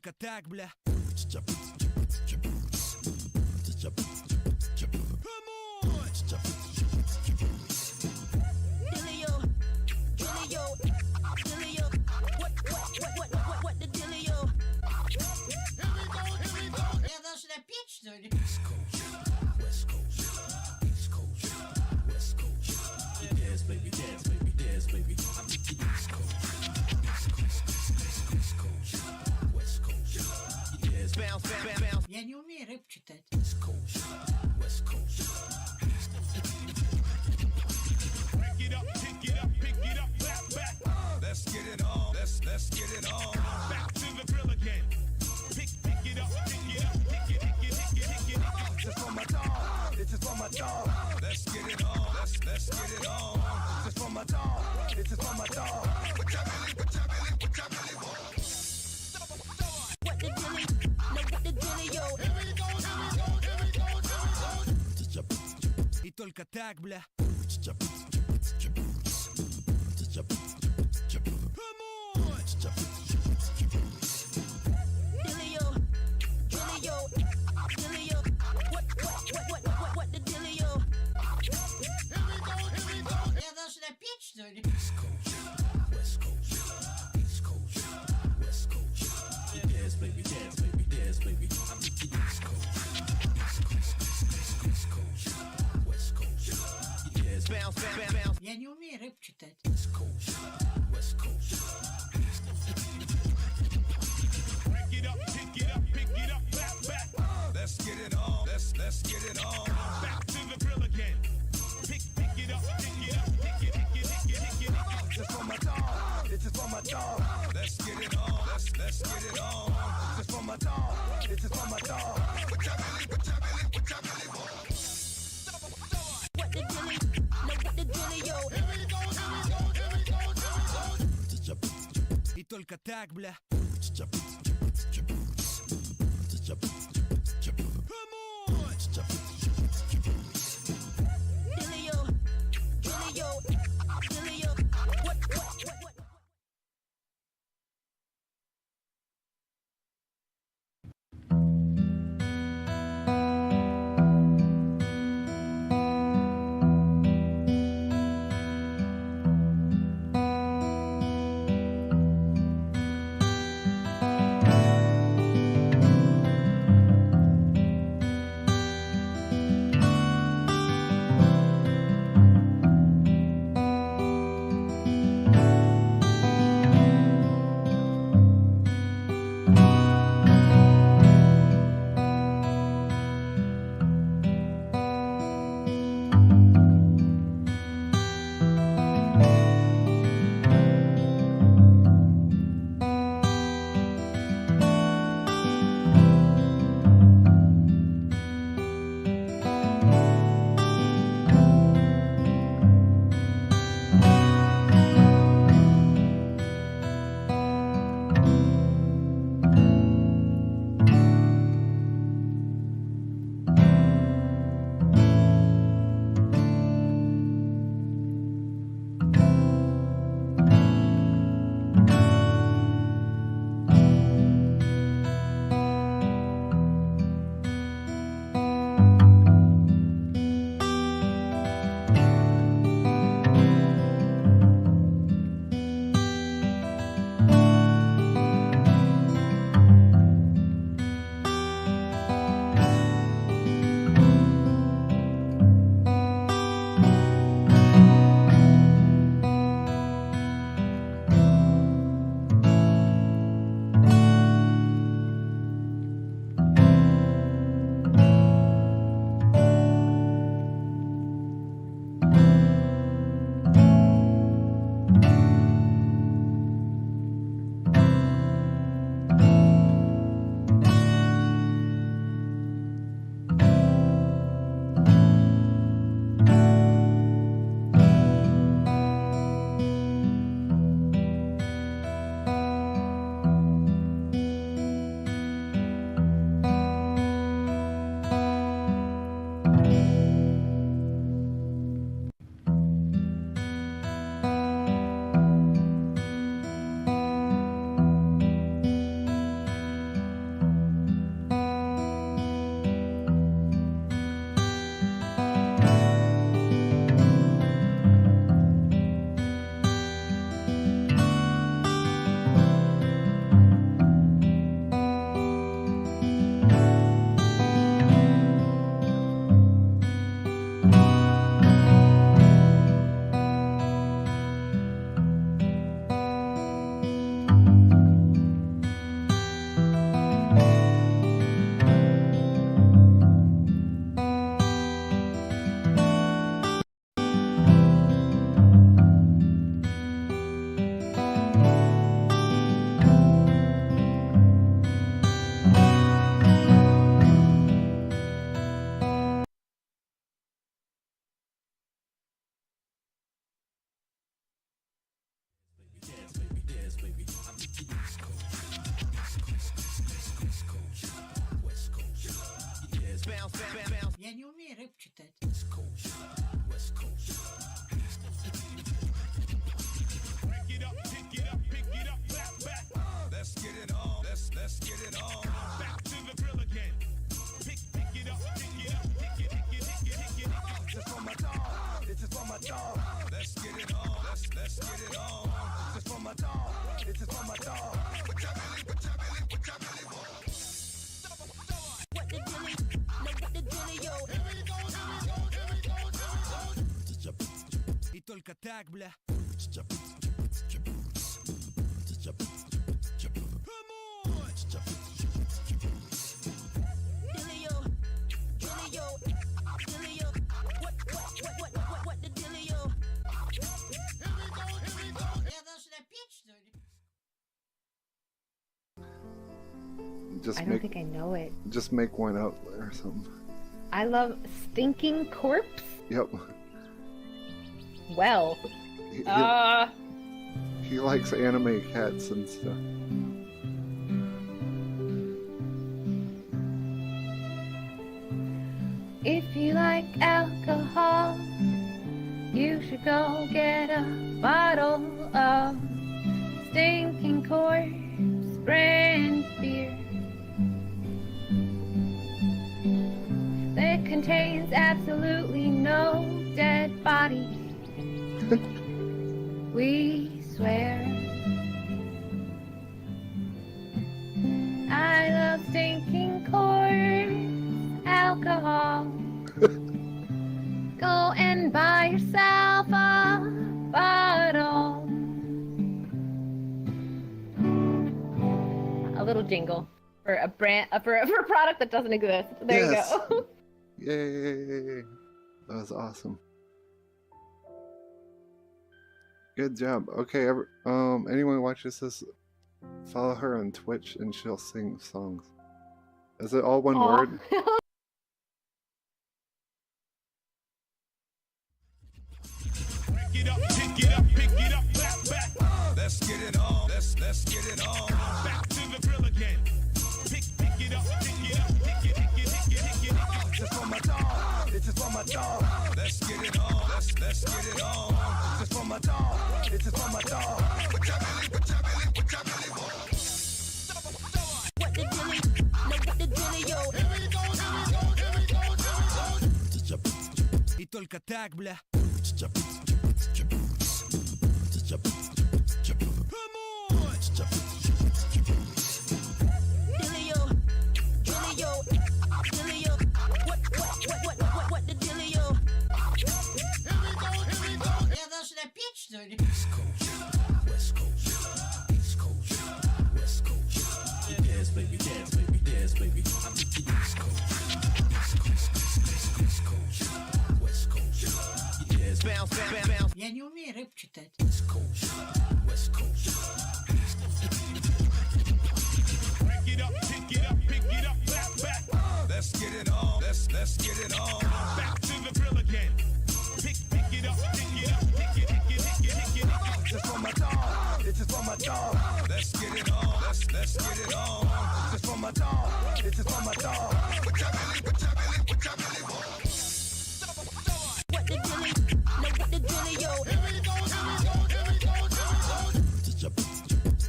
только так, бля. Я должна петь, что ли? Dance, baby, dance, baby, dance, baby. I'm the East Coast. East Coast, West Coast. Yes, bounce, bounce, bounce. Я не умею рэп читать. East Coast, West Coast. Pick it up, pick it up, pick it up, back, back. Let's get it on. Let's get it on. Back to the grill again. Pick it up, pick it up, pick it, pick it, pick it, pick it. This is for my dog. This is for my dog. Let's get it on. Let's get it on. This is for my dog. This is for my dog. What y'all really want? What the dilly? No, what the dilly, yo? Here we go, here we go, here we go, here we go. И только так, бля. Dilly-o, dilly-o, dilly-o. What the dilly-o? Here we go, here we go. Я должна петь, что ли? East Coast, West Coast. East Coast, West Coast. Dance, baby, dance, baby, dance, baby. I'm the East Coast. East Coast, West Coast. Yes, bounce, bounce, bounce. Я не умею рэп читать. East Coast, West Coast. Pick it up, pick it up, pick it up, back, back. Let's get it on. Let's get it on. Back to the grill again. Pick it up, pick it up, pick it, pick it, pick it, pick it. This is for my dog. This is for my dog. Let's get it on. Let's get it on. This is for my dog. This is for my dog. What y'all really want? What the dilly? No, what the dilly, yo? Here we go, here we go, here we go, here we go. И только так, бля. Dilly-o, dilly-o, dilly-o. What? Я не умею рэп читать. Pick it up, pick it up, pick it up, back. Let's get it on. Let's get it on. Back to the grill again. Pick it up, pick it up, pick it, pick it, pick it, pick it. Just for my dog. It's just for my dog. Let's get it on. Let's get it on. Just for my dog. It's just for my dog. What the dilly? No, what the dilly, yo? И только так, бля. Dilly-o, dilly-o, dilly-o. What the dilly-o? Я должна петь, что ли? Just I don't think I know it. just make one up or something. I love Stinking Corpse. Yep. Well, He, he likes anime cats and stuff. if you like alcohol, you should go get a bottle of Stinking Corpse brand beer. That contains absolutely no dead bodies. We swear. I love Stinking Corpse alcohol. Go and buy yourself a bottle. A little jingle for a brand for a product that doesn't exist. There Yes. you go. Yay! That was awesome. Good job. Okay, anyone who watches this, follow her on Twitch and she'll sing songs. Is it all one Aw. word? Pick it up, pick it up, pick it up, back. Let's get it on. Let's get it on. Back to the grill again. Pick it up, pick it up, pick it, pick it, pick it, pick it. Just for my dog. It's just for my dog. Let's get it on. Let's get it on. Just for my dog. It's just for my dog. What the dilly? No, what the dilly, yo? И только так, бля. Dilly-o, dilly-o, dilly-o. What the dilly-o? Я должна петь, что ли? Dance, baby, dance, baby, dance, baby. I'm the East Coast. East Coast, West Coast. Yes, bounce, bounce, bounce. Я не умею рэп читать. East Coast, West Coast. Pick it up, pick it up, pick it up, back. Let's get it on. Let's get it on. Back to the grill again. Pick it up, pick it up, pick it, pick it, pick it, pick it. Just for my dog. It's just for my dog. Let's get it on. Let's get it on. Just for my dog. It's just for my dog. What the dilly? No, what the dilly, yo?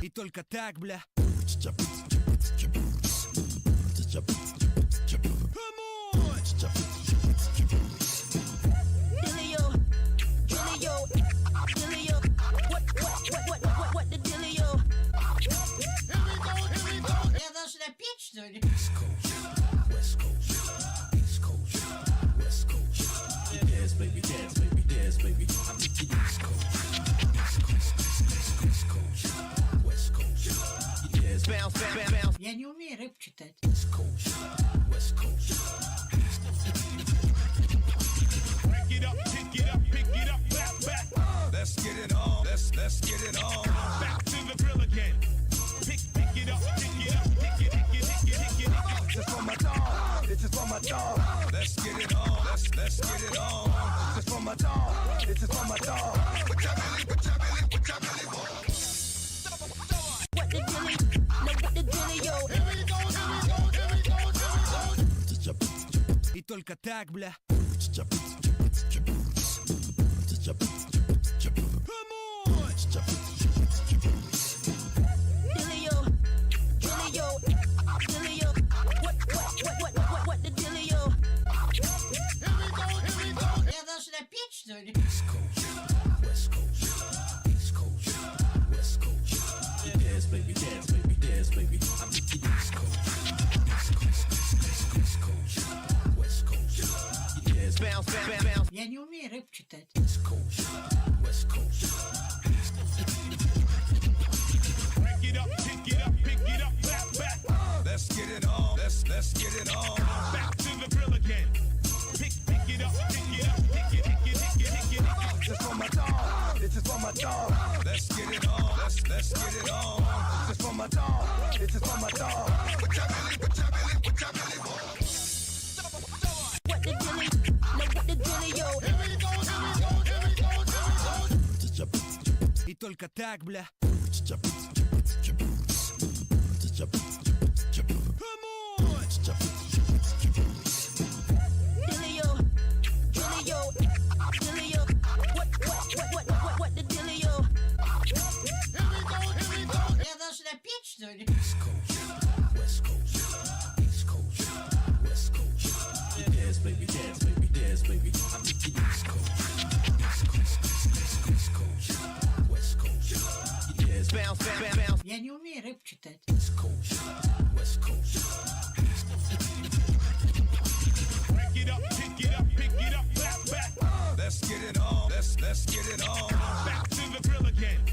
И только так, бля. Dilly-o, dilly-o, dilly-o. What the dilly-o? Я должна петь, что ли? East Coast, West Coast. East Coast, West Coast. Dance, baby, dance, baby, dance, baby. I'm the East Coast. East Coast, West Coast. Yes, bounce, bounce, bounce. Я не умею рэп читать. East Coast, West Coast. Pick it up, pick it up, pick it up, back. Let's get it on. Let's get it on. Back to the grill again. Pick it up, pick it up, pick it, pick it, pick it, pick it. Just for my dog. It's just for my dog. Let's get it on. Let's get it on. Just for my dog. It's just for my dog. What the dilly? No, what the dilly, yo? только так, бля. Dealio, dealio, dealio. What the dealio? Я должна петь, что ли? West Coast, East Coast, West Coast. Dance, baby, dance, baby, dance, baby. I'm the East Coast, East Coast, West Coast. Dance, bounce, bounce, bounce. Я не умею рэп читать. East Coast, West Coast. Pick it up, pick it up, pick it up, back, back. Let's get it on. Let's get it on. Back to the grill again. Pick it up, pick it up, pick it, pick it, pick it, pick it. This is for my dog. This is for my dog. Let's get it on. Let's get it on. This is for my dog. This is for my dog. What the dealio? No, what the dealio? И только так, бля. Dealio, dealio, dealio. What the dealio? Я должна петь, что ли? East Coast, West Coast, East Coast, West Coast. Dance, baby, dance, baby, dance, baby. I'm the East Coast, East Coast, West Coast. Dance, bounce, bounce, bounce. Я не умею рэп читать. East Coast, West Coast. Pick it up, pick it up, pick it up, back, back. Let's get it on. Let's get it on. Back to the grill again.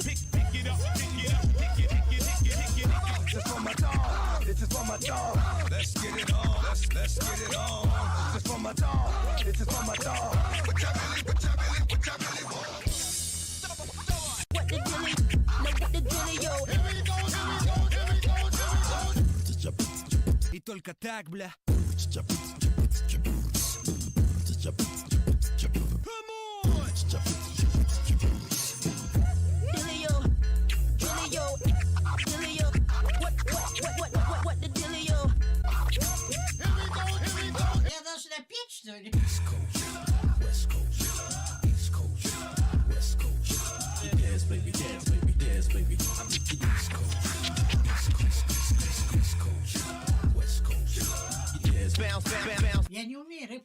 Pick it up, pick it up, pick it, pick it, pick it, pick it. This is for my dog. This is for my dog. Let's get it on. Let's get it on. This is for my dog. This is for my dog. What the dealio? No, what the dealio? И только так, бля. Dealio, dealio, dealio. What the dealio? Я должна петь, что ли? East Coast, West Coast, East Coast, West Coast. Dance, baby, dance, baby, dance, baby. I'm the East Coast, East Coast, West Coast. Dance, bounce, bounce, bounce. Я не умею рэп.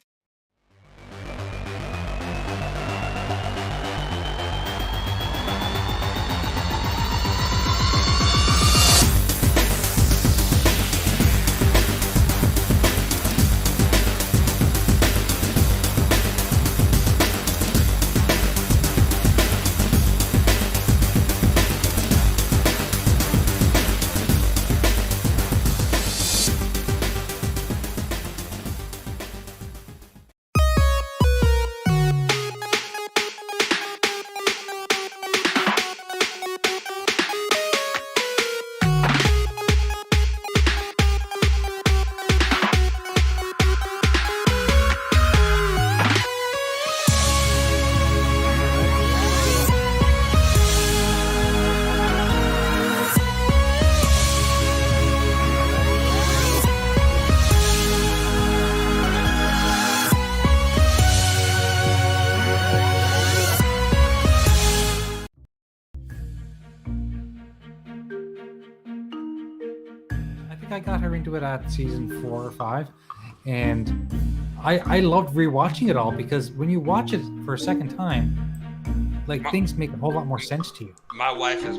I got her into it at season 4 or 5, and I loved rewatching it all because when you watch it for a second time, like things make a whole lot more sense to you. My wife is,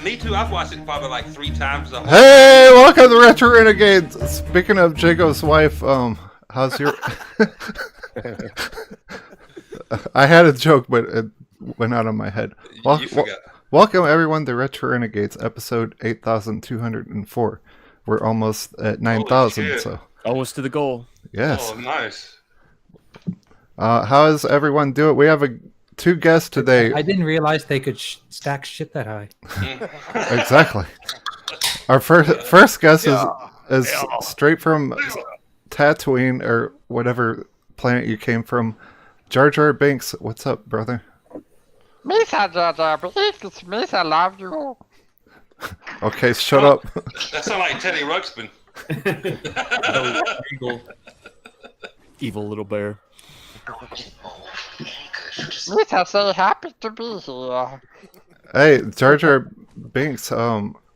me too. I've watched it probably like 3 times. The whole Hey, welcome to Retro Renegades. Speaking of Jago's wife, how's your? I had a joke, but it went out of my head. You forgot. Welcome everyone to Retro Renegades, episode 8204. We're almost at 9,000, so almost to the goal. yes. Oh, nice. How is everyone doing? We have 2 guests today. I didn't realize they could stack shit that high. Exactly. Our first guest is straight from Tatooine or whatever planet you came from. Jar Jar Binks, what's up, brother? Misa Jar Jar Binks, Misa love you. Okay, shut up. That sounds like Teddy Ruxpin. Evil little bear. Misa's so happy to be here. Hey, Jar Jar Binks,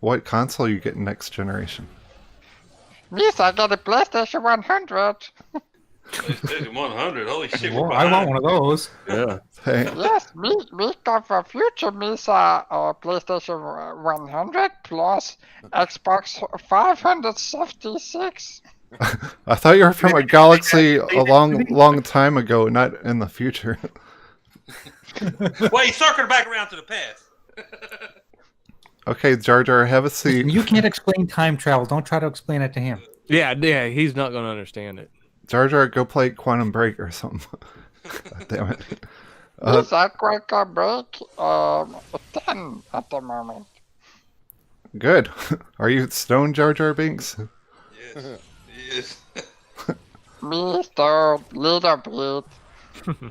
what console you getting next generation? Misa got a PlayStation 100. PlayStation 100. Holy shit, Well, we're I want behind. one of those. Yeah. Hey, Yes, me got for future Misa PlayStation 100 plus Xbox 576. I thought you were from a galaxy a long time ago, not in the future. Well, he's circling back around to the past. Okay, Jar Jar, have a seat. You can't explain time travel. Don't try to explain it to him. Yeah, he's not gonna understand it. Jar Jar, go play Quantum Break or something. God damn it. Misa Quick Break 10 at the moment. Good. Are you stoned, Jar Jar Binks? Yes. Yes. Mr. Little Bit.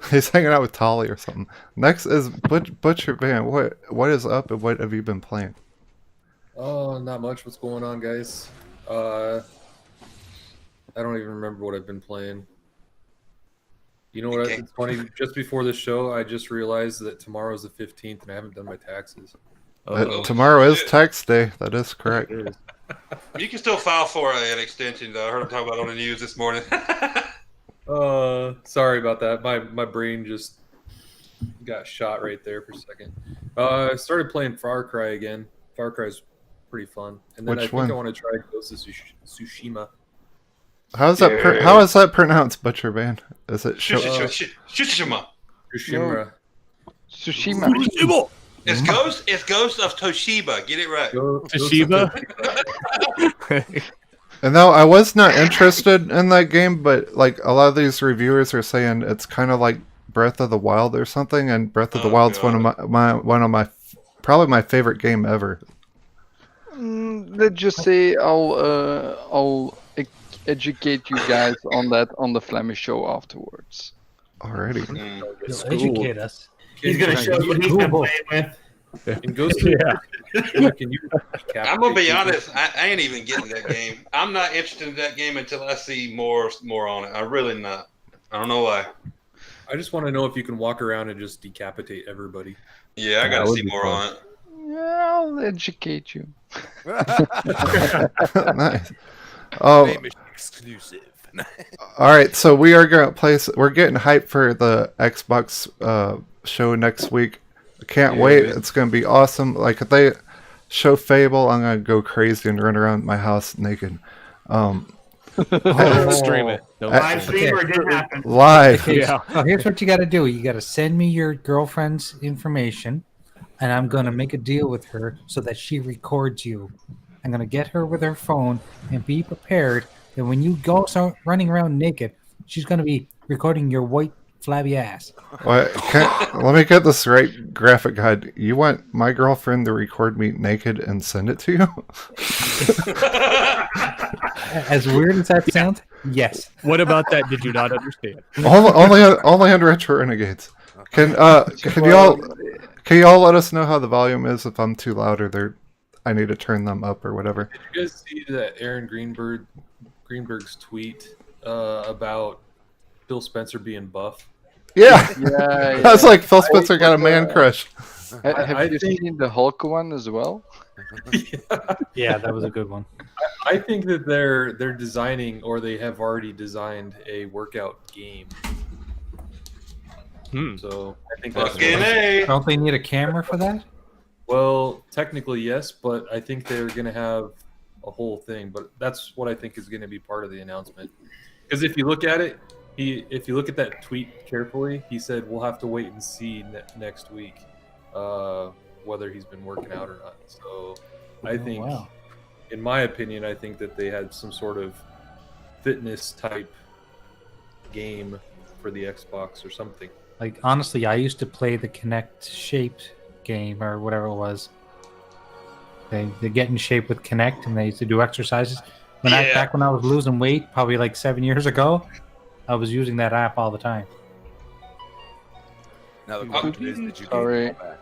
He's hanging out with Tolly or something. Next is Butcher Van. What is up and what have you been playing? Oh, not much. What's going on, guys? I don't even remember what I've been playing. You know what? It's funny. Just before the show, I just realized that tomorrow's the 15th and I haven't done my taxes. Tomorrow is tax day. That is correct. You can still file for an extension. I heard him talk about it on the news this morning. Sorry about that. My brain just got shot right there for a second. I started playing Far Cry again. Far Cry's pretty fun. And then Which I think one? I want to try Ghost of Tsushima. How is that? How is that pronounced, Butcher Van? Is it Tsushima? Tsushima. Tsushima. It's Ghost of Toshiba. Get it right. Toshiba? And though I was not interested in that game, but like a lot of these reviewers are saying it's kind of like Breath of the Wild or something, and Breath of the Wild's one of my probably my favorite game ever. Let's just say I'll educate you guys on that on the Flemish show afterwards. Alrighty. You'll educate us. He's gonna show us what he's been playing with. And Ghost Can you I'm gonna be honest. I ain't even getting that game. I'm not interested in that game until I see more on it. I'm really not. I don't know why. I just want to know if you can walk around and just decapitate everybody. Yeah, I gotta see more on it. Yeah, I'll educate you. Nice. Oh, exclusive. all right. So we are gonna play. We're getting hyped for the Xbox show next week. I can't wait. It's gonna be awesome. Like if they show Fable, I'm gonna go crazy and run around my house naked. Stream it. Live stream or it didn't happen. Live. Okay, so here's what you got to do. You got to send me your girlfriend's information, and I'm going to make a deal with her so that she records you. I'm going to get her with her phone and be prepared that when you go start running around naked, she's going to be recording your white flabby ass. Let me get this right, graphic guide. You want my girlfriend to record me naked and send it to you? As weird as that sounds, yes. What about that? Did you not understand? only on Retro Renegades. Can y'all let us know how the volume is if I'm too loud or I need to turn them up or whatever? Did you guys see that Aaron Greenberg's tweet about Phil Spencer being buff? Yeah. Yeah, I was like, Phil Spencer got a man crush. Have you seen the Hulk one as well? Yeah, that was a good one. I think that they're designing, or they have already designed, a workout game. So I think that's Don't they need a camera for that? Well, technically yes, but I think they're going to have a whole thing. But that's what I think is going to be part of the announcement. Because if you look at it, if you look at that tweet carefully, he said we'll have to wait and see next week whether he's been working out or not. So I think, in my opinion, I think that they had some sort of fitness type game for the Xbox or something. Like, honestly, I used to play the Kinect shaped game or whatever it was. They get in shape with Kinect and they used to do exercises. Back when I was losing weight, probably like 7 years ago, I was using that app all the time. Now the question is, did you get it back?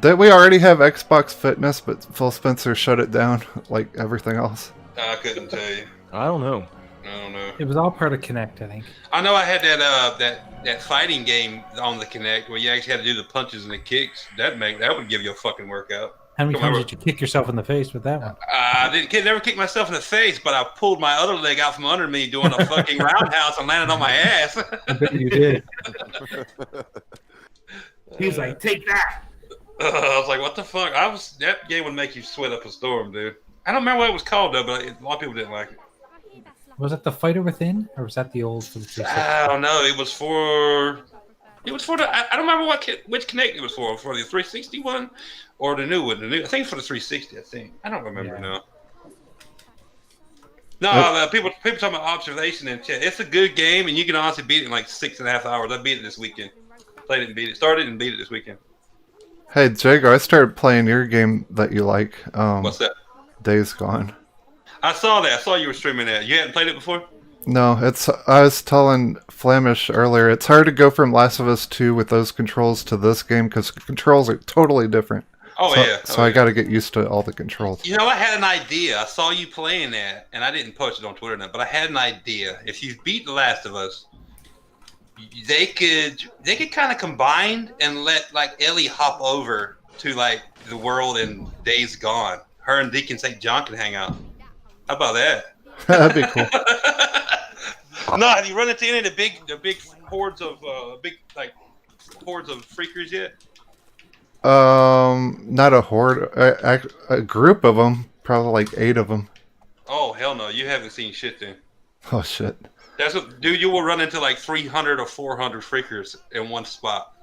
Did we already have Xbox Fitness, but Phil Spencer shut it down like everything else? I couldn't tell you. I don't know. I don't know. It was all part of Connect, I think. I know I had that fighting game on the Kinect where you actually had to do the punches and the kicks. That would give you a fucking workout. How many times did you kick yourself in the face with that one? I never kick myself in the face, but I pulled my other leg out from under me doing a fucking roundhouse and landed on my ass. I bet you did. He's like, take that. I was like, what the fuck? That game would make you sweat up a storm, dude. I don't remember what it was called though, but a lot of people didn't like it. Was it the Fighter Within, or was that the old for the 360? I don't know. It was for the. I don't remember which Kinect it was for the 360 one or the new one. I think it's for the 360. I think I don't remember now. No, people talking about observation and chat. It's a good game, and you can honestly beat it in like 6.5 hours. I beat it this weekend. Played it and beat it. Started and beat it this weekend. Hey, Jago, I started playing your game that you like. What's that? Days Gone. I saw that. I saw you were streaming that. You hadn't played it before? No, I was telling Flamish earlier, it's hard to go from Last of Us 2 with those controls to this game because controls are totally different. Oh, so, yeah. So I got to get used to all the controls. You know, I had an idea. I saw you playing that, and I didn't post it on Twitter now, but I had an idea. If you beat The Last of Us, they could kind of combine and let like Ellie hop over to like the world in Days Gone. Her and Deacon St. John can hang out. How about that? That'd be cool. No, have you run into any of the big hordes of hordes of freakers yet? Not a horde, a group of them, probably like 8 of them. Oh hell no, you haven't seen shit then. Oh shit. That's what, dude. You will run into like 300 or 400 freakers in one spot.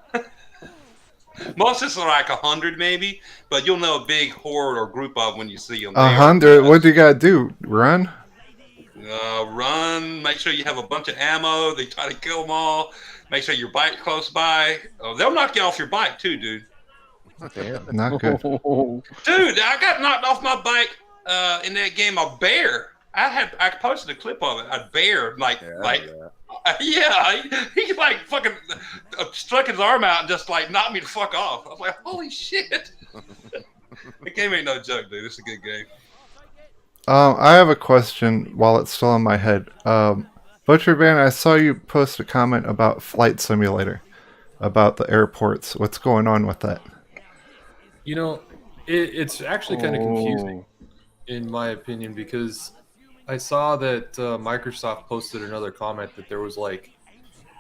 Most of them are like 100 maybe, but you'll know a big horde or group of when you see them. 100. What do you gotta do? Run? Run. Make sure you have a bunch of ammo. They try to kill them all. Make sure your bike's close by. Oh, they'll knock you off your bike too, dude. Damn. Not good. Dude, I got knocked off my bike in that game. A bear. I posted a clip of it. A bear, he like fucking struck his arm out and just like knocked me the fuck off. I was like, holy shit. The game ain't no joke, dude. It's a good game. I have a question while it's still in my head. Butcher Van, I saw you post a comment about Flight Simulator, about the airports. What's going on with that? You know, it's actually kind of confusing, in my opinion, because I saw that Microsoft posted another comment that there was like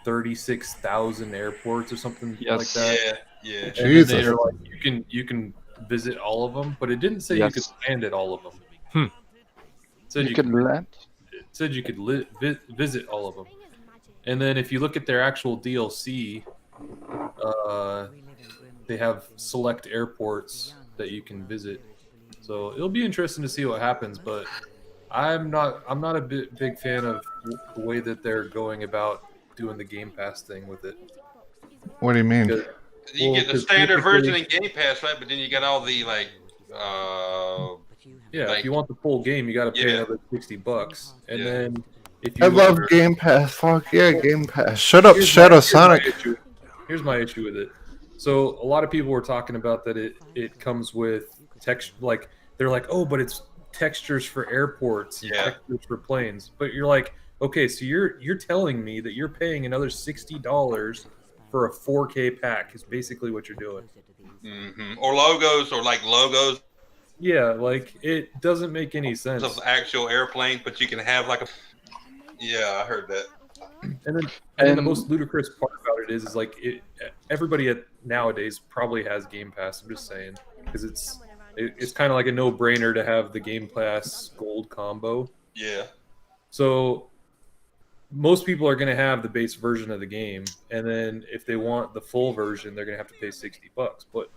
36,000 airports or something like that. Yeah. And Jesus. they're like, you can visit all of them, but it didn't say you could land at all of them. It said you could land. It said you could visit all of them, and then if you look at their actual DLC, they have select airports that you can visit. So it'll be interesting to see what happens, but I'm not a big fan of the way that they're going about doing the Game Pass thing with it. What do you mean? You get the standard version in Game Pass, right? But then you got all the if you want the full game, you got to pay another $60, and then if you I love Game Pass. Fuck yeah, Game Pass. Shut up, Shadow Sonic. Here's my issue with it. So a lot of people were talking about that it comes with text, like they're like, oh, but it's textures for airports, textures for planes. But you're like, okay, so you're telling me that you're paying another $60 for a 4K pack is basically what you're doing. Mm-hmm. Or logos, or like logos. Yeah, like it doesn't make any sense. Of actual airplane, but you can have like a. Yeah, I heard that. And then the most ludicrous part about it is like everybody nowadays probably has Game Pass. I'm just saying, because it's kind of like a no-brainer to have the Game Pass Gold combo. Yeah. So most people are going to have the base version of the game, and then if they want the full version, they're going to have to pay $60. But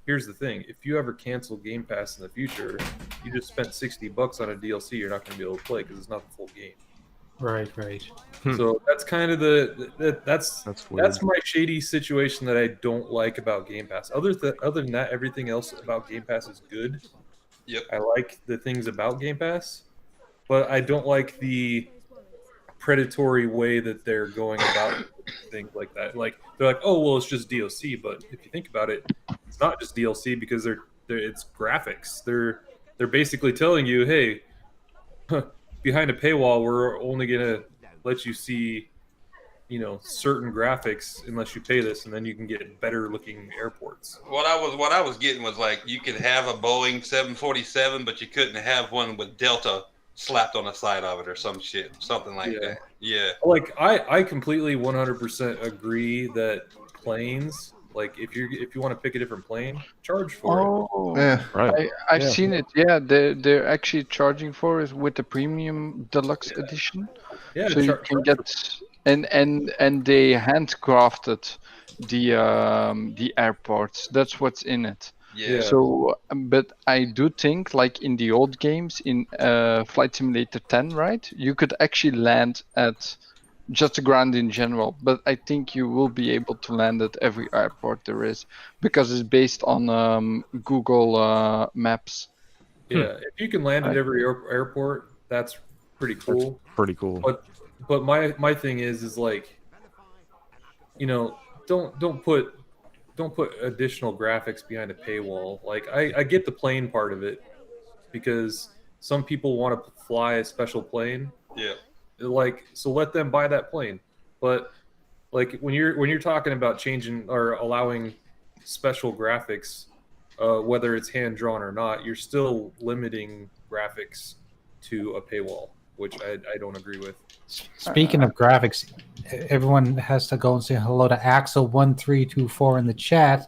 here's the thing: if you ever cancel Game Pass in the future, you just spent $60 on a DLC you're not going to be able to play because it's not the full game. Right. So that's kind of that's my shady situation that I don't like about Game Pass. Other than that, everything else about Game Pass is good. Yep. I like the things about Game Pass, but I don't like the predatory way that they're going about things like that. Like they're like, oh well, it's just DLC, but if you think about it, it's not just DLC because they're it's graphics. They're basically telling you, hey, behind a paywall, we're only gonna let you see, certain graphics unless you pay this, and then you can get better looking airports. What I was getting was like you could have a Boeing 747, but you couldn't have one with Delta slapped on the side of it or something like that. Yeah. Like I completely 100% agree that planes, like if you want to pick a different plane, charge for Oh, it. I've seen it. Yeah, they're actually charging for it with the premium deluxe edition. Yeah, so you can get and they handcrafted the airports. That's what's in it. Yeah. So, but I do think, like in the old games, in Flight Simulator 10, right? You could actually land at just the ground in general. But I think you will be able to land at every airport there is because it's based on Google Maps. Yeah, if you can land at every airport, that's pretty cool. Pretty cool. But my thing is like, don't put additional graphics behind a paywall. Like I get the plane part of it because some people want to fly a special plane. Yeah. Like, so let them buy that plane. But like when you're talking about changing or allowing special graphics, whether it's hand drawn or not, you're still limiting graphics to a paywall, which I don't agree with. Speaking of graphics, everyone has to go and say hello to Axel1324 in the chat.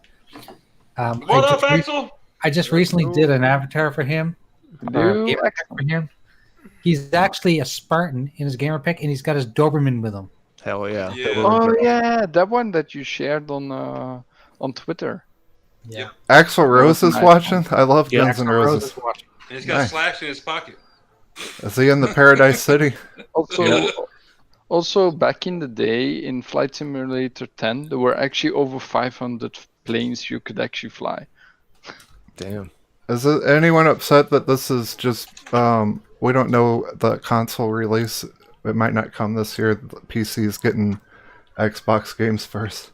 What up, Axel? I just recently did an avatar for him. Hello, For him. He's actually a Spartan in his gamer pick, and he's got his Doberman with him. Hell yeah! Oh yeah, that one that you shared on Twitter. Yeah. Axel Rose is watching. I love Guns N' Axl Rose Roses. is watching. And he's got Nice. Slash in his pocket. Is he in the Paradise City? Also, back in the day in Flight Simulator 10, there were actually over 500 planes you could actually fly. Damn. Is anyone upset that this is just we don't know the console release? It might not come this year. The PC is getting Xbox games first.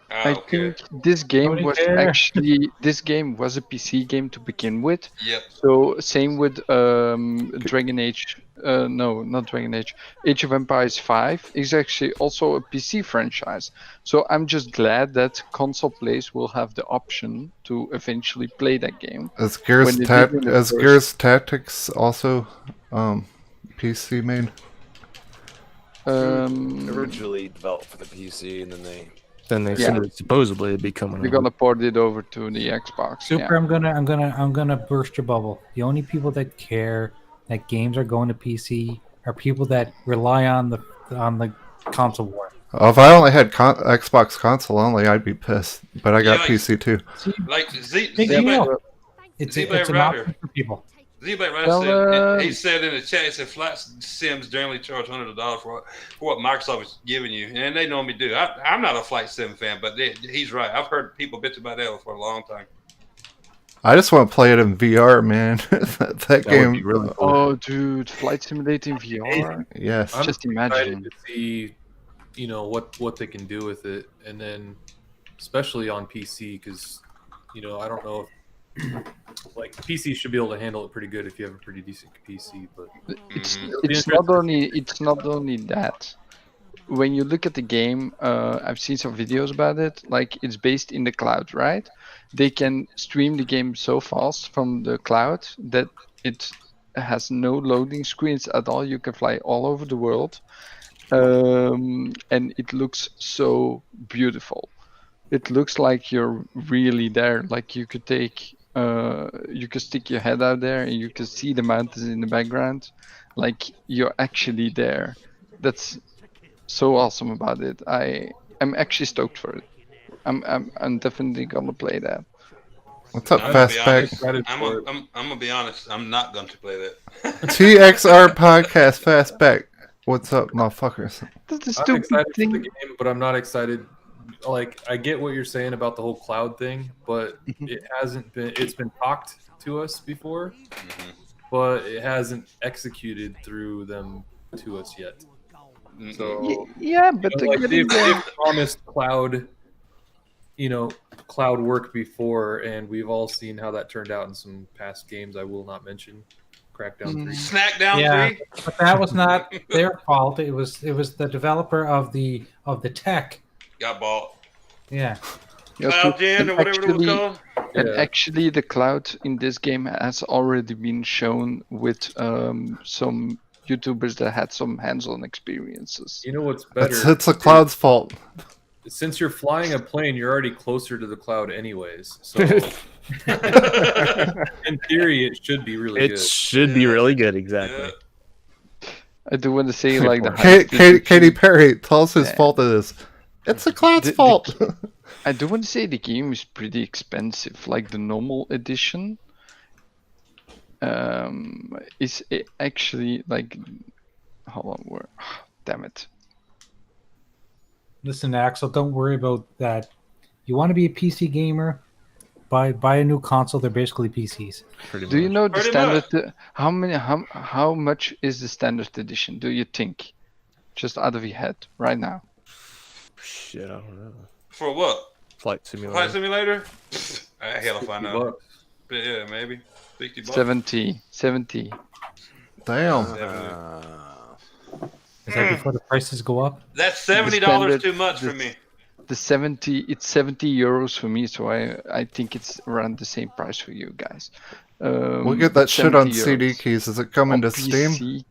I think this game Nobody was care. actually a PC game to begin with. Yep. So same with Dragon Age. No, not Dragon Age. Age of Empires 5 is actually also a PC franchise. So I'm just glad that console players will have the option to eventually play that game. Is When they did in the first- Gears Tactics also PC made? Originally developed for the PC, and then they said supposedly it'd be coming. We're gonna port it over to the Xbox. Super, I'm gonna burst your bubble. The only people that care that games are going to PC are people that rely on the console war. If I only had Xbox console only, I'd be pissed. But I got PC too. Like Big deal. It's an Router. option for people. Z-Bite Well, said, he said in the chat, he said flat sims generally charge $100 for what Microsoft is giving you, and they normally do. I'm not a flight sim fan, but he's right. I've heard people bitch about that for a long time. I just want to play it in VR, man. that game. Would be really cool. Oh, dude, Flight Simulator in VR. Yes. I'm Just excited imagine. to see, what they can do with it, and then especially on PC, because I don't know if like PC should be able to handle it pretty good if you have a pretty decent PC. But It's Mm-hmm. not only that. When you look at the game, I've seen some videos about it. Like it's based in the cloud, right? They can stream the game so fast from the cloud that it has no loading screens at all. You can fly all over the world, and it looks so beautiful. It looks like you're really there. Like you could you could stick your head out there and you can see the mountains in the background. Like you're actually there. That's so awesome about it. I'm actually stoked for it. I'm definitely gonna play that. What's up, I'm gonna be Fastback? honest. I'm gonna be honest. I'm not going to play that. TXR Podcast Fastback. What's up, motherfuckers? That's a I'm stupid excited thing. for the game, but I'm not excited. Like I get what you're saying about the whole cloud thing, but it hasn't been. It's been talked to us before, but it hasn't executed through them to us yet. So Yeah, but they're getting there. they've promised cloud, cloud work before, and we've all seen how that turned out in some past games I will not mention. Crackdown 3. Smackdown Yeah, 3. but that was not their fault. It was the developer of the tech. Got bought. Yeah. Cloud Gen or whatever it was called. And actually, the cloud in this game has already been shown with some YouTubers that had some hands-on experiences. You know what's better? It's the cloud's fault. Since you're flying a plane, you're already closer to the cloud anyways. So in theory, it should be really good. It should be really good, exactly. I do want to say like the Katy Perry, tell us whose fault it is. It's the cloud's fault. I do want to say the game is pretty expensive. Like the normal edition is actually like, hold on, damn it. Listen, Axel, don't worry about that. You want to be a PC gamer? Buy a new console. They're basically PCs. Do you know the standard? How much is the standard edition? Do you think? Just out of your head, right now. Shit, I don't know. For what? Flight Simulator. Flight Simulator? Hell if I know. But yeah, maybe. $60. 70. Damn. Is that before the prices go up? That's $70 too much for me. It's 70 euros for me, so I think it's around the same price for you guys. We'll get that shit on CD euros. keys. Does it come into PC, Steam?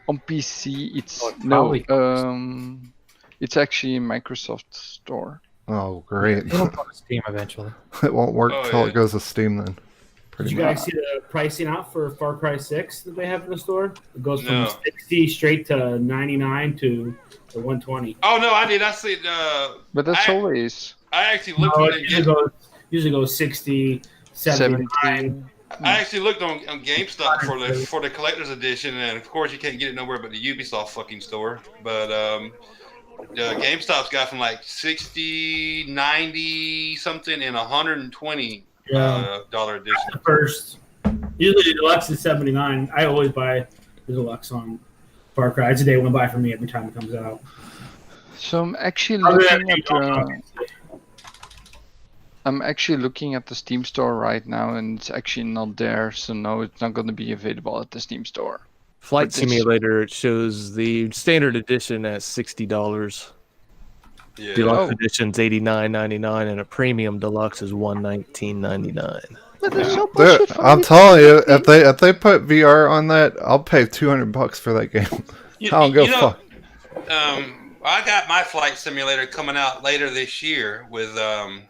On PC, it's probably it's actually in Microsoft Store. Oh, great. It'll go to Steam eventually. It won't work till it goes to Steam then. Did you guys see the pricing out for Far Cry 6 that they have in the store? It goes from 60 straight to 99 to 120. Oh no, I did. I see. But that's always. I actually looked No, at it. Usually goes 60, 79. I actually looked on GameStop for the collector's edition, and of course you can't get it nowhere but the Ubisoft fucking store. But GameStop's got from like 60, 90 something, and 120 dollar edition. First, usually the deluxe is 79. I always buy the deluxe on Far Cry. It's a day one buy for me every time it comes out. So I'm actually looking at the Steam store right now, and it's actually not there. So no, it's not going to be available at the Steam store. Flight Simulator, it shows the standard edition at $60. Yeah. Deluxe edition's $89.99, and a premium deluxe is $119.99. I'm telling you, if they put VR on that, I'll pay $200 for that game. I don't go fuck. I got my Flight Simulator coming out later this year with and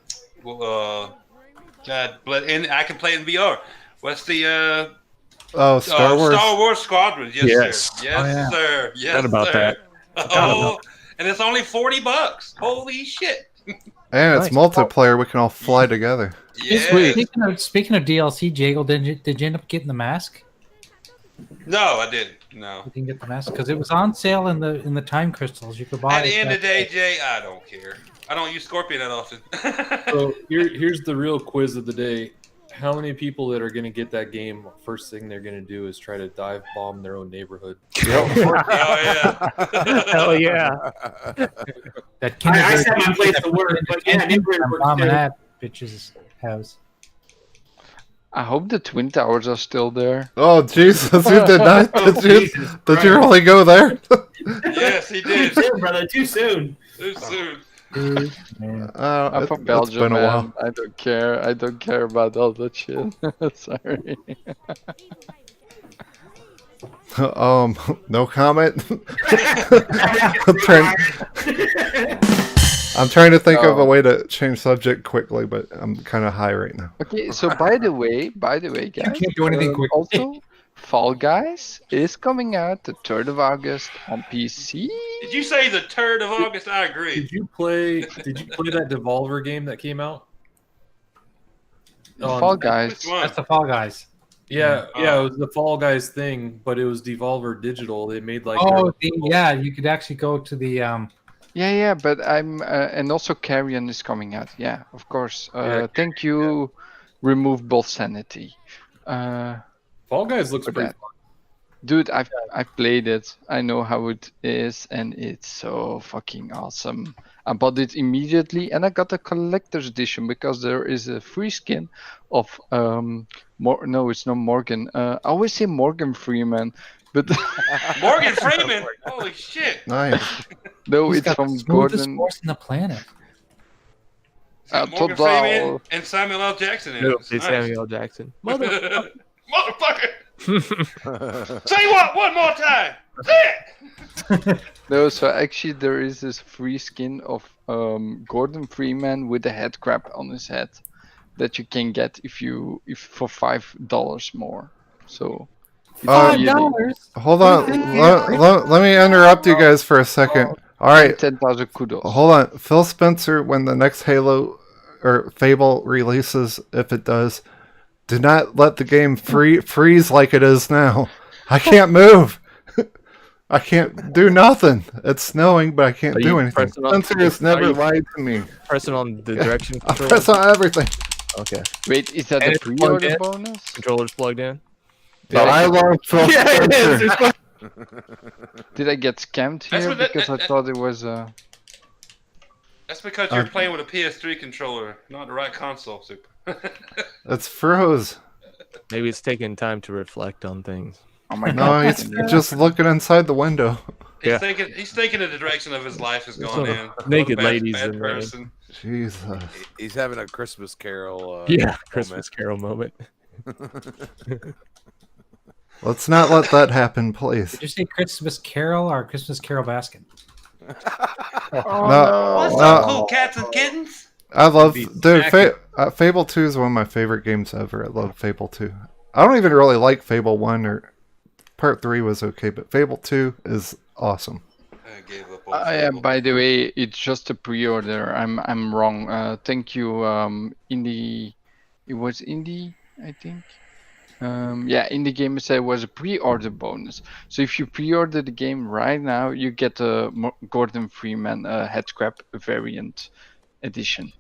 I can play in VR. What's the Star Wars? Star Wars Squadrons. Yes, sir. Yes, Oh, yeah. sir. Yes, Forgot about sir. that. Oh, and it's only $40. Holy shit! And it's multiplayer. We can all fly together. Yeah. Speaking of DLC, Jago, did you end up getting the mask? No, I didn't. No. You didn't get the mask because it was on sale in the time crystals. You could buy At it. the end of the day, Jay, I don't care. I don't use Scorpion that often. So here's the real quiz of the day. How many people that are going to get that game, first thing they're going to do is try to dive bomb their own neighborhood? Oh, yeah. Hell yeah. That I set my place to work, but yeah, neighborhood I'm works bombing too. that bitch's house. I hope the Twin Towers are still there. Oh Jesus! You did not? Did you really go there? Yes, he did. Too soon, brother. Too soon. Too soon. I'm from Belgium, been a while. man. I don't care. I don't care about all that shit. Sorry. No comment. I'm trying to think of a way to change subject quickly, but I'm kind of high right now. Okay, so by the way, guys, can't do anything quick. Also, Fall Guys is coming out the 3rd of August on PC. Did you say the 3rd of August? I agree. Did you play that Devolver game that came out? Fall Guys. Which one? That's the Fall Guys. Yeah, it was the Fall Guys thing, but it was Devolver Digital. They made like you could actually go to the Yeah, but I'm and also Carrion is coming out. Yeah, of course. Thank you. Remove both sanity. Fall Guys looks pretty fun. Dude, I've played it. I know how it is, and it's so fucking awesome. I bought it immediately, and I got a collector's edition because there is a free skin of no, it's not Morgan. I always say Morgan Freeman, but Morgan Freeman. Holy shit. Nice. no, He's it's got from the smoothest Gordon. voice in the planet. Morgan total. Freeman and Samuel L. Jackson in No, it. it's Nice. Samuel L. Jackson. Motherfucker. Motherfucker. Say what one more time. Say it. No, so actually there is this free skin of Gordon Freeman with a head crab on his head that you can get if for $5 more. So it's really- Hold on. Let me interrupt you guys for a second. All right. 10,000 kudos. Hold on. Phil Spencer, when the next Halo or Fable releases, if it does, do not let the game freeze like it is now. I can't move. I can't do nothing. It's snowing, but I can't Are do you anything. pressing on- Spencer has are never you- lied to me. Pressing on the direction I control. press on everything. Okay. Wait, is that And a it's plugged pre-order in? bonus? Controller's plugged in. Yeah, I love Phil Yeah, it is. Spencer. Did I get scammed That's here what that- because I thought it was That's because you're playing with a PS3 controller, not the right console, Super. It's froze. Maybe it's taking time to reflect on things. Oh my No, he's just looking inside the window. He's thinking the direction of his life has gone Some in. naked What a ladies bad in there. person. Jesus. He's having a Christmas Carol. Christmas Carol moment. Let's not let that happen, please. Did you say Christmas Carol or Christmas Carol Baskin? What's up, cool cats and kittens? I love, dude. Exactly. Fable 2 is one of my favorite games ever. I love Fable 2. I don't even really like Fable 1 or Part 3 was okay, but Fable 2 is awesome. I gave up on by the way, it's just a pre-order. I'm wrong. Thank you, Indie. It was Indie, I think. Indie Gamer said it was a pre-order bonus. So if you pre-order the game right now, you get a Gordon Freeman headcrab variant edition.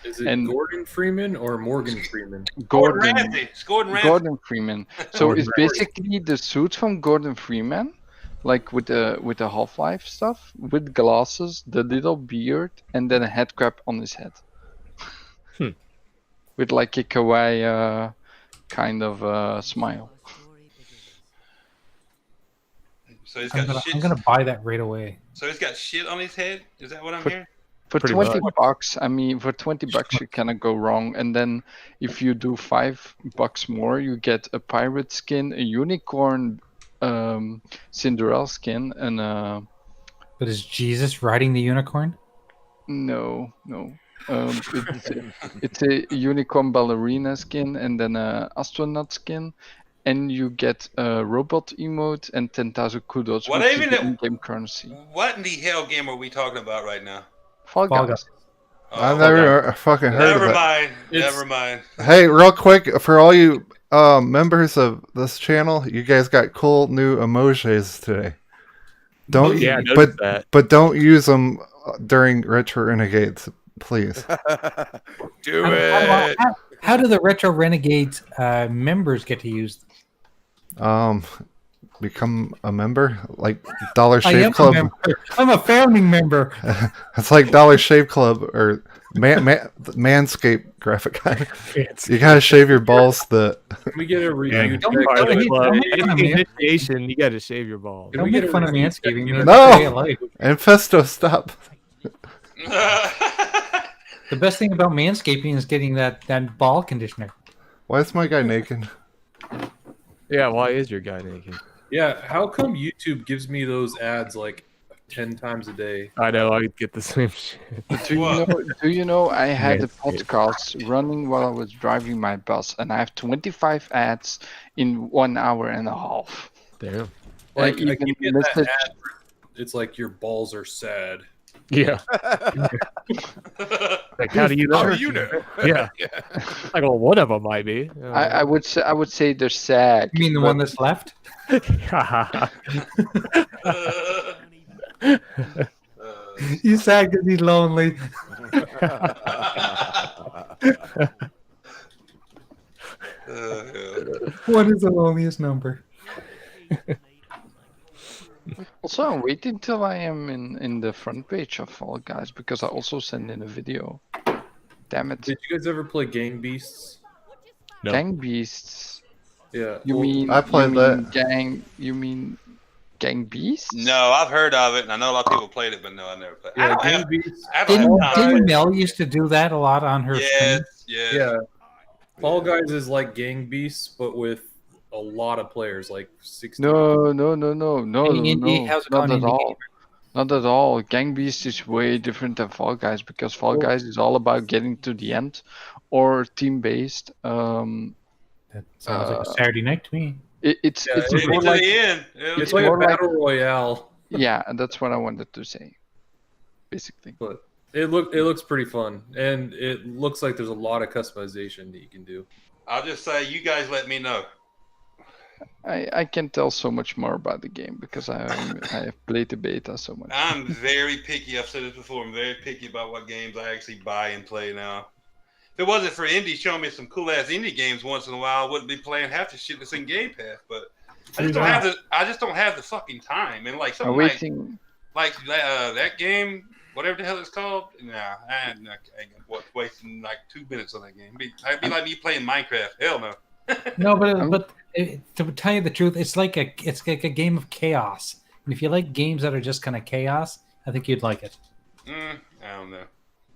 Is it Gordon Freeman or Morgan Freeman? Gordon Ramsay. It's Gordon Ramsay. Gordon Freeman. So Gordon it's basically the suit from Gordon Freeman, like with the Half-Life stuff, with glasses, the little beard, and then a head crab on his head. With like a kawaii kind of smile. So he's I'm got shit. gonna buy that right away. So he's got shit on his head. Is that what I'm hearing? For Pretty $20, much. I mean, for $20 you cannot go wrong. And then if you do $5 more, you get a pirate skin, a unicorn Cinderella skin, and But is Jesus riding the unicorn? no. It's a unicorn ballerina skin, and then a astronaut skin, and you get a robot emote and 10,000 kudos. What which is even the it- in-game currency. What in the hell game are we talking about right now? Fall Guys. I've never fucking heard Never of it. mind. It's- Never mind. Hey, real quick, for all you members of this channel, you guys got cool new emojis today. Don't Yeah, I noticed but that. but don't use them during Retro Renegades, please. Do it. How do the Retro Renegades members get to use them? Become a member, like Dollar I am Shave a Club. member. I'm a founding member. It's like Dollar Shave Club or Manscaped graphic guy. You gotta shave your balls. Can we get a review? Don't check? make fun of me. Initiation, you got to shave your balls. Don't make fun of manscaping. Man. No, Infesto, stop. The best thing about manscaping is getting that ball conditioner. Why is my guy naked? Yeah, why is your guy naked? Yeah, how come YouTube gives me those ads like 10 times a day? I know, I get the same shit. Do you know I had a Manscaped. podcast running while I was driving my bus, and I have 25 ads in 1 hour and a half. Damn. Like, I even keep getting that message- ad. It's like your balls are sad. Yeah. Like, how do you know? How do you know? Yeah. Like, well, one of them might be. I would say they're sag. You mean the one that's left? You sad because he's lonely. What is the loneliest number? Also, I'm waiting till I am in the front page of Fall Guys because I also send in a video. Damn it. Did you guys ever play Gang Beasts? Gang Beasts. Yeah. You mean I played that. You mean Gang Beasts? No, I've heard of it, and I know a lot of people played it, but no, I never played it. Yeah, I don't Gang have, Beasts. I don't have time. Didn't Mel used to do that a lot on her stream? Yes. Yeah. Fall Guys is like Gang Beasts, but with a lot of players, like 60. No. How's it Not going, at Indie all. Gamer? Not at all. Gang Beasts is way different than Fall Guys because Fall Guys is all about getting to the end or team based. That sounds like a Saturday night to me. It's more to like the end. It's like a battle royale. Yeah, that's what I wanted to say. Basically. But it looks pretty fun, and it looks like there's a lot of customization that you can do. I'll just say, you guys let me know. I can tell so much more about the game because I have played the beta so much. I'm very picky. I've said this before. I'm very picky about what games I actually buy and play now. If it wasn't for indie showing me some cool ass indie games once in a while, I wouldn't be playing half the shit that's in Game Pass. But I just don't have the fucking time. And like something like that game, whatever the hell it's called. Nah, I ain't wasting like 2 minutes on that game. I'd be like me playing Minecraft. Hell no. No, but to tell you the truth, it's like a game of chaos. And if you like games that are just kind of chaos, I think you'd like it. I don't know.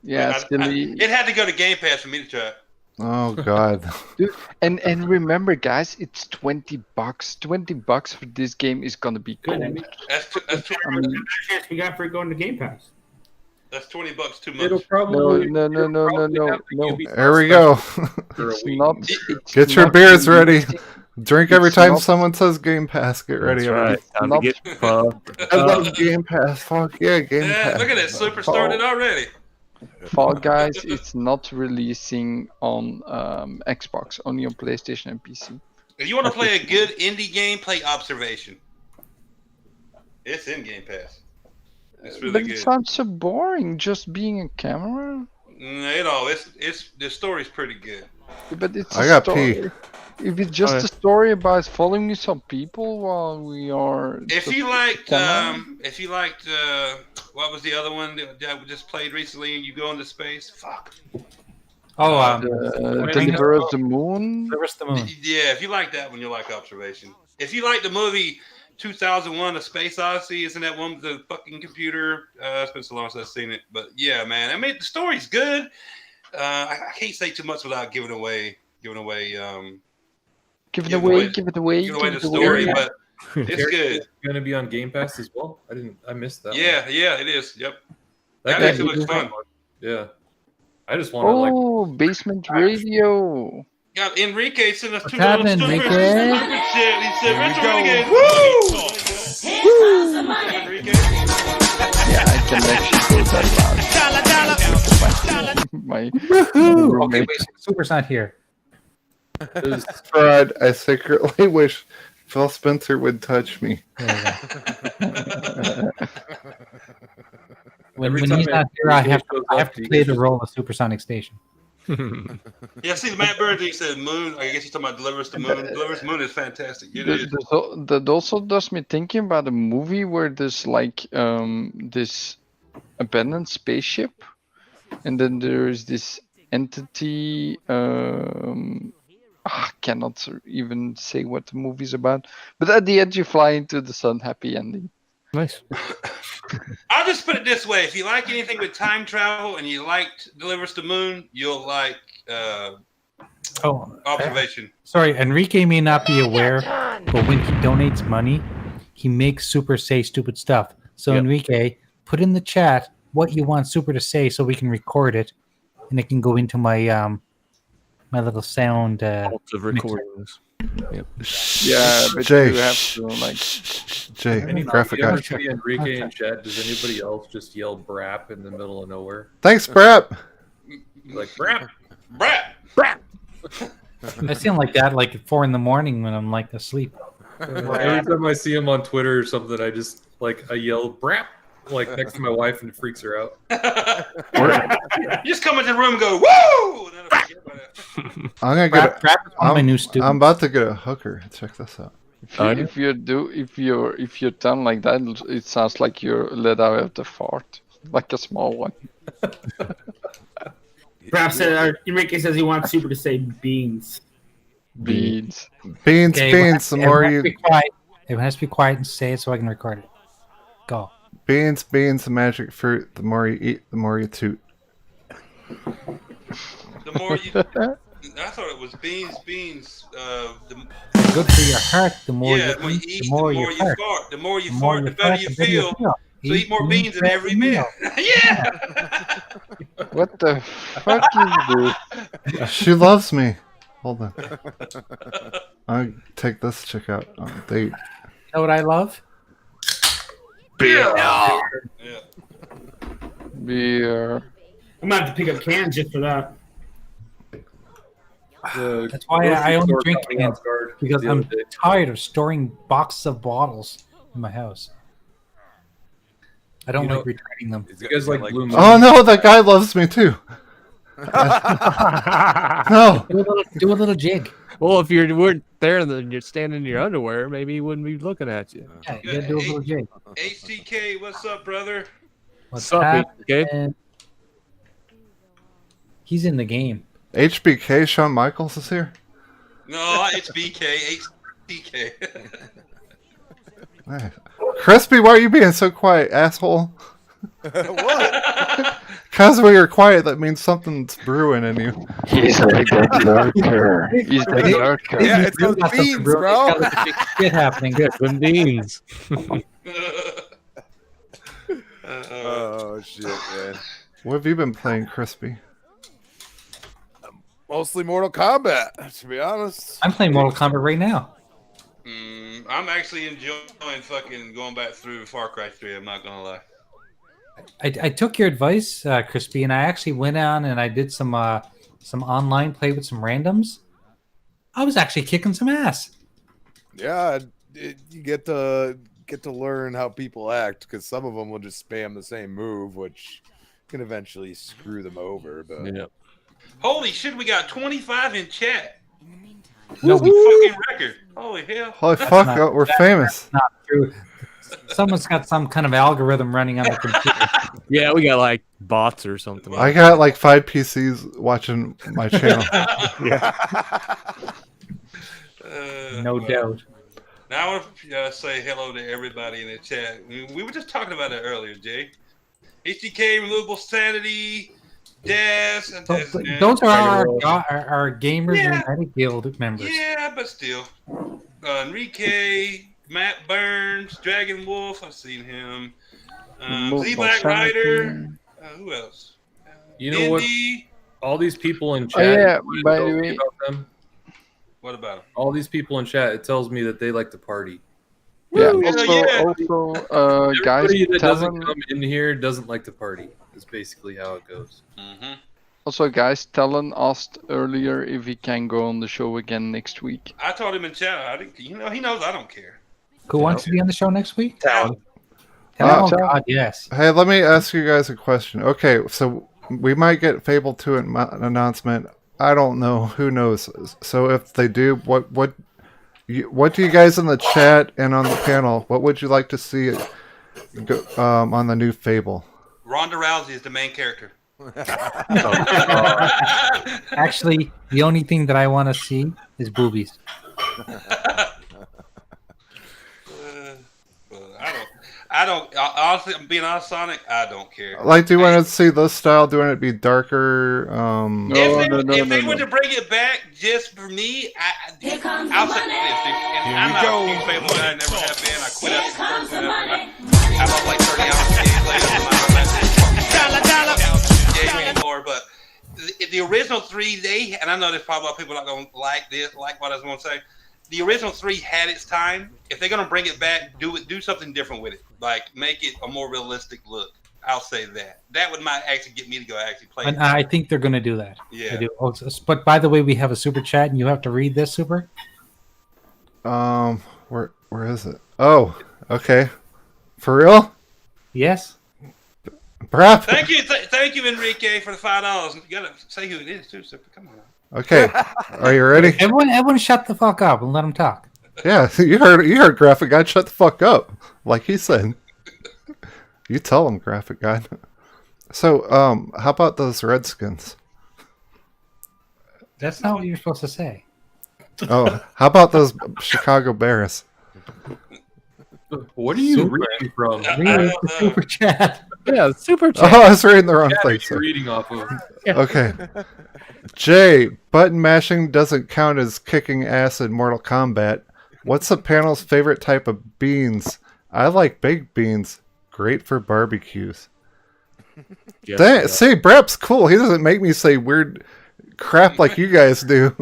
Yeah, it had to go to Game Pass for me to try it. Oh God. Dude, and remember, guys, it's $20. $20 for this game is gonna be gold. That's chance we got for going to Game Pass. That's $20 too much. It'll probably No. There we go. It's not. Get your beers ready. Drink every time someone says Game Pass. Get ready. That's right. Time to get fucked. I love Game Pass. Fuck yeah, Game Pass. Look at that, super started already. Fall Guys, it's not releasing on Xbox, only on PlayStation and PC. If you want to play a good indie game, play Observation. It's in Game Pass. It's really But good. it sounds so boring, just being a camera. It's the story's pretty good. But it's I a got story. pee. If it's just a story about following some people while we are. If you liked, what was the other one that we just played recently? You go into space. Fuck. Oh, Deliver Us the Moon. Deliver Us the Moon. Yeah, if you like that one, you'll like Observation. If you like the movie 2001: A Space Odyssey, isn't that one with the fucking computer? It's been so long since I've seen it, but yeah, man. I mean, the story's good. I can't say too much without giving away the story, but it's good. Going to be on Game Pass as well. I missed that. Yeah, it is. Yep. That actually looks fun. Yeah. I just want to Basement Radio. Yeah, Enrique sent us $2 What's happening, super Enrique? shit. He said, "Retro Renegades." Woo! Enrique. Yeah, I can actually go that loud. My Okay, wait, Super's not here. Fred, I secretly wish Phil Spencer would touch me. When he's not here, I have to play the role of Supersonic Station. Yeah, see, Matt Burns said Moon. I guess he's talking about Deliver Us the Moon. Deliver Us the Moon is fantastic. It is. That also does me thinking about a movie where there's like this abandoned spaceship, and then there's this entity. I cannot even say what the movie's about, but at the end you fly into the sun. Happy ending. Nice. I'll just put it this way: if you like anything with time travel and you liked Deliver Us the Moon, you'll like Observation. Sorry, Enrique may not be aware, but when he donates money, he makes Super say stupid stuff. So Enrique, put in the chat what you want Super to say so we can record it, and it can go into my my little sound of recordings. Yep. Yeah, but Jay, you have to like Jay, graphic guy. Enrique in chat. Does anybody else just yell "brap" in the middle of nowhere? Thanks, Brap. Like brap. I sound like that like at 4 a.m. when I'm like asleep. Every time I see him on Twitter or something, I just I yell "brap" like next to my wife, and it freaks her out. You just come into the room and go "woo!" I'm gonna get. Brap is one of my new students. I'm about to get a hooker. Check this out. If you're done like that, it sounds like you're let out of the fart, like a small one. Perhaps Enrique says he wants Super to say beans. Beans. Beans, Okay, beans. The everyone more has to you be quiet. Everyone has to be quiet and say it so I can record it. Go. beans, beans, the magic fruit. The more you eat, the more you toot. The more you, I thought it was beans. Good for your heart. The more Yeah, you when you eat, eat, the more you fart. fart. The more you The more fart, you the better fart, you the better you feel. feel. So eat more beans in every meal. Yeah. What the fuck is this? She loves me. Hold on. I take this chick out on a date. You know what I love? Beer. Beer. I'm gonna have to pick up cans just for that. That's why I only drink cans, because I'm tired of storing boxes of bottles in my house. I don't like returning them. You guys like Blue Moon? Oh no, that guy loves me too. No. Do a little jig. Well, if you weren't there and then you're standing in your underwear, maybe he wouldn't be looking at you. Yeah, you gotta do a little jig. HTK, what's up, brother? What's up, happening? HBK? He's in the game. HBK, Shawn Michaels is here. No, it's BK. HTK. Hey. Crispy, why are you being so quiet, asshole? What? Because when you're quiet, that means something's brewing in you. He's like a lurker. He's the lurker. Yeah, it's those beans, bro. Shit happening. Yeah, good beans. Oh shit, man. What have you been playing, Crispy? Mostly Mortal Kombat, to be honest. I'm playing Mortal Kombat right now. I'm actually enjoying fucking going back through Far Cry 3. I'm not gonna lie. I took your advice, Crispy, and I actually went on and I did some online play with some randoms. I was actually kicking some ass. Yeah, you get to learn how people act, because some of them will just spam the same move, which can eventually screw them over. But yeah. Holy shit, we got 25 in chat. No, That's a fucking record. Holy hell. Holy fuck, we're famous. Not true. Someone's got some kind of algorithm running on the computer. Yeah, we got like bots or something. I got like 5 PCs watching my channel. Yeah. No doubt. Now I want to say hello to everybody in the chat. We were just talking about it earlier, Jay. HDK, Removable Sanity, Daz. Those are our Gamers United Guild members. Yeah, but still. Enrique, Matt Burns, Dragon Wolf. I've seen him. Z Black Rider. Who else? You know what? Indy. All these people in Oh chat. yeah, what by it the tells me way, about them? What about him? All these people in chat, it tells me that they like to party. yeah. Woo, Also, guys, Everybody that tell doesn't them. come in here doesn't like to party. Is basically how it goes. Mm-hmm. Also, guys, Talon asked earlier if he can go on the show again next week. I told him in chat. I didn't, he knows I don't care. Who wants to be on the show next week? Talon. Oh, God, yes. Hey, let me ask you guys a question. Okay, so we might get Fable 2 announcement. I don't know. Who knows? So if they do, what do you guys in the chat and on the panel, what would you like to see on the new Fable? Ronda Rousey is the main character. Actually, the only thing that I want to see is boobies. I don't. Honestly, I'm being honest, Sonic. I don't care. Like, do you want to see this style? Do you want it to be darker? If they were to bring it back just for me, I'll say this. And I'm not a huge Fable guy. I never have been. I quit after the first one. I lost like 30 hours of gameplay. Anymore, but the original 3, and I know there's probably a lot of people not going to like this, like what I was going to say. The original 3 had its time. If they're gonna bring it back, do something different with it. Like make it a more realistic look. I'll say that. That might actually get me to go actually play. And I think they're going to do that. Yeah. I do. Oh, but by the way, we have a super chat, and you have to read this super. Where is it? Oh, okay. For real? Yes. Brap. Thank you, Enrique, for the $5. You gotta say who it is too, super. Come on. Okay. Are you ready? Everyone, shut the fuck up and let them talk. Yeah, you heard Graphic Guide. Shut the fuck up, like he said. You tell him, Graphic Guide. So, how about those Redskins? That's not what you're supposed to say. Oh, how about those Chicago Bears? What are you reading from? Read the super chat. Yeah, super Oh, chat. I was reading the wrong What place. are you reading off of? Okay. Jay, button mashing doesn't count as kicking ass in Mortal Kombat. What's the panel's favorite type of beans? I like baked beans. Great for barbecues. See, Brep's cool. He doesn't make me say weird crap like you guys do.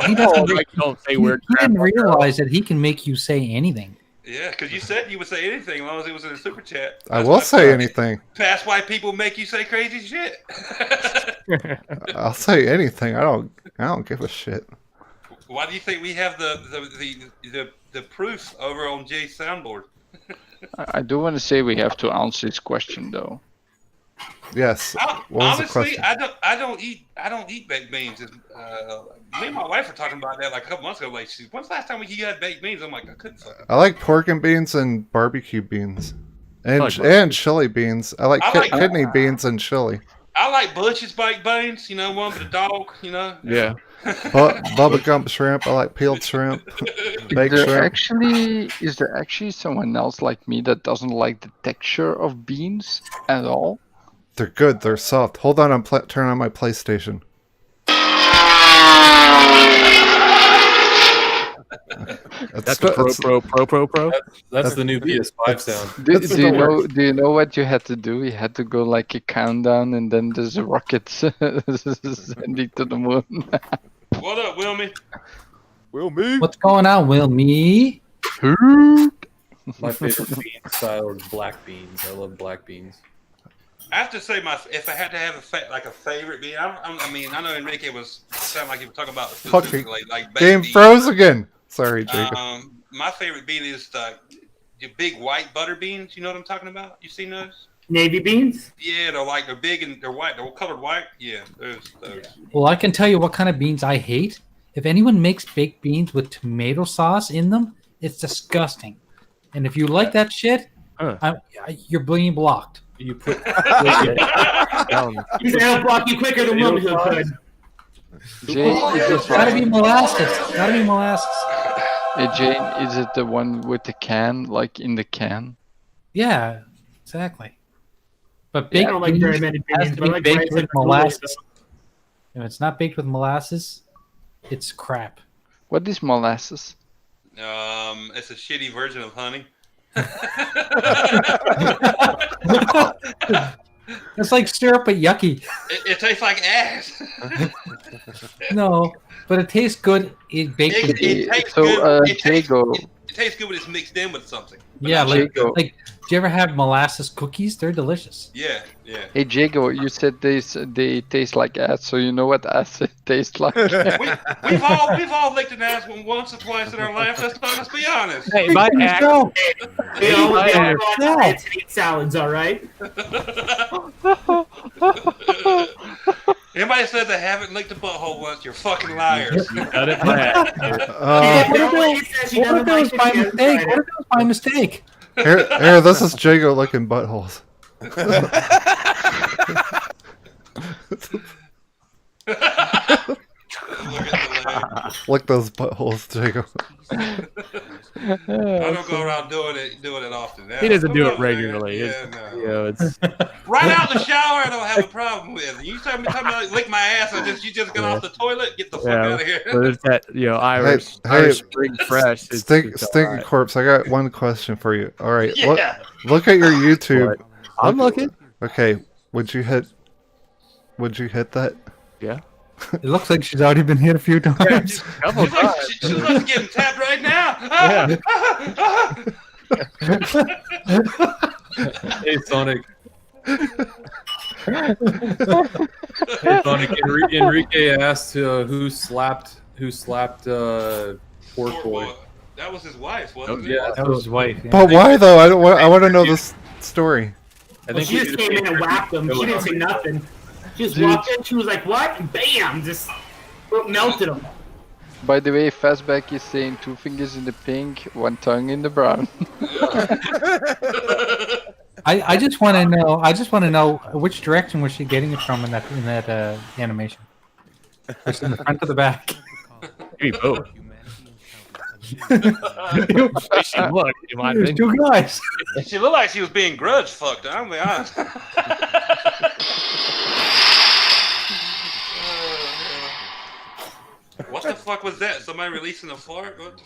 He doesn't. Don't say weird He crap. didn't realize that he can make you say anything. Yeah, because you said you would say anything as long as it was in the super chat. I will say anything. That's why people make you say crazy shit. I'll say anything. I don't give a shit. Why do you think we have the proof over on Jay's soundboard? I do want to say we have to answer this question though. Yes. What was the Honestly, question? I don't eat baked beans. Me and my wife were talking about that like a couple months ago. Like, when's the last time we had baked beans? I'm like, I couldn't. I like pork and beans and barbecue beans, and chili beans. I like kidney beans and chili. I like Butch's baked beans. You know, one with a dog. You know. Yeah. Bubba Gump shrimp. I like peeled shrimp. Baked shrimp. Is there actually someone else like me that doesn't like the texture of beans at all? They're good. They're soft. Hold on. Turn on my PlayStation. That's the pro. That's the new PS5 sound. Do you know what you had to do? You had to go like a countdown, and then there's a rocket sending to the moon. What up, Wilmy? Wilmy. What's going on, Wilmy? My favorite bean style is black beans. I love black beans. I have to say, if I had to have a favorite bean, I know Enrique was sounding like he was talking about the Fucking like game beans. froze again. Sorry, Jacob. My favorite bean is the big white butter beans. You know what I'm talking about? You seen those? Navy beans? Yeah, they're big and they're white. They're colored white. Yeah, those. Well, I can tell you what kind of beans I hate. If anyone makes baked beans with tomato sauce in them, it's disgusting. And if you like that shit, you're being blocked. You put. He's gonna block you quicker than Wilmy who could. It's gotta be molasses. Gotta be molasses. Hey Jane, is it the one with the can, like in the can? Yeah, exactly. But Yeah, I baked don't like beans very many has beans, to but I be like baked rice with and noodles, molasses. If it's not baked with molasses, it's crap. What is molasses? It's a shitty version of honey. It's like syrup, but yucky. It tastes like ass. No, but it tastes good. It baked. It tastes So, good. It Jago. tastes good when it's mixed in with something. But Yeah, not like, good. do you ever have molasses cookies? They're delicious. Yeah. Hey Jago, you said they taste like ass, so you know what ass tastes like. We've all licked an ass one once or twice in our life. Let's be honest. Hey, my act. We all go on diets and eat salads, all right? Anybody says they haven't licked a butthole once, you're fucking liars. Got it bad. What if it was by mistake? What if it was by mistake? Here, this is Jago licking buttholes. Lick those buttholes, Jago. I don't go around doing it often. He doesn't do it regularly. It's Right out the shower, I don't have a problem with. You tell me to lick my ass, you just got off the toilet, get the fuck out of here. But it's that Irish Spring Fresh. Stinking corpse. I got one question for you. All right, Yeah. look at your YouTube. I'm looking. Okay, would you hit that? Yeah. It looks like she's already been hit a few times. She's about to get him tapped right now. Hey Sonic. Hey Sonic. Enrique asked who slapped Pork Boy. That was his wife, wasn't it? Yeah, That was his wife. Yeah. But why though? I want to know this story. I Well, think she just came in and whacked him. She didn't say nothing. She just walked in. She was like, "What?" And bam, just melted him. By the way, Fastback is saying 2 fingers in the pink, 1 tongue in the brown. I just want to know. I just want to know which direction was she getting it from in that animation? Was it in the front or the back? Maybe both. She looked, in my There's opinion. 2 guys. She looked like she was being grudge fucked. I'm be honest. What the fuck was that? Somebody releasing a fart? What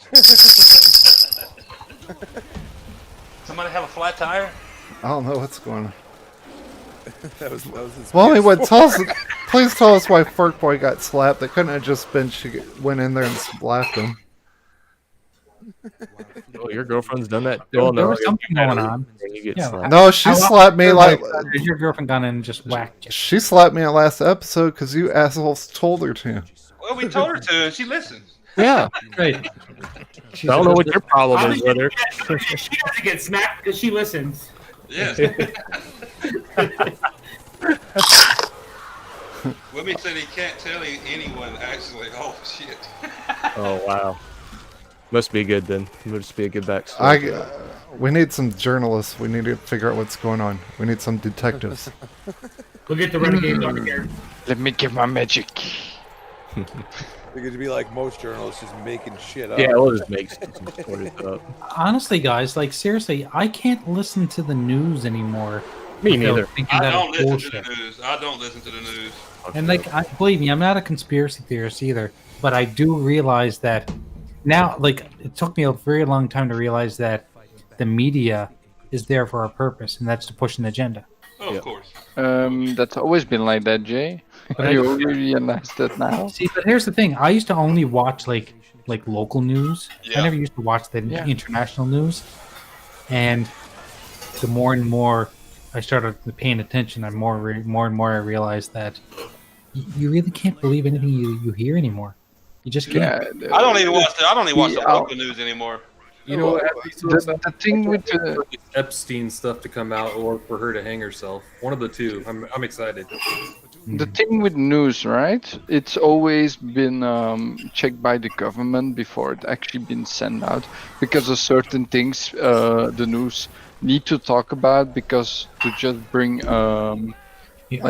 Somebody have a flat tire? I don't know what's going on. that was his Well, anyway, PS4. please tell us why Fork Boy got slapped. It couldn't have just been she went in there and slapped him. Oh, your girlfriend's done that? There, Oh, there no, was something going on. You get Yeah. slapped. No, she How slapped me like Has your girlfriend gone in and just whacked you? she slapped me in last episode because you assholes told her to. Well, we told her to, and she listened. Yeah. Right. I don't know what your problem is with her. She doesn't get smacked because she listens. Yes. Women said he can't tell anyone actually. Oh shit. Oh, wow. Must be good then. Must be a good backstory. We need some journalists. We need to figure out what's going on. We need some detectives. We'll get the Renegades on here. Let me get my magic. They're going to be like most journalists, just making shit up. Yeah, we'll just make some stories up. Honestly, guys, like seriously, I can't listen to the news anymore. Me without neither. thinking I that don't it's listen to bullshit. the news. I don't listen to the news. And like, believe me, I'm not a conspiracy theorist either, but I do realize that now. Like, it took me a very long time to realize that the media is there for a purpose, and that's to push an agenda. Oh, of course. That's always been like that, Jay. But You realize that now? See, but here's the thing: I used to only watch like local news. I never used to watch the international news. And the more and more I started paying attention, I more and more I realized that you really can't believe anything you hear anymore. You just can't. I don't even watch the local news anymore. You know, the thing with the Epstein stuff to come out, or for her to hang herself. One of the two. I'm excited. The thing with news, right? It's always been checked by the government before it actually been sent out, because of certain things the news need to talk about, because to just bring. Are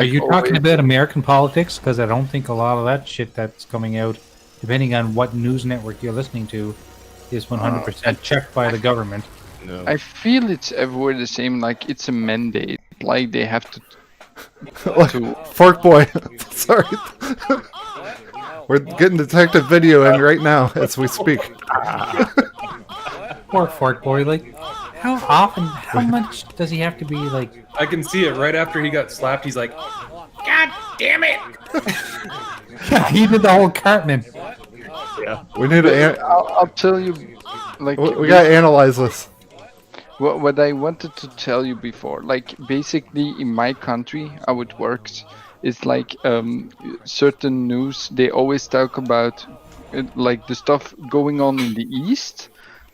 you talking about American politics? Because I don't think a lot of that shit that's coming out, depending on what news network you're listening to, is 100% checked by the government. No. I feel it's everywhere the same. Like it's a mandate. Like they have to. Fork Boy, sorry. We're getting detective video in right now as we speak. Poor Fork Boy, like, how often, how much does he have to be like? I can see it right after he got slapped. He's like, God damn it! Yeah, he did the whole Cartman. Yeah. We need to. I'll tell you. Like We gotta analyze this. What I wanted to tell you before, like basically in my country, how it works is like certain news. They always talk about like the stuff going on in the east.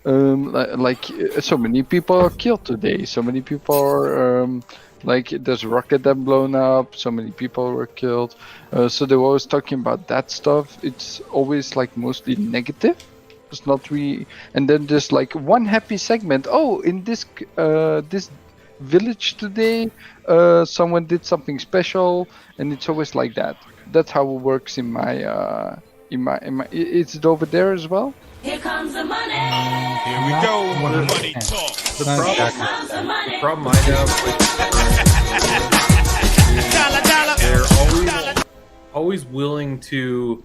So many people are killed today. So many people are like there's a rocket that blown up. So many people were killed. So they were always talking about that stuff. It's always like mostly negative. It's not really, and then there's like one happy segment. Oh, in this this village today, someone did something special, and it's always like that. That's how it works in my Is it over there as well? Here comes the money. Here we go. Money talk. the problem I have with they're always willing to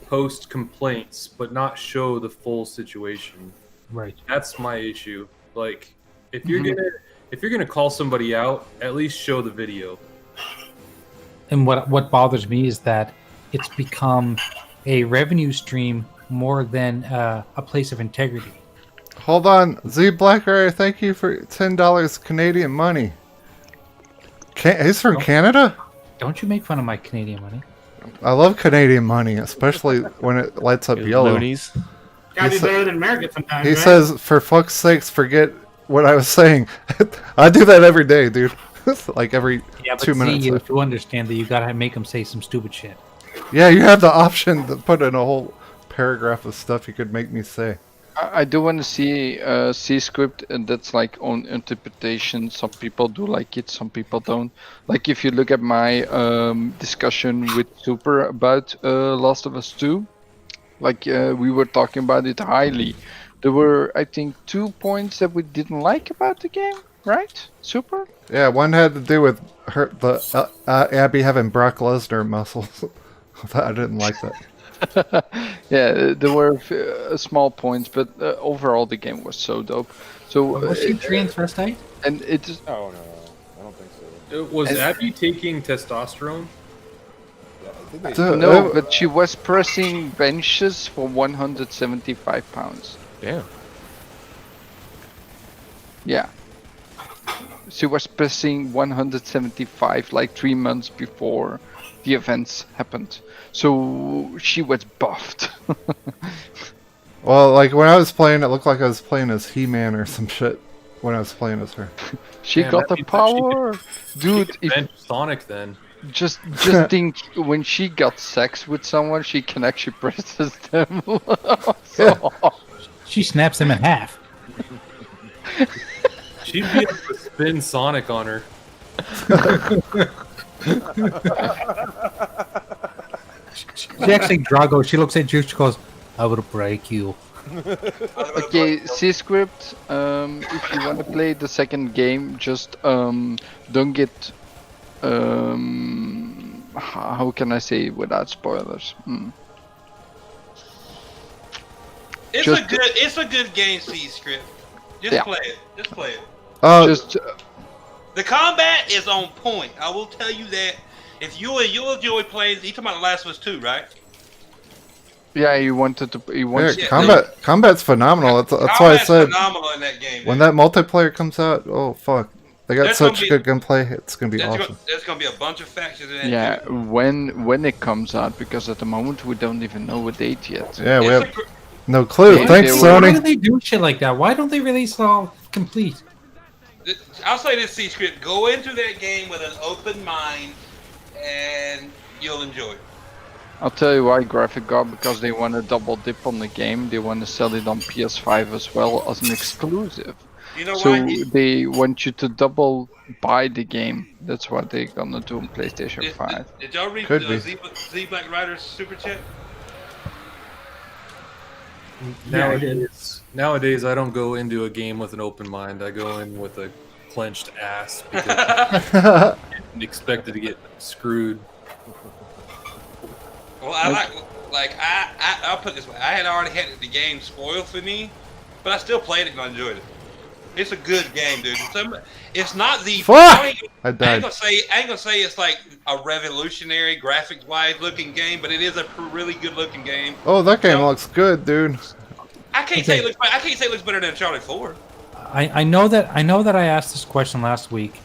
post complaints but not show the full situation. Right. That's my issue. Like if you're gonna call somebody out, at least show the video. And what bothers me is that it's become a revenue stream more than a place of integrity. Hold on, Z Blackberry, thank you for $10 Canadian money. He's from Canada? Don't you make fun of my Canadian money. I love Canadian money, especially when it lights up yellow. Loonies. Gotta be better than American sometimes. He right? says, for fuck's sakes, forget what I was saying. I do that every day, dude. Like every 2 minutes. You do understand that you gotta make them say some stupid shit. Yeah, you have the option to put in a whole paragraph of stuff you could make me say. I do want to see C script, and that's like own interpretation. Some people do like it, some people don't. Like if you look at my discussion with Super about Last of Us 2, like we were talking about it highly. There were, I think, 2 points that we didn't like about the game, right? Super? Yeah, one had to do with Abby having Brock Lesnar muscles. I didn't like that. Yeah, there were small points, but overall the game was so dope. So Was she transvestite? And it is. Oh no, I don't think so. Was Abby taking testosterone? No, but she was pressing benches for 175 pounds. Damn. Yeah. She was pressing 175 like 3 months before the events happened. So she was buffed. Well, like when I was playing, it looked like I was playing as He-Man or some shit when I was playing as her. She got the power, dude. If Sonic, then just think when she got sex with someone, she can actually press them. So She snaps them in half. she'd be able to spin Sonic on her. She actually, Drago, she looks at you, she goes, I will break you. Okay, C script. If you want to play the second game, just don't get. How can I say it without spoilers? It's a good game, C script. Just play it. Just play it. Just the combat is on point. I will tell you that. If you'll enjoy playing, you talking about The Last of Us 2, right? yeah, you wanted to. You wanted Combat's phenomenal. That's why I said phenomenal in that game. when that multiplayer comes out, oh fuck, they got such good gunplay. It's gonna be awesome. There's gonna be a bunch of factions in that. Yeah, when it comes out, because at the moment we don't even know a date yet. Yeah, we have no clue. Thanks, Why Sony. do they do shit like that? Why don't they release it all complete? I'll say this, C script: go into that game with an open mind, and you'll enjoy it. I'll tell you why Graphic got, because they want to double dip on the game. They want to sell it on PS5 as well as an exclusive. You know So why? they want you to double buy the game. That's what they're gonna do on PlayStation 5. Did y'all read Could be. Z Black Rider's super chat? Nowadays, I don't go into a game with an open mind. I go in with a clenched ass because I'm expected to get screwed. Well, I'll put it this way: I had already had the game spoiled for me, but I still played it and I enjoyed it. It's a good game, dude. It's not the. Fuck! I I died. ain't gonna say it's like a revolutionary graphics-wise looking game, but it is a really good looking game. Oh, that game looks good, dude. I can't say it looks better than Uncharted 4. I know that I asked this question last week,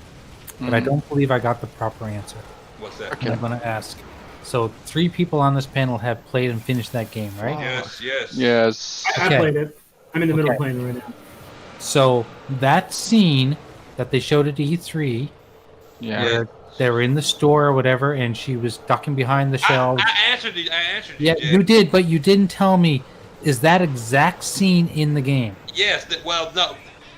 but I don't believe I got the proper answer. What's that? And I'm gonna ask. So 3 people on this panel have played and finished that game, right? Yes. I played it. I'm in the middle of playing it right now. So that scene that they showed at E3, where they were in the store or whatever, and she was ducking behind the shelves. I answered you. Yeah, you did, but you didn't tell me. Is that exact scene in the game? Yes. No.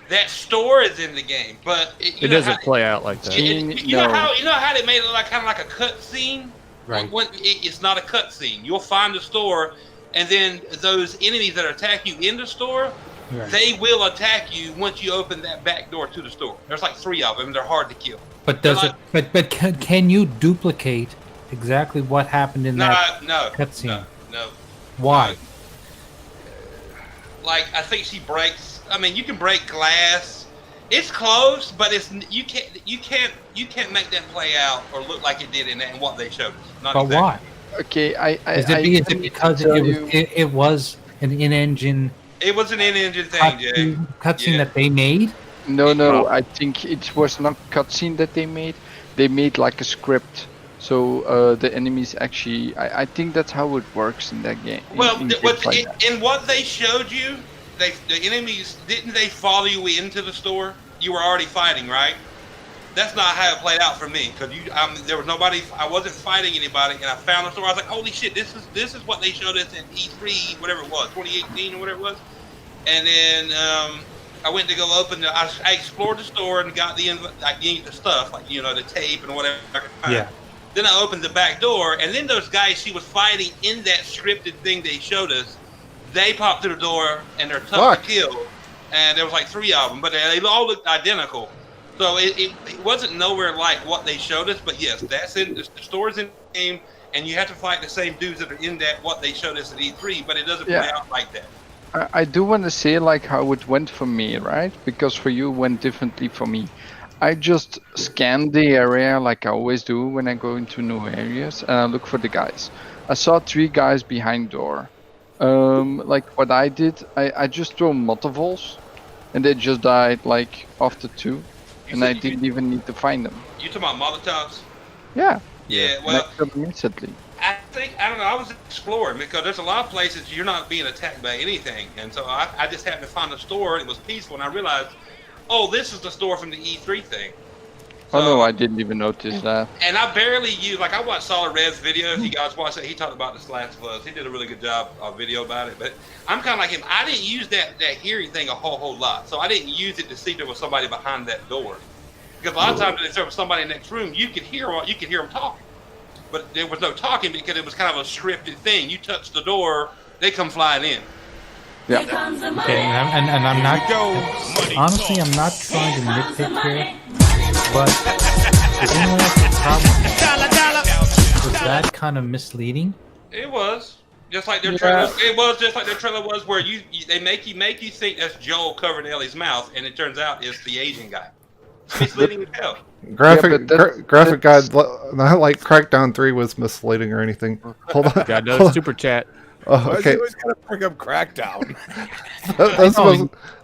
That store is in the game, but It doesn't play out like that. You know how they made it like kind of like a cut scene. Right. It's not a cut scene. You'll find the store, and then those enemies that attack you in the store, Right. they will attack you once you open that back door to the store. There's like 3 of them. They're hard to kill. But does it? But can you duplicate exactly what happened in that cutscene? No. Why? Like I think she breaks. I mean, you can break glass. It's close, but you can't make that play out or look like it did in what they showed us. Not But exactly. why? Okay, Is it because it was an in-engine? It was an in-engine thing, Jay. Cutscene that they made? No, I think it was not cutscene that they made. They made like a script. So the enemies actually, I think that's how it works in that game. Well, in what they showed you, the enemies, didn't they follow you into the store? You were already fighting, right? That's not how it played out for me because there was nobody. I wasn't fighting anybody, and I found the store. I was like, "Holy shit! This is what they showed us in E3, whatever it was, 2018 or whatever it was." And then I went to go open. I explored the store and got the stuff, like the tape and whatever. Yeah. Then I opened the back door, and then those guys she was fighting in that scripted thing they showed us, they popped through the door and they're tough to kill. And there was like 3 of them, but they all looked identical. So it wasn't nowhere like what they showed us, but yes, that's in the store's in the game, and you have to fight the same dudes that are in that what they showed us at E3, but it doesn't play out like that. I do want to say like how it went for me, right? Because for you it went differently for me. I just scanned the area like I always do when I go into new areas, and I look for the guys. I saw 3 guys behind door. Like what I did, I just threw multiples, and they just died like after 2. And I didn't even need to find them. You talking about Molotovs? Yeah. Yeah, well, instantly. I don't know, I was exploring because there's a lot of places you're not being attacked by anything. And so I just happened to find a store, and it was peaceful, and I realized, oh, this is the store from the E3 thing. Oh no, I didn't even notice that. And I barely use, like I watched Solid Red's video, if you guys watched it, he talked about this Last of Us. He did a really good job of video about it, but I'm kind of like him. I didn't use that hearing thing a whole lot, so I didn't use it to see if there was somebody behind that door. Because a lot of times if there was somebody in the next room, you could hear them talking. But there was no talking because it was kind of a scripted thing. You touch the door, they come flying in. Yeah. Okay, and I'm not. Honestly, I'm not trying to nitpick here, but does anyone have a problem? Was that kind of misleading? It was just like their trailer. It was just like their trailer was, where they make you think that's Joel covering Ellie's mouth, and it turns out it's the Asian guy. It's misleading as hell. Graphic guide, not like Crackdown 3 was misleading or anything. Hold on. Got another super chat. Oh, Why is okay. he always gotta bring up Crackdown?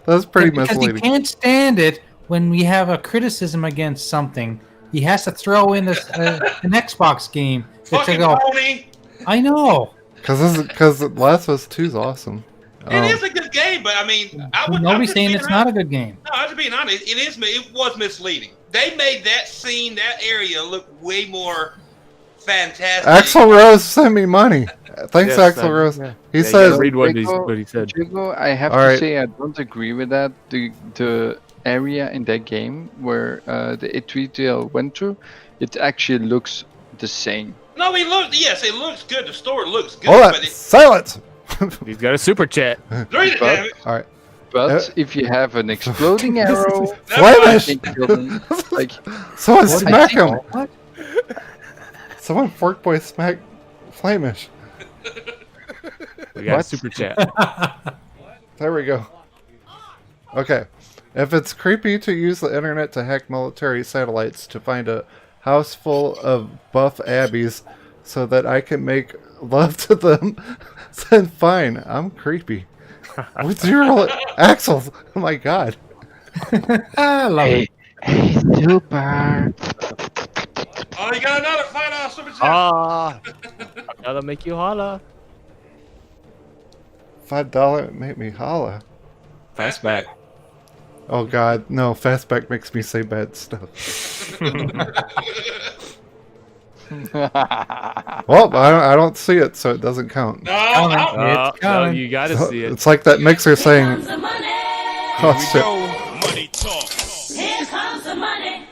That's pretty because misleading. he can't stand it when we have a criticism against something. He has to throw in an Xbox game. Fucking pony! I know. Because Last of Us 2 is awesome. It is a good game, but I mean, Nobody's saying it's not a good game. No, I'm just being honest. It was misleading. They made that scene, that area, look way more fantastic. Axl Rose sent me money. Thanks, Yes, Axl Rose. yeah. He Yeah, says. read what he said. Jigo, I have All to right. say I don't agree with that. The area in that game where the E3 went through, it actually looks the same. No, it looks good. The store looks good. Hold on. But Silence! He's got a super chat. Read it, damn it. All right. But if you have an exploding arrow, Flemish! like Someone What? smack him! What? Someone Forkboy smack Flamish. We got a What? super chat. There we go. Okay. If it's creepy to use the internet to hack military satellites to find a house full of buff abbeys so that I can make love to them, then fine. I'm creepy. With 0 Axel. Oh my god. I love it. Hey, super. Oh, you got another fight off super chat. Ah, that'll make you holla. $5 make me holla. Fastback. Oh god, no, Fastback makes me say bad stuff. Well, I don't see it, so it doesn't count. No, No, you gotta see it. It's like that mixer saying, oh Here we shit. go. Money talk. Here comes the money.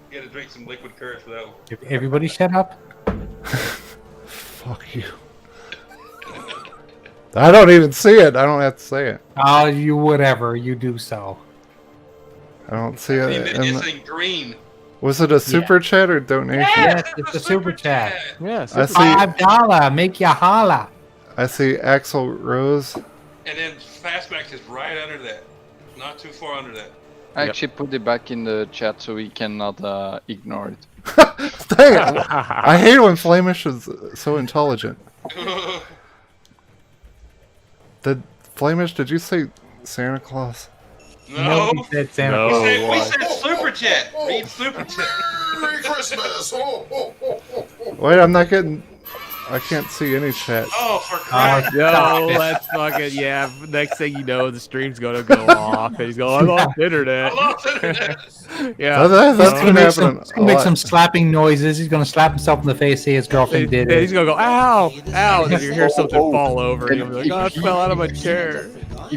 You gotta drink some liquid courage for that one. If everybody shut up. Fuck you. I don't even see it. I don't have to say it. Oh, you whatever. You do so. I don't see it. It's in green. Was it a super chat or donation? Yes, it's a super chat. Yes. I see. $5 make you holla. I see Axl Rose. And then Fastback is right under that. Not too far under that. I actually put it back in the chat so we cannot ignore it. Dang it. I hate when Flamish is so intelligent. Did you say Santa Claus? No. Nobody said Santa No. Claus. We said super chat. Read super chat. Merry Christmas! Wait, I'm not getting. I can't see any chat. Oh, for Christ! Yo, that's fucking yeah. Next thing you know, the stream's gonna go off, and he's going, "I lost internet." I lost internet. Yeah, That's He's gonna make some, happening. he's gonna make some slapping noises. He's gonna slap himself in the face. Say his girlfriend did Yeah, it. he's gonna go, "Ow, ow!" And then you hear something fall over, and you'll be like, "Oh, it fell out of my chair."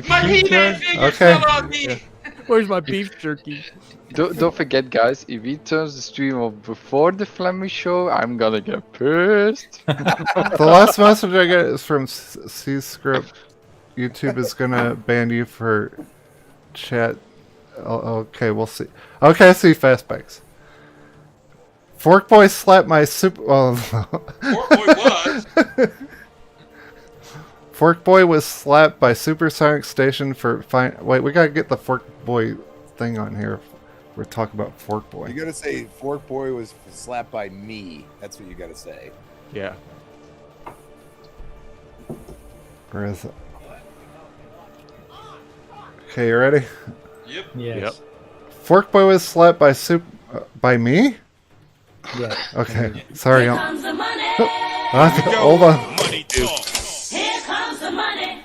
My He-Man figure Okay. fell on me. Yeah. Where's my beef jerky? Don't forget, guys, if he turns the stream off before the Flammy show, I'm gonna get pissed. The last message I get is from C-Script. YouTube is gonna ban you for chat. Oh, okay, we'll see. Okay, I see Fastbacks. Fork Boy slapped my super. Well, Fork Boy was. Fork Boy was slapped by Supersonic Station for fine. Wait, we gotta get the Fork Boy thing on here. We're talking about Fork Boy. You gotta say Fork Boy was slapped by me. That's what you gotta say. Yeah. Where is it? Okay, you ready? Yep. Yes. Yep. Fork Boy was slapped by by me. Yeah. Okay, sorry. Here comes the money. Hold on. Money talk. Here comes the money.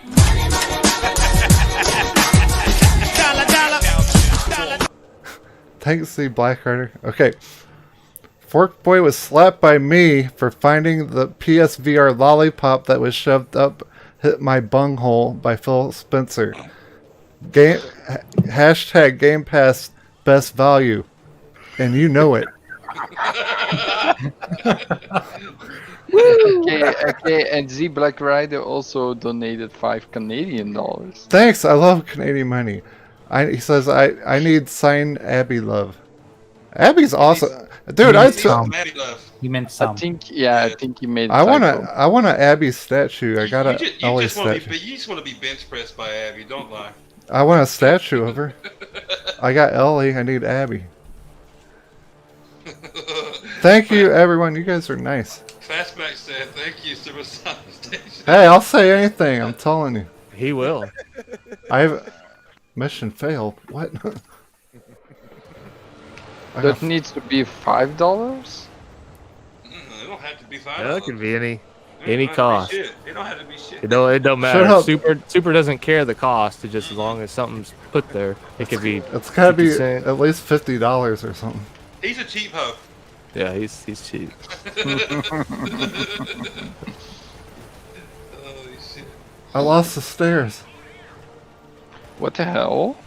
Thanks, the Blackhearter. Okay. Fork Boy was slapped by me for finding the PSVR lollipop that was shoved up hit my bunghole by Phil Spencer. Hashtag Game Pass best value. And you know it. Okay, and Z Black Rider also donated $5 Canadian. Thanks, I love Canadian money. He says I need sign Abby love. Abby's awesome, dude. He meant some. I think he made. I want a Abby statue. I got a Ellie statue. You just want to be bench pressed by Abby. Don't lie. I want a statue of her. I got Ellie. I need Abby. Thank you, everyone. You guys are nice. Fastback said, "Thank you, Supersonic Station." Hey, I'll say anything. I'm telling you. He will. I've mission failed. What? That needs to be $5. It don't have to be $5. Yeah, that could be any cost. It don't have to be shit. It don't matter. Shut up. Super doesn't care the cost. It just as long as something's put there, it could be. It's gotta be 50 cents. at least $50 or something. He's a cheap hoe. Yeah, he's cheap. Holy shit. I lost the stairs. What the hell?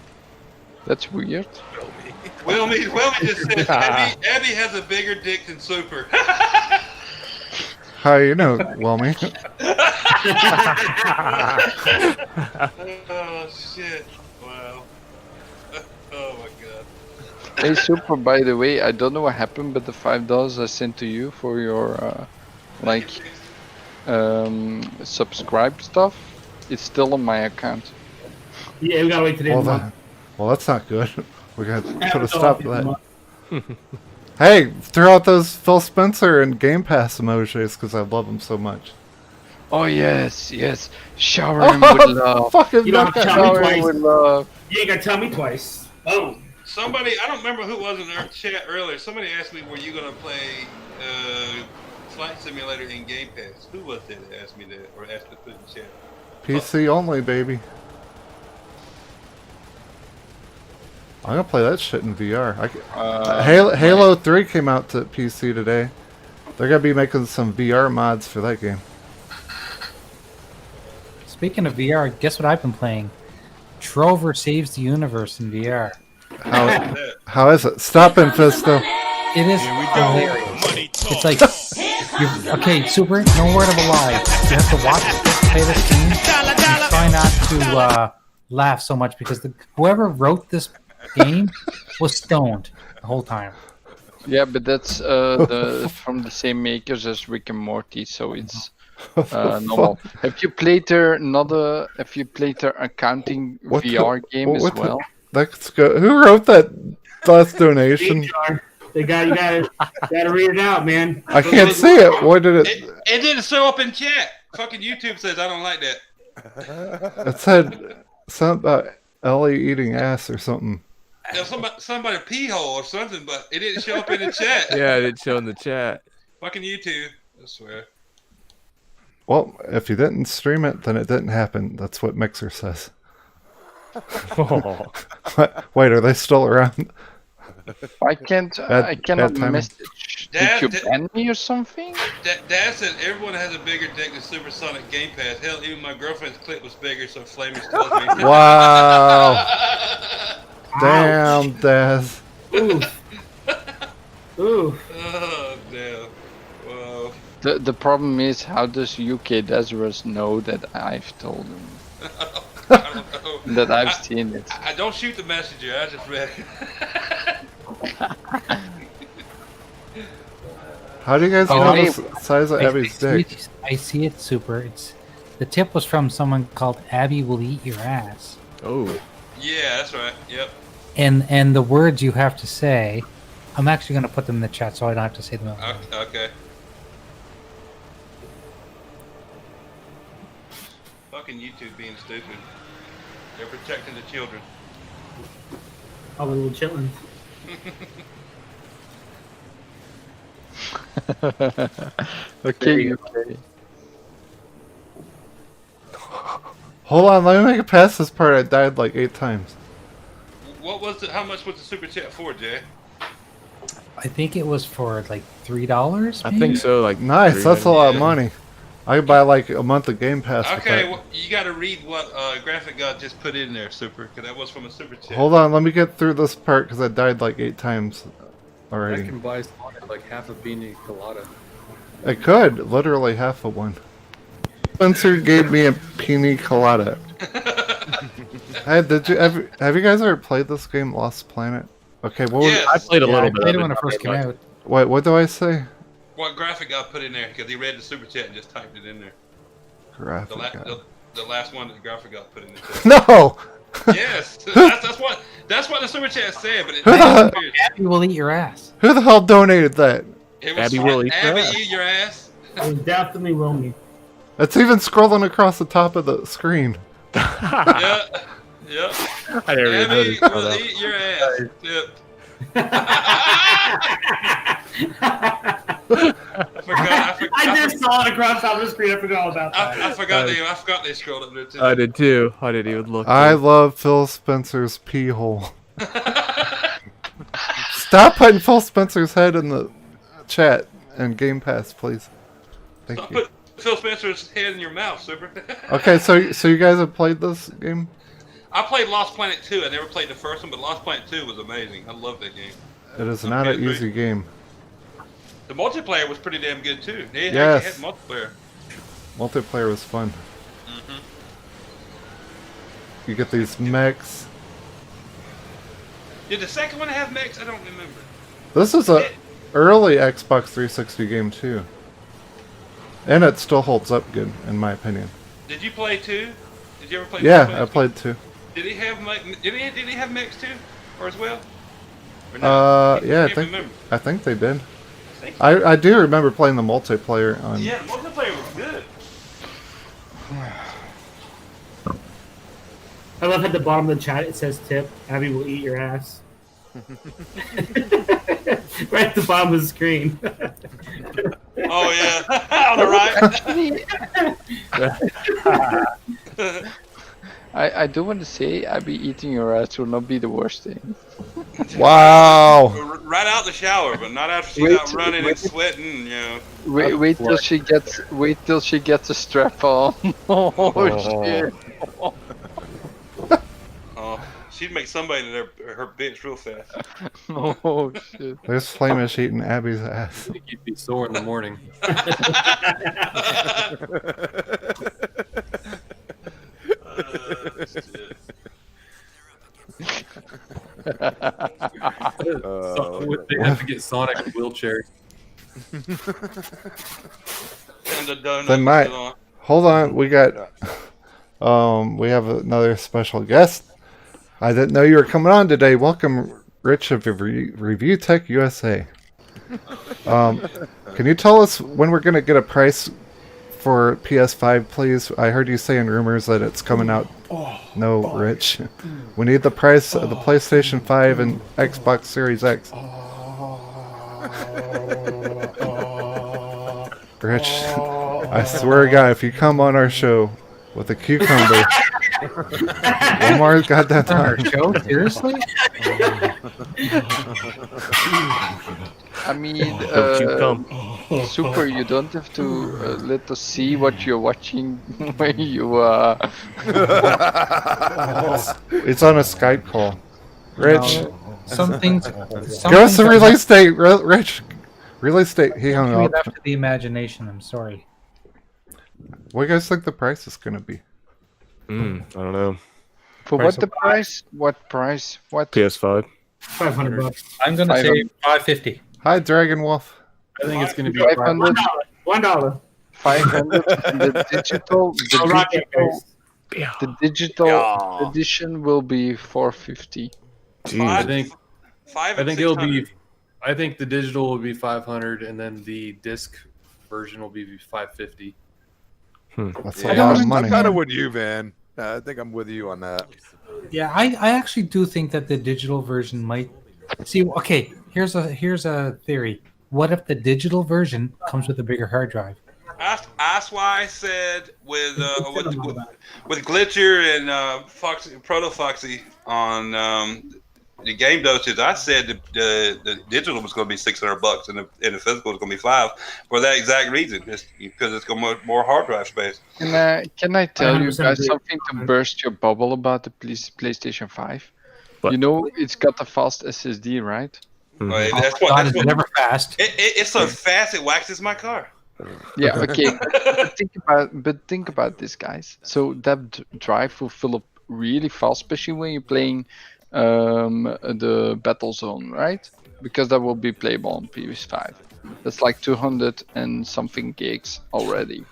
That's weird. Wilmy just said Abby has a bigger dick than Super. How you know, Wilmy? Oh shit! Wow. Oh my god. Hey Super, by the way, I don't know what happened, but the $5 I sent to you for your subscribe stuff, it's still on my account. Yeah, we gotta wait today. Well, that's not good. We gotta put a Yeah, stop to that. Hey, throw out those Phil Spencer and Game Pass emojis because I love them so much. Oh yes. Shower him with love. Fucking You don't have to tell me Shower him twice. with love. You ain't gotta tell me twice. Boom. Somebody, I don't remember who it was in our chat earlier. Somebody asked me, "Were you gonna play Flight Simulator in Game Pass?" Who was that that asked me that, or asked to put in chat? PC only, baby. I'm gonna play that shit in VR. Halo 3 came out to PC today. They're gonna be making some VR mods for that game. Speaking of VR, guess what I've been playing? Trover Saves the Universe in VR. How is it? Stop him, Fisto. It is hilarious. It's like, okay, Super, no word of a lie. You have to watch play this game and try not to laugh so much because whoever wrote this game was stoned the whole time. Yeah, but that's from the same makers as Rick and Morty, so it's normal. Have you played their accounting VR game as well? Let's go. Who wrote that last donation? You gotta read it out, man. I can't see it. What did it? It didn't show up in chat. Fucking YouTube says I don't like that. It said something about Ellie eating ass or something. Yeah, somebody pee hole or something, but it didn't show up in the chat. Yeah, it didn't show in the chat. Fucking YouTube, I swear. Well, if you didn't stream it, then it didn't happen. That's what Mixer says. Wait, are they still around? I can't. I cannot bad timing. message. Did you ban me or something? Dad said everyone has a bigger dick than Supersonic Game Pass. Hell, even my girlfriend's clip was bigger, so Flamers tells me. Wow. Damn, Daz. Oof. Oof. Oh, damn. Whoa. The problem is, how does UK Desirous know that I've told him? I don't know. That I've seen it. I don't shoot the messenger. I just read it. How do you guys know the size of Abby's dick? I see it, Super. It's the tip was from someone called Abby will eat your ass. Oh. Yeah, that's right. Yep. And the words you have to say, I'm actually going to put them in the chat so I don't have to say them out loud. Okay. Fucking YouTube being stupid. They're protecting the children. All the little chitlins. Okay. Hold on, let me make it past this part. I died like 8 times. What was it? How much was the super chat for, Jay? I think it was for like $3. I think so. Like Nice, that's a lot of money. I could buy like a month of Game Pass. with Okay, that. well, you got to read what Graphic God just put in there, Super, because that was from a super chat. Hold on, let me get through this part because I died like 8 times I already. can buy Sonic like half a pina colada. I could, literally half of one. Spencer gave me a pina colada. Hey, have you guys ever played this game, Lost Planet? Okay, what was I played a little I bit. played it of when it first came out. What do I say? What Graphic God put in there, because he read the super chat and just typed it in there. Graphic The God. last one that Graphic God put in the chat. No! Yes, that's what the super chat said, but it Who the hell- Abby will eat your ass. Who the hell donated that? It was Abby will eat your Abby ass. eat your ass. It was definitely Romy. It's even scrolling across the top of the screen. Yeah. Yep. I never even Abby noticed will that. eat your ass. Yep. I just saw it across the top of the screen. I forgot all about that. I forgot they scrolled up there too. I did too. I didn't even look. I love Phil Spencer's pee hole. Stop putting Phil Spencer's head in the chat and Game Pass, please. Thank Stop you. putting Phil Spencer's head in your mouth, Super. Okay, so you guys have played this game? I played Lost Planet 2. I never played the first one, but Lost Planet 2 was amazing. I love that game. It is not an easy game. The multiplayer was pretty damn good too. They Yes. actually had multiplayer. Multiplayer was fun. Mm-hmm. You get these mechs. Did the second one have mechs? I don't remember. This is a early Xbox 360 game too. And it still holds up good, in my opinion. Did you play 2? Did you ever play? Yeah, Lost I Planet played 2. 2? Did he have did he have mechs too, or as well? Or not? Yeah, can't remember. I think they did. I do remember playing the multiplayer on. Yeah, multiplayer was good. I love at the bottom of the chat it says tip. Abby will eat your ass. Right at the bottom of the screen. Oh yeah, on the right. I do want to say Abby eating your ass will not be the worst thing. Wow. Right out the shower, but not after she's out running and sweating. You know. Wait till she gets a strap on. Oh shit. Oh, she'd make somebody her bitch real fast. Oh shit. There's Flamish eating Abby's ass. I think you'd be sore in the morning. They have to get Sonic a wheelchair. Then hold on, we got we have another special guest. I didn't know you were coming on today. Welcome, Rich of Review Tech USA. Can you tell us when we're gonna get a price for PS5, please? I heard you saying rumors that it's coming out. No, Rich. We need the price of the PlayStation 5 and Xbox Series X. Rich. I swear to God, if you come on our show with a cucumber one more goddamn On our time. show? Seriously? I mean, Don't you come. Super, you don't have to let us see what you're watching when you. It's on a Skype call. Rich, Some things. give us the release date, Rich. Release date. He hung Leave up. it up to the imagination. I'm sorry. What do you guys think the price is going to be? I don't know. For what the price? What price? What? PS5. $500. I'm gonna say $550. Hi, Dragon Wolf. I think it's going to be 500. $1. 500. And the digital. I'll rock it, The digital edition will be 450. I think. Five. I think it'll be. I think the digital will be 500, and then the disc version will be 550. That's a lot of money. I'm kind of with you, Van. I think I'm with you on that. Yeah, I actually do think that the digital version might. See, okay, here's a theory. What if the digital version comes with a bigger hard drive? That's why I said with Glitcher and Foxy, Proto Foxy on the game dosage, I said the digital was going to be $600 and the physical was going to be $500 for that exact reason, just because it's going more hard drive space. Can I tell you 100% guys agree. something to burst your bubble about the PlayStation 5? What? You know, it's got a fast SSD, right? Right, God, it's never fast. It's so fast it waxes my car. Yeah, okay. but think about this, guys. So that drive will fill up really fast, especially when you're playing the Battlezone, right? Because that will be playable on PS5. That's like 200 and something gigs already.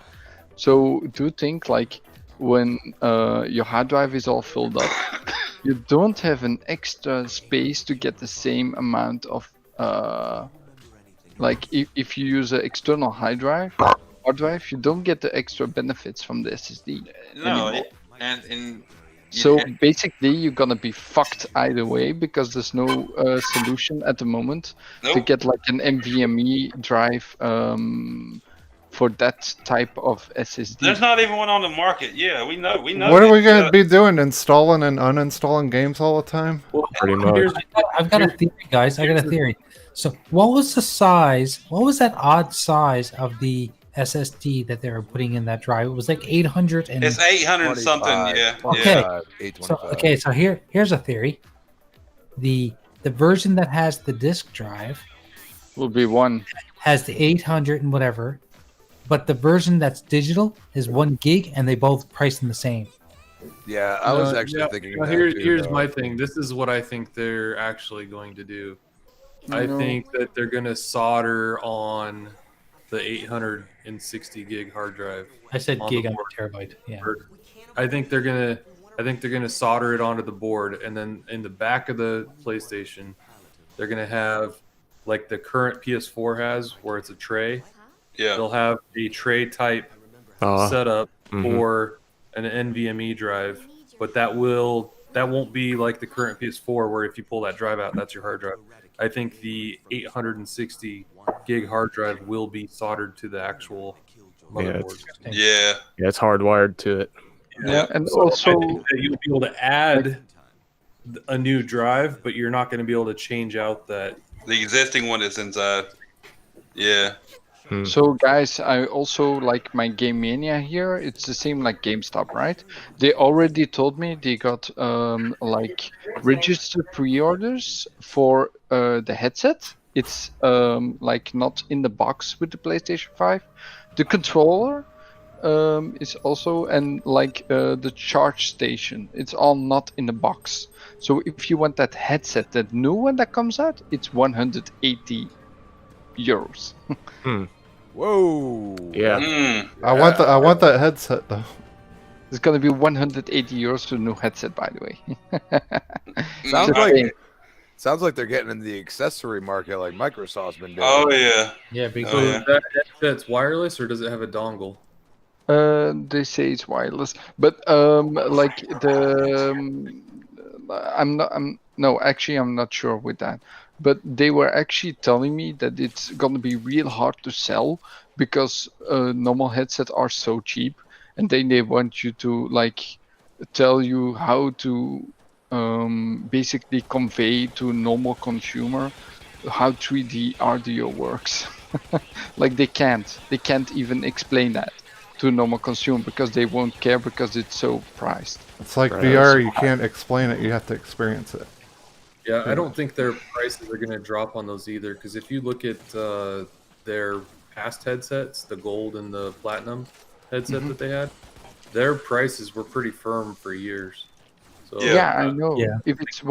So do you think like when your hard drive is all filled up, you don't have an extra space to get the same amount of like if you use an external hard drive, you don't get the extra benefits from the SSD. No, anymore. and So basically, you're gonna be fucked either way because there's no solution at the moment to Nope. get like an NVMe drive for that type of SSD. there's not even one on the market. Yeah, we know. What are we going to be doing? Installing and uninstalling games all the time? Pretty much. I've got a theory, guys. I got a theory. So, what was the size? What was that odd size of the SSD that they were putting in that drive? It was like 800 and. It's 800 something. Yeah. Okay. Yeah. So here's a theory. The version that has the disk drive will be one has the 800 and whatever, but the version that's digital is 1 gig, and they both priced in the same. Yeah, I was actually thinking. Well, that here's too, my thing. This is what I think they're actually going to do. I No. think that they're going to solder on the 860 gig hard drive. I said on gig the on board. terabyte. Yeah. I think they're gonna solder it onto the board, and then in the back of the PlayStation, they're gonna have like the current PS4 has, where it's a tray. Yeah. They'll have a tray type setup for an NVMe drive, but that won't be like the current PS4, where if you pull that drive out, that's your hard drive. I think the 860 gig hard drive will be soldered to the actual motherboard. Yeah. Yeah, it's hardwired to it. Yeah, and So also I think that you'll be able to add a new drive, but you're not going to be able to change out that. The existing one is inside. Yeah. So guys, I also like my Game Mania here. It's the same like GameStop, right? They already told me they got like registered pre-orders for the headset. It's like not in the box with the PlayStation 5. The controller is also, and like the charge station. It's all not in the box. So if you want that headset, that new one that comes out, it's 180 euros. Whoa. Yeah. I want that headset though. It's gonna be 180 euros for a new headset, by the way. Sounds like they're getting in the accessory market like Microsoft's been doing. Oh yeah. Yeah, because So that headset's wireless, or does it have a dongle? They say it's wireless, but like the I'm not sure with that. but they were actually telling me that it's gonna be real hard to sell because normal headsets are so cheap, and then they want you to like tell you how to basically convey to normal consumer how 3D audio works. Like they can't even explain that to a normal consumer because they won't care because it's so priced. It's like VR, you can't explain it, you have to experience it. Yeah, I don't think their prices are going to drop on those either. Because if you look at their past headsets, the gold and the platinum headset that they had, their prices were pretty firm for years. So Yeah, I know. If it's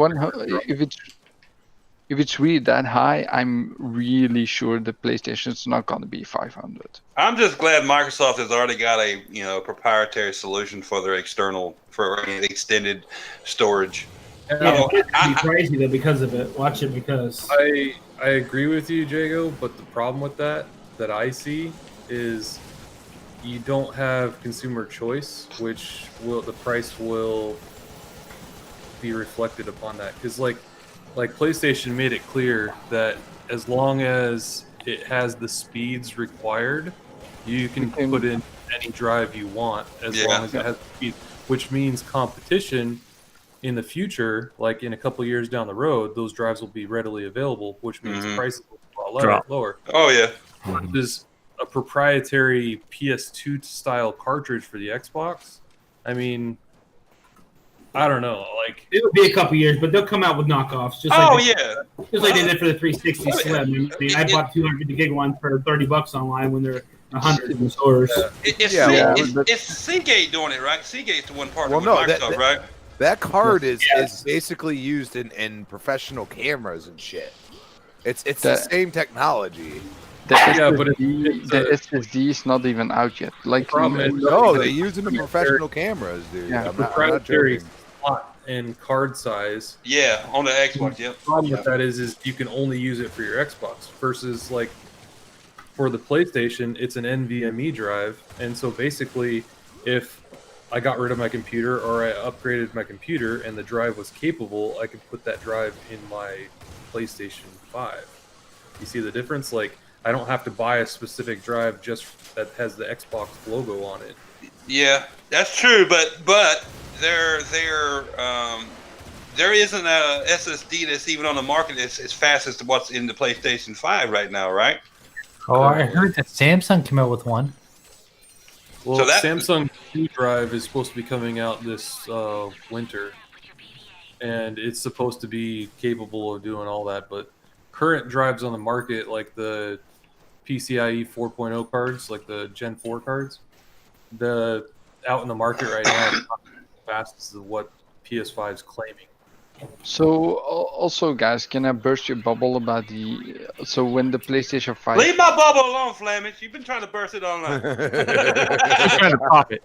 if it's really that high, I'm really sure the PlayStation's not going to be 500. I'm just glad Microsoft has already got a proprietary solution for their extended storage. Yeah, it's gonna be crazy though because of it. Watch it because I agree with you, Jago, but the problem with that I see is you don't have consumer choice, which the price will be reflected upon that. Because like PlayStation made it clear that as long as it has the speeds required, you can put in any drive you want as long as it has the speed, which means competition in the future, like in a couple years down the road, those drives will be readily available, which means prices will be a lot lower. Oh yeah. There's a proprietary PS2 style cartridge for the Xbox. I mean, I don't know. Like it'll be a couple years, but they'll come out with knockoffs. Just like they did for the 360 Slim. I mean, I bought 250 gig one for $30 online when they're 100 in the stores. It's Seagate doing it, right? Seagate's the one partner with Microsoft, right? That card is basically used in professional cameras and shit. It's the same technology. The SSD is not even out yet. Like no, they use it in professional cameras, dude. Yeah, I'm not joking. Slot and card size. Yeah, on the Xbox. Yep. The problem with that is you can only use it for your Xbox versus like for the PlayStation, it's an NVMe drive, and so basically, if I got rid of my computer or I upgraded my computer and the drive was capable, I could put that drive in my PlayStation 5. You see the difference? Like, I don't have to buy a specific drive just that has the Xbox logo on it. Yeah, that's true, but there isn't a SSD that's even on the market as fast as what's in the PlayStation 5 right now, right? Oh, I heard that Samsung came out with one. Well, so Samsung Q Drive is supposed to be coming out this winter, and it's supposed to be capable of doing all that. But current drives on the market, like the PCIe 4.0 cards, like the Gen 4 cards, out in the market right now is not as fast as what PS5 is claiming. So also, guys, can I burst your bubble about so when the PlayStation 5? Leave my bubble alone, Flemish. You've been trying to burst it all night. Trying to pop it.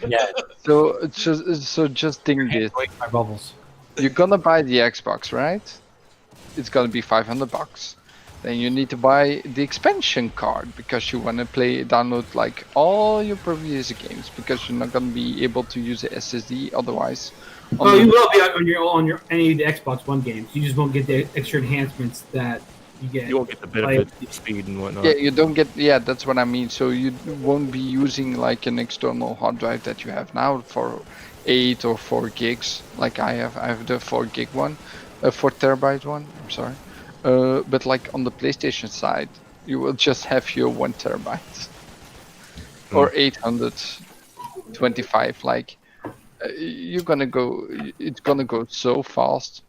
Yeah. So just think this. My bubbles. You're gonna buy the Xbox, right? It's gonna be $500. Then you need to buy the expansion card because you wanna download like all your previous games because you're not gonna be able to use the SSD otherwise. Well, you will be on your any of the Xbox One games. You just won't get the extra enhancements that you get. You won't get the benefit, the speed and whatnot. Yeah, you don't get. Yeah, that's what I mean. So you won't be using like an external hard drive that you have now for 8 or 4 gigs, like I have. I have the 4 gig one, 4 terabyte one. I'm sorry. But like on the PlayStation side, you will just have your 1 terabyte or 825. Like. It's gonna go so fast,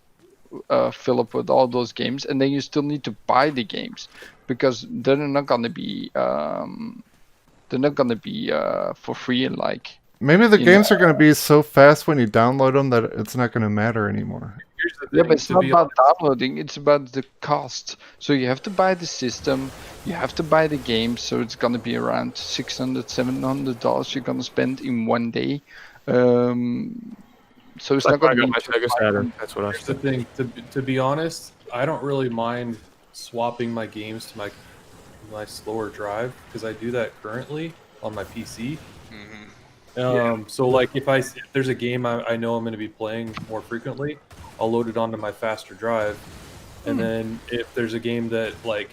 fill up with all those games, and then you still need to buy the games because they're not gonna be for free. And like maybe the games are gonna be so fast when you download them that it's not gonna matter anymore. Yeah, but it's not about downloading, it's about the cost. So you have to buy the system, you have to buy the games, so it's gonna be around $600-$700 you're gonna spend in one day. So it's not going to be my Sega Saturn. That's what I Here's the thing. To be honest, I don't really mind swapping my games to my slower drive because I do that currently on my PC. So like if there's a game I know I'm going to be playing more frequently, I'll load it onto my faster drive, and then if there's a game that like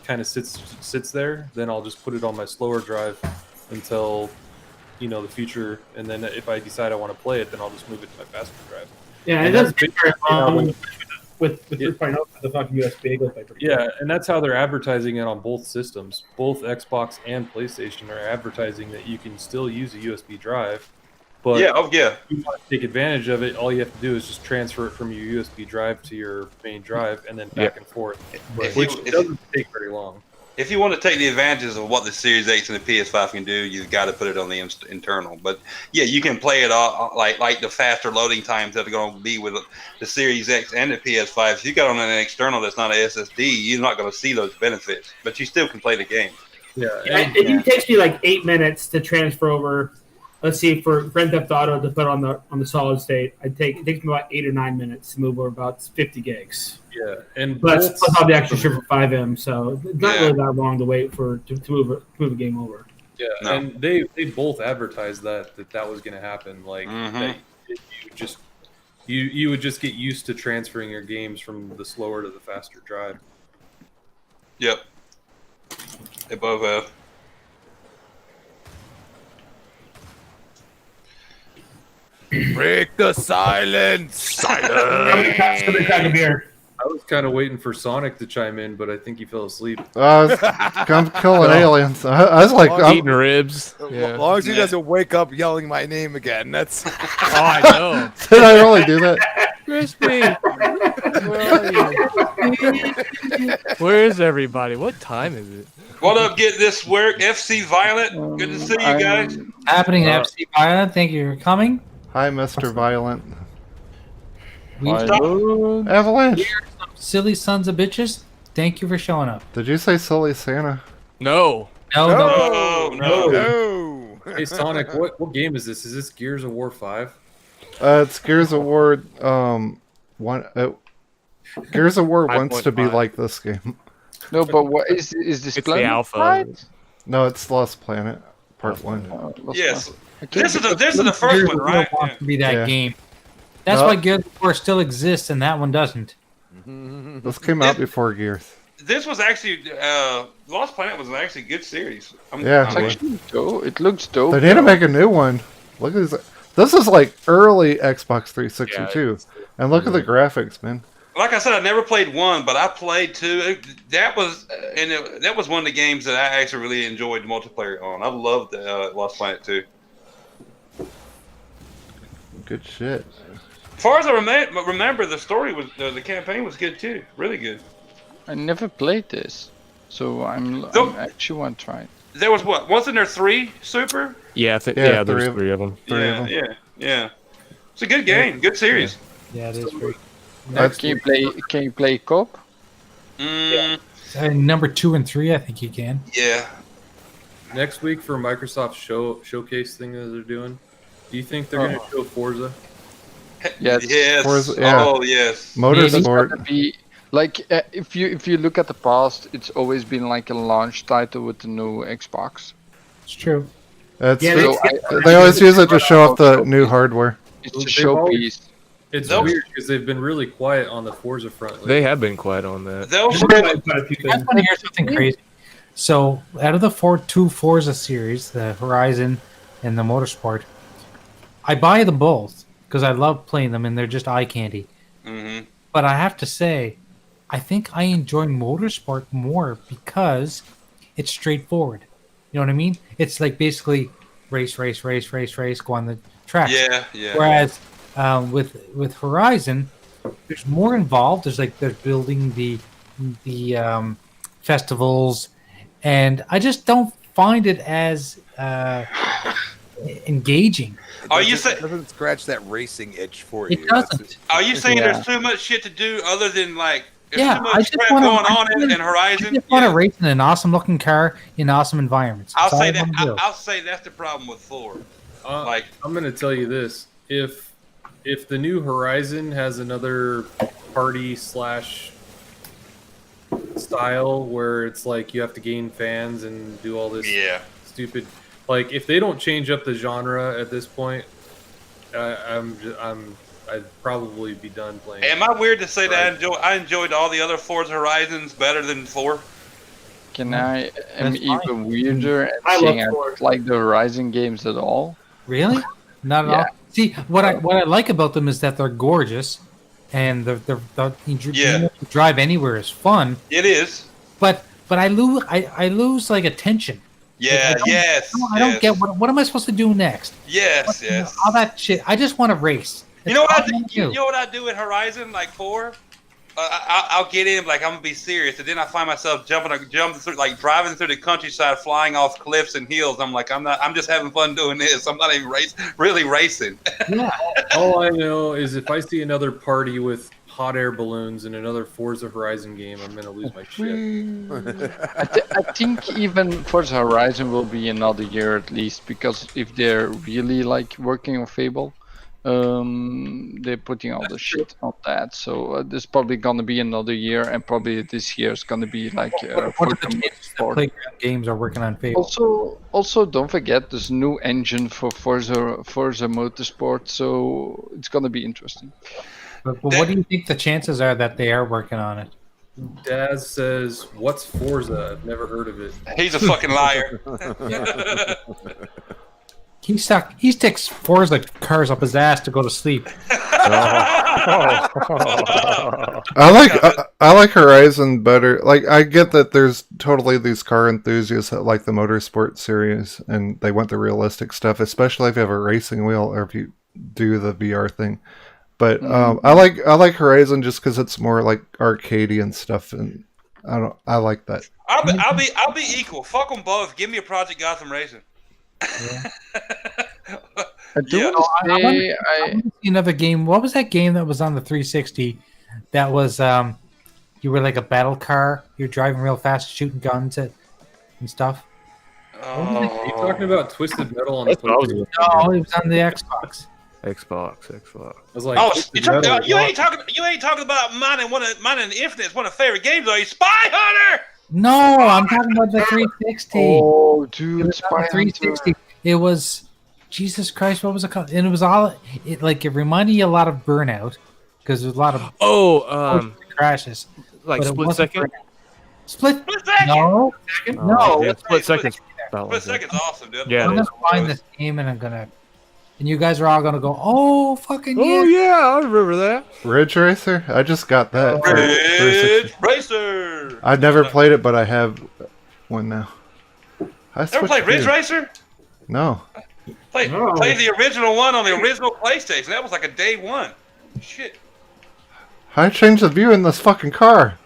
kind of sits there, then I'll just put it on my slower drive until the future, and then if I decide I want to play it, then I'll just move it to my faster drive. Yeah, it doesn't take very long with 3.0 for the fucking USB. It goes by pretty quick. And that's how they're advertising it on both systems. Both Xbox and PlayStation are advertising that you can still use a USB drive. But if you want to take advantage of it, all you have to do is just transfer it from your USB drive to your main drive and then back and forth, which doesn't take very long. If you want to take the advantages of what the Series X and the PS5 can do, you've got to put it on the internal. But yeah, you can play it all like the faster loading times that are going to be with the Series X and the PS5. If you got on an external that's not an SSD, you're not going to see those benefits, but you still can play the game. It takes me like 8 minutes to transfer over. Let's see, for Grand Theft Auto to put on the solid state, it takes me about 8 or 9 minutes to move over about 50 gigs. Yeah, and plus all the extra shit for 5M, so it's not really that long to wait to move a game over. Yeah, and they both advertised that was going to happen. Like that you would just get used to transferring your games from the slower to the faster drive. Yep, they both have. Break the silence. Somebody crack a beer. I was kind of waiting for Sonic to chime in, but I think he fell asleep. I'm killing aliens. I was like, eating ribs. As long as he doesn't wake up yelling my name again, that's. Oh, I know. Did I really do that? Crispy. Where is everybody? What time is it? What up, get this work? FC Violent. Good to see you guys. Happening FC Violent. Thank you for coming. Hi, Mr. Violent. Avalanche. Silly sons of bitches. Thank you for showing up. Did you say silly Santa? No. No. Hey Sonic, what game is this? Is this Gears of War 5? It's Gears of War. Gears of War wants to be like this game. No, but what is this? It's the alpha. Right? No, it's Lost Planet Part 1. Yes. This is the first one, right? Wants to be that game. That's why Gears of War still exists and that one doesn't. This came out before Gears. This was actually Lost Planet was actually a good series. It looks dope. They need to make a new one. Look at this. This is like early Xbox 360 too, and look at the graphics, man. Like I said, I never played one, but I played two. That was one of the games that I actually really enjoyed the multiplayer on. I loved Lost Planet 2. Good shit. As far as I remember, the story was the campaign was good too, really good. I never played this, so I actually want to try it. There was wasn't there 3 Super? Yeah, there's 3 of them. Yeah. It's a good game, good series. Yeah, it is great. Can you play co-op? Number 2 and 3, I think you can. Yeah. Next week for Microsoft showcase thing that they're doing, do you think they're going to show Forza? Yes. Forza, yeah. Oh yes. Motorsport. Be like if you look at the past, it's always been like a launch title with the new Xbox. It's true. They always use it to show off the new hardware. It's a showpiece. It's weird because they've been really quiet on the Forza front lately. They have been quiet on that. I want to hear something crazy. So, out of the two Forza series, the Horizon and the Motorsport, I buy them both because I love playing them and they're just eye candy. Mm-hmm. But I have to say, I think I enjoy Motorsport more because it's straightforward. You know what I mean? It's like basically race, go on the track. Yeah. Whereas with Horizon, there's more involved. They're building the festivals, and I just don't find it as engaging. Are you saying it doesn't scratch that racing itch for you? It doesn't. Are you saying there's too much shit to do other than like? Yeah, too much crap going on in Horizon. I just want to race in an awesome looking car in awesome environments. I'll say that's the problem with 4. I'm going to tell you this: if the new Horizon has another party / style where it's like you have to gain fans and do all this stupid, like if they don't change up the genre at this point, I'm I'd probably be done playing. Am I weird to say that I enjoyed all the other Forza Horizons better than 4? Can I am That's fine. even weirder at I saying love I Ford. don't like the Horizon games at all? Really? Not at Yeah. all. See, what I like about them is that they're gorgeous, and you drive anywhere is fun. It is. But I lose like attention. Yeah. I don't get what am I supposed to do next? Yes. All that shit. I just want to race. You know what That's I all do? wanna You know what I do at Horizon like 4? I'll get in like I'm gonna be serious, and then I find myself jumping through, like driving through the countryside, flying off cliffs and hills. I'm like, I'm just having fun doing this. I'm not even really racing. Yeah. All I know is if I see another party with hot air balloons in another Forza Horizon game, I'm gonna lose my shit. I think even Forza Horizon will be another year at least, because if they're really like working on Fable, they're putting all the shit on that. So there's probably gonna be another year, and probably this year is gonna be like What are Forza the chances that Motorsport. Playground Games are working on Fable? Also, don't forget there's new engine for Forza Motorsport, so it's gonna be interesting. But what do you think the chances are that they are working on it? Daz says, "What's Forza? I've never heard of it." He's a fucking liar. He sticks Forza cars up his ass to go to sleep. I like Horizon better. Like, I get that there's totally these car enthusiasts that like the motorsport series, and they want the realistic stuff, especially if you have a racing wheel or if you do the VR thing. But I like Horizon just because it's more like arcadey and stuff, and I like that. I'll be equal. Fuck them both. Give me a Project Gotham Racing. I do I want to see another game. What was that game that was on the 360? That was you were like a battle car. You're driving real fast, shooting guns at and stuff. Are you talking about Twisted Metal on the That's what I was PlayStation? No, it was on the Xbox. Xbox. I was like, Oh, Twisted you Metal, ain't talking about mine and Infinite's one of favorite games, are you? Spy Hunter. No, I'm talking about the 360. Oh, It dude, was on the 360. It was Jesus Christ. What was it called? And it was it reminded you a lot of Burnout because there's a lot of crashes. Like but it Split wasn't Second? Burnout. Split Second. No, no. Yeah, Split Second's Split Second's awesome, dude. Yeah, I'm it gonna is. find this game and I'm gonna. And you guys are all gonna go, oh fucking Oh yeah, I remember that. Ridge Racer? I just got that. for Ridge 360. Racer. I've never played it, but I have one now. I Ever switched played Ridge gears. Racer? No. Play the original one on the original PlayStation. That was like a day one. Shit. I changed the view in this fucking car.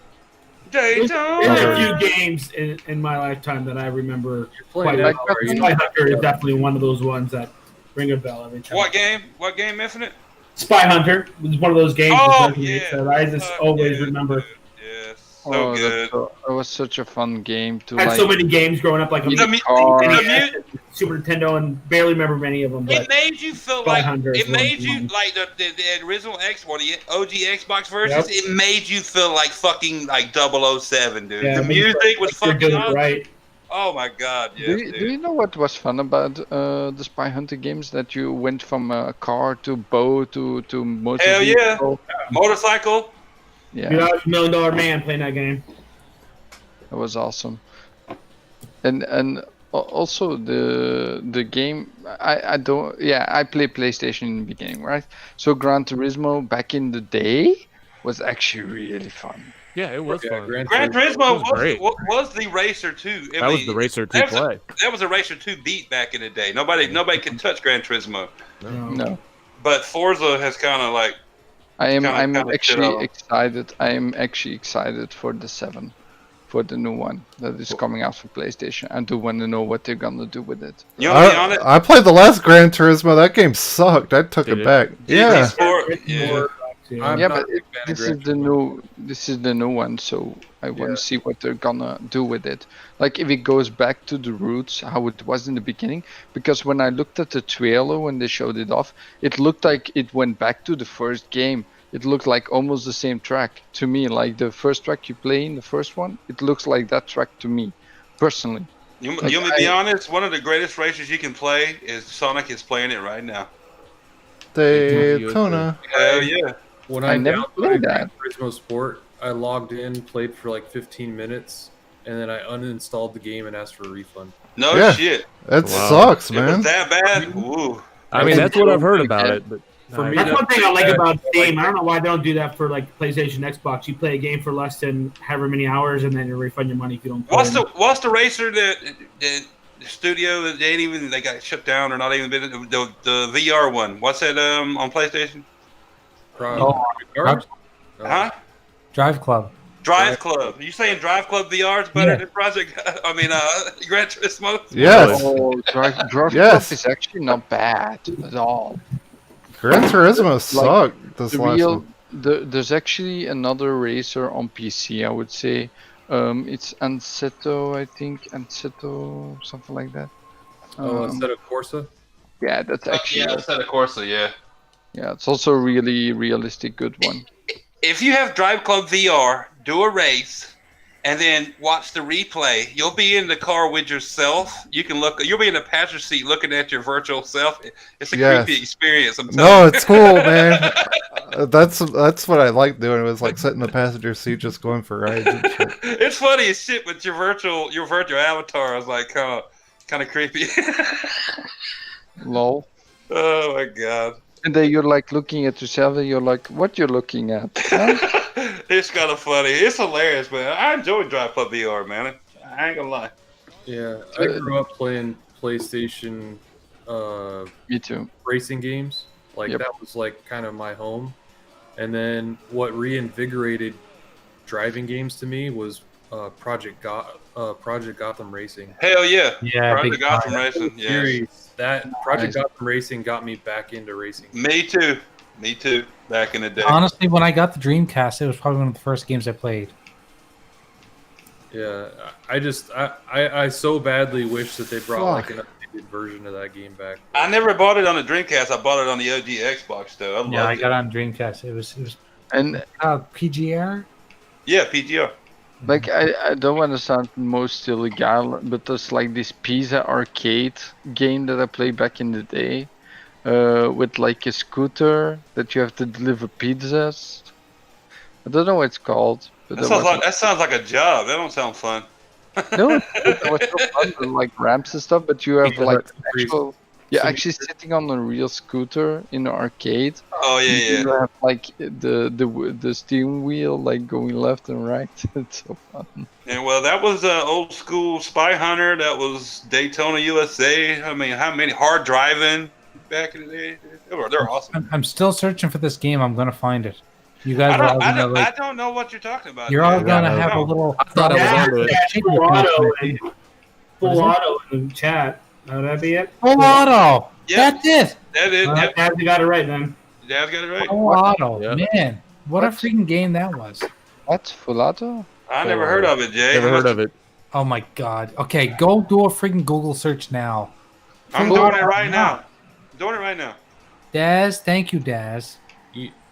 There's Daytona. a few games in my lifetime that I remember playing quite it well. already. Spy Hunter is definitely one of those ones that ring a bell every time. What game? What game, Infinite? Spy Hunter was one of those games Oh, that yeah. that I just always remember. Yes. Oh, that was such a fun game to I had like. so many games growing up, like in on the car. NES, Super Nintendo, and barely remember many of them. But It made you feel Spy like Hunter is it made one you of them. like the original the OG Xbox versions. Yep. It made you feel like fucking like 007, dude. Yeah, the it made you music feel was like you're fucking doing it awesome. right. Oh my god, yes, Do you know what was fun about the Spy Hunter games? That you went from a car to boat to motor Hell yeah, vehicle. motorcycle. Yeah, Dude, I was a $1 million man playing that game. that was awesome. And also the game I don't I played PlayStation in the beginning, right? So Gran Turismo back in the day was actually really fun. Yeah, it was fun. Gran Turismo was great. was the Racer 2. That was the Racer 2 play. That was a Racer 2 beat back in the day. Nobody can touch Gran Turismo. No. But Forza has kind of like. I'm kinda shit actually on 'em. excited. I am actually excited for the 7, for the new one that is coming out for PlayStation. I do want to know what they're gonna do with it. You know, be honest. I played the last Gran Turismo. That game sucked. I took it back. Yeah. Yeah, but this is the new one, so I want to see what they're gonna do with it. Like if it goes back to the roots, how it was in the beginning. Because when I looked at the trailer when they showed it off, it looked like it went back to the first game. It looked like almost the same track to me. Like the first track you play in the first one, it looks like that track to me, personally. You Like, want me to be honest? One of the greatest races you can play is Sonic is playing it right now. Daytona. Hell yeah. When I I never played downloaded that. Gran Turismo Sport, I logged in, played for like 15 minutes, and then I uninstalled the game and asked for a refund. No Yeah, shit. It Wow. sucks, It was man. that bad? Woo. I mean, that's what I've heard about it. But For me, That's one thing I like bad. about Steam. I don't know why they don't do that for like PlayStation, Xbox. You play a game for less than however many hours, and then you refund your money if you don't. Play What's the racer that the studio that they ain't even they got shut down or not even been the VR one? What's that on PlayStation? Huh? Drive Club. Drive Club. You saying Drive Club VR is better Yeah. than Project? I mean, Gran Turismo. Yes. Oh, Drive Yes. Club is actually not bad at all. Gran Turismo sucked this The last real, one. there's actually another racer on PC. I would say, it's Anseto, I think Anseto, something like that. Instead of Corsa? Yeah, that's actually. Yeah, instead of Corsa, yeah. Yeah, it's also a really realistic good one. If you have Drive Club VR, do a race, and then watch the replay, you'll be in the car with yourself. You can look. You'll be in the passenger seat looking at your virtual self. It's a Yes. creepy experience. I'm No, telling you. it's cool, man. That's what I like doing. It was like sitting in the passenger seat, just going for rides and shit. It's funny as shit, but your virtual avatar is like kind of creepy. Lol. Oh my god. And then you're like looking at yourself, and you're like, "What you're looking at?" Huh? It's kind of funny. It's hilarious, man. I enjoy Drive Club VR, man. I ain't gonna lie. Yeah, I grew up playing PlayStation. Me too. Racing games, like Yep. that was like kind of my home. And then what reinvigorated driving games to me was Project Gotham Racing. Hell yeah. Yeah, Project big Gotham time. Racing. Yeah. Series, that Project Nice. Gotham Racing got me back into racing. Me too. Me too. Back in the day. Honestly, when I got the Dreamcast, it was probably one of the first games I played. Yeah, I so badly wish that they brought like Fuck. an updated version of that game back. I never bought it on the Dreamcast. I bought it on the OG Xbox, though. I loved Yeah, I it. got it on Dreamcast. It was And PGR. Yeah, PGR. like, I don't want to sound most illegal, but there's like this Pizza Arcade game that I played back in the day, with like a scooter that you have to deliver pizzas. I don't know what it's called. But That sounds like a job. That don't sound fun. No, it was so fun, with, like ramps and stuff. But you have Pizza like Hut's pretty- actual, yeah, actually sitting on a real scooter in the arcade. Oh yeah, yeah. You have like the steering wheel like going left and right. It's so fun. And well, that was old school Spy Hunter. That was Daytona USA. I mean, how many hard driving back in the day? They're awesome. I'm still searching for this game. I'm gonna find it. You guys are all gonna I like. don't know what you're talking about. You're all dude. gonna I don't have a know. little. I thought I was onto it. Full auto, and What full is it? auto in the chat. Would that be it? Full auto. Yep. That's it. That is. Yep. Dad, you got it right then. Dad's got it right. Full auto. Yeah. Man, what a freaking game that was. What, full auto? I never heard of it, Jay. Never heard of it. Oh my god. Okay, go do a freaking Google search now. I'm doing it right now. Doing it right now. Daz, thank you, Daz.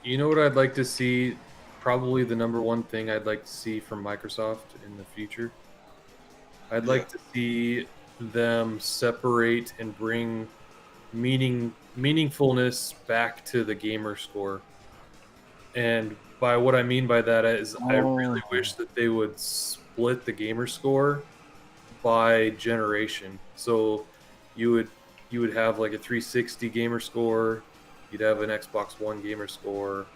You know what I'd like to see? Probably the number one thing I'd like to see from Microsoft in the future. I'd like to see them separate and bring meaningfulness back to the gamer score. And by what I mean by that is I really wish that they would split the gamer score by generation. So you would have like a 360 gamer score, you'd have an Xbox One gamer score,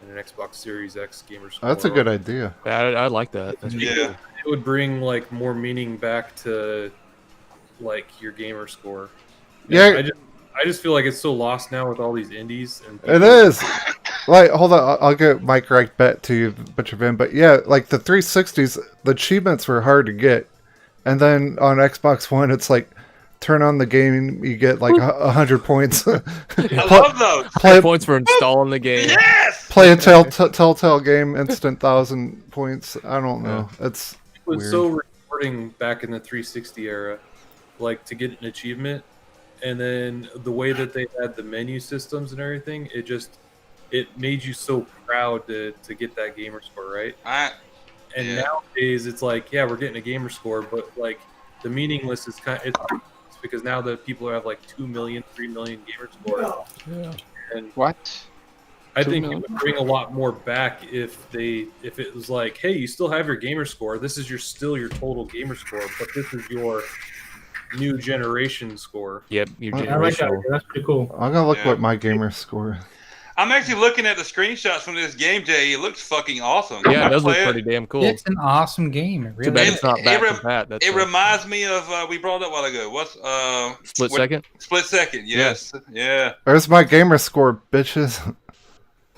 and an Xbox Series X gamer score. That's a good idea. I like that. That's pretty Yeah. cool. It would bring like more meaning back to like your gamer score. Yeah. I just feel like it's so lost now with all these indies and It is. Like, hold on, I'll get Mike right back to you, Butcher Van. But yeah, like the 360s, the achievements were hard to get, and then on Xbox One, it's like turn on the game, you get like 100 points. I love those. Play, Points for installing the game. Yes. play a Telltale game, instant 1,000 points. I don't know. It's it was weird. so rewarding back in the 360 era, like to get an achievement, and then the way that they had the menu systems and everything, it made you so proud to get that gamer score, right? And Yeah. nowadays it's like, yeah, we're getting a gamer score, but like the meaningless is it's because now that people have like 2 million, 3 million gamer score. Yeah. And What? I 2 think it million? would bring a lot more back if it was like, hey, you still have your gamer score. This is still your total gamer score, but this is your new generation score. Yep, your I like that. generational. That's pretty cool. I'm gonna look Yeah. what my gamer score. I'm actually looking at the screenshots from this game, Jay. It looks fucking awesome. Yeah, it does look play pretty damn cool. It's an awesome game. It Too really bad is. it's not back to bat. That's It all. reminds me of we brought it up a while ago. What's Split Second? Split Second, yes. Yeah. There's my gamer score, bitches.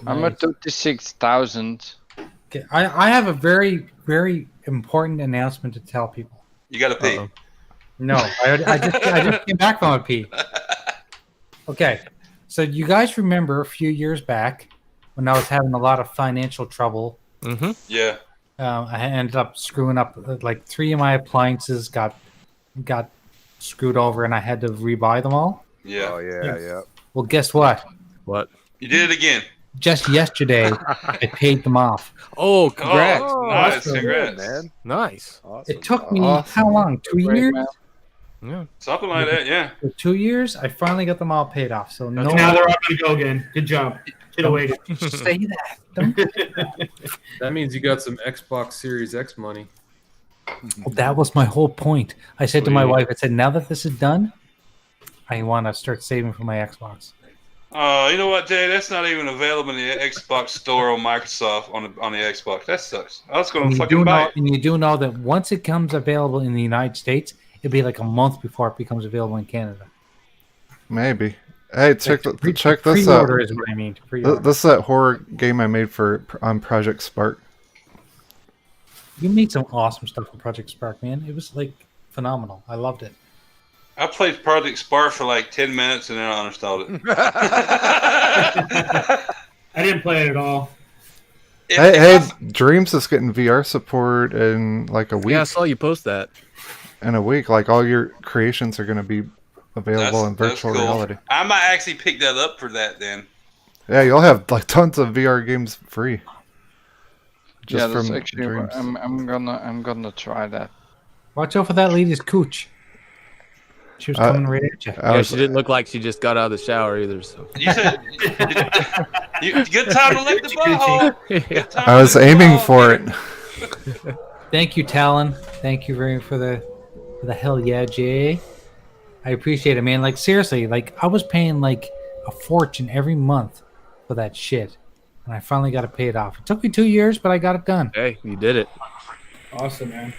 I'm at 36,000. Okay, I have a very, very important announcement to tell people. You gotta pee. Uh-oh. No, I just came back from a pee. Okay, so you guys remember a few years back when I was having a lot of financial trouble? Mm-hmm. Yeah. I ended up screwing up. Like 3 of my appliances got screwed over, and I had to rebuy them all. Yeah. Oh yeah, yeah. Well, guess what? What? You did it again. Just yesterday, I paid them off. Oh, congrats. Oh, nice. awesome. Congrats. Man. Nice. Awesome. It took me Awesome. how long? 2 Great, years? man. Yeah. Something like that, yeah. For 2 years, I finally got them all paid off. So no, Now they're all going to go again. Good job. Should have waited. say that. Don't- That means you got some Xbox Series X money. Well, that was my whole point. I said to my Sweet. wife, I said, now that this is done, I want to start saving for my Xbox. You know what, Jay? That's not even available in the Xbox store on Microsoft on the Xbox. That sucks. I was And gonna you, fucking do buy know, it. and you do know that once it comes available in the United States, it'll be like a month before it becomes available in Canada. Maybe. Hey, check this out. Pre-order is what I mean. Pre-order. This is that horror game I made on Project Spark. You made some awesome stuff for Project Spark, man. It was like phenomenal. I loved it. I played Project Spark for like 10 minutes and then I uninstalled it. I didn't play it at all. Hey, Dreams is getting VR support in like a week. Yeah, I saw you post that. In a week, like all your creations are going to be available in That's virtual cool. reality. I might actually pick that up for that then. Yeah, you'll have like tons of VR games free. Yeah, Just that's from actually. Dreams. I'm gonna try that. Watch out for that lady's cooch. She was coming right at you. Yeah, she didn't look like she just got out of the shower either. So. You said good time to lick the butthole. Good time I to was lick the aiming butthole. for it. Thank you, Talon. Thank you very for the hell yeah, Jay. I appreciate it, man. Like seriously, like I was paying like a fortune every month for that shit, and I finally got it paid off. It took me 2 years, but I got it done. Hey, you did it. Awesome, man.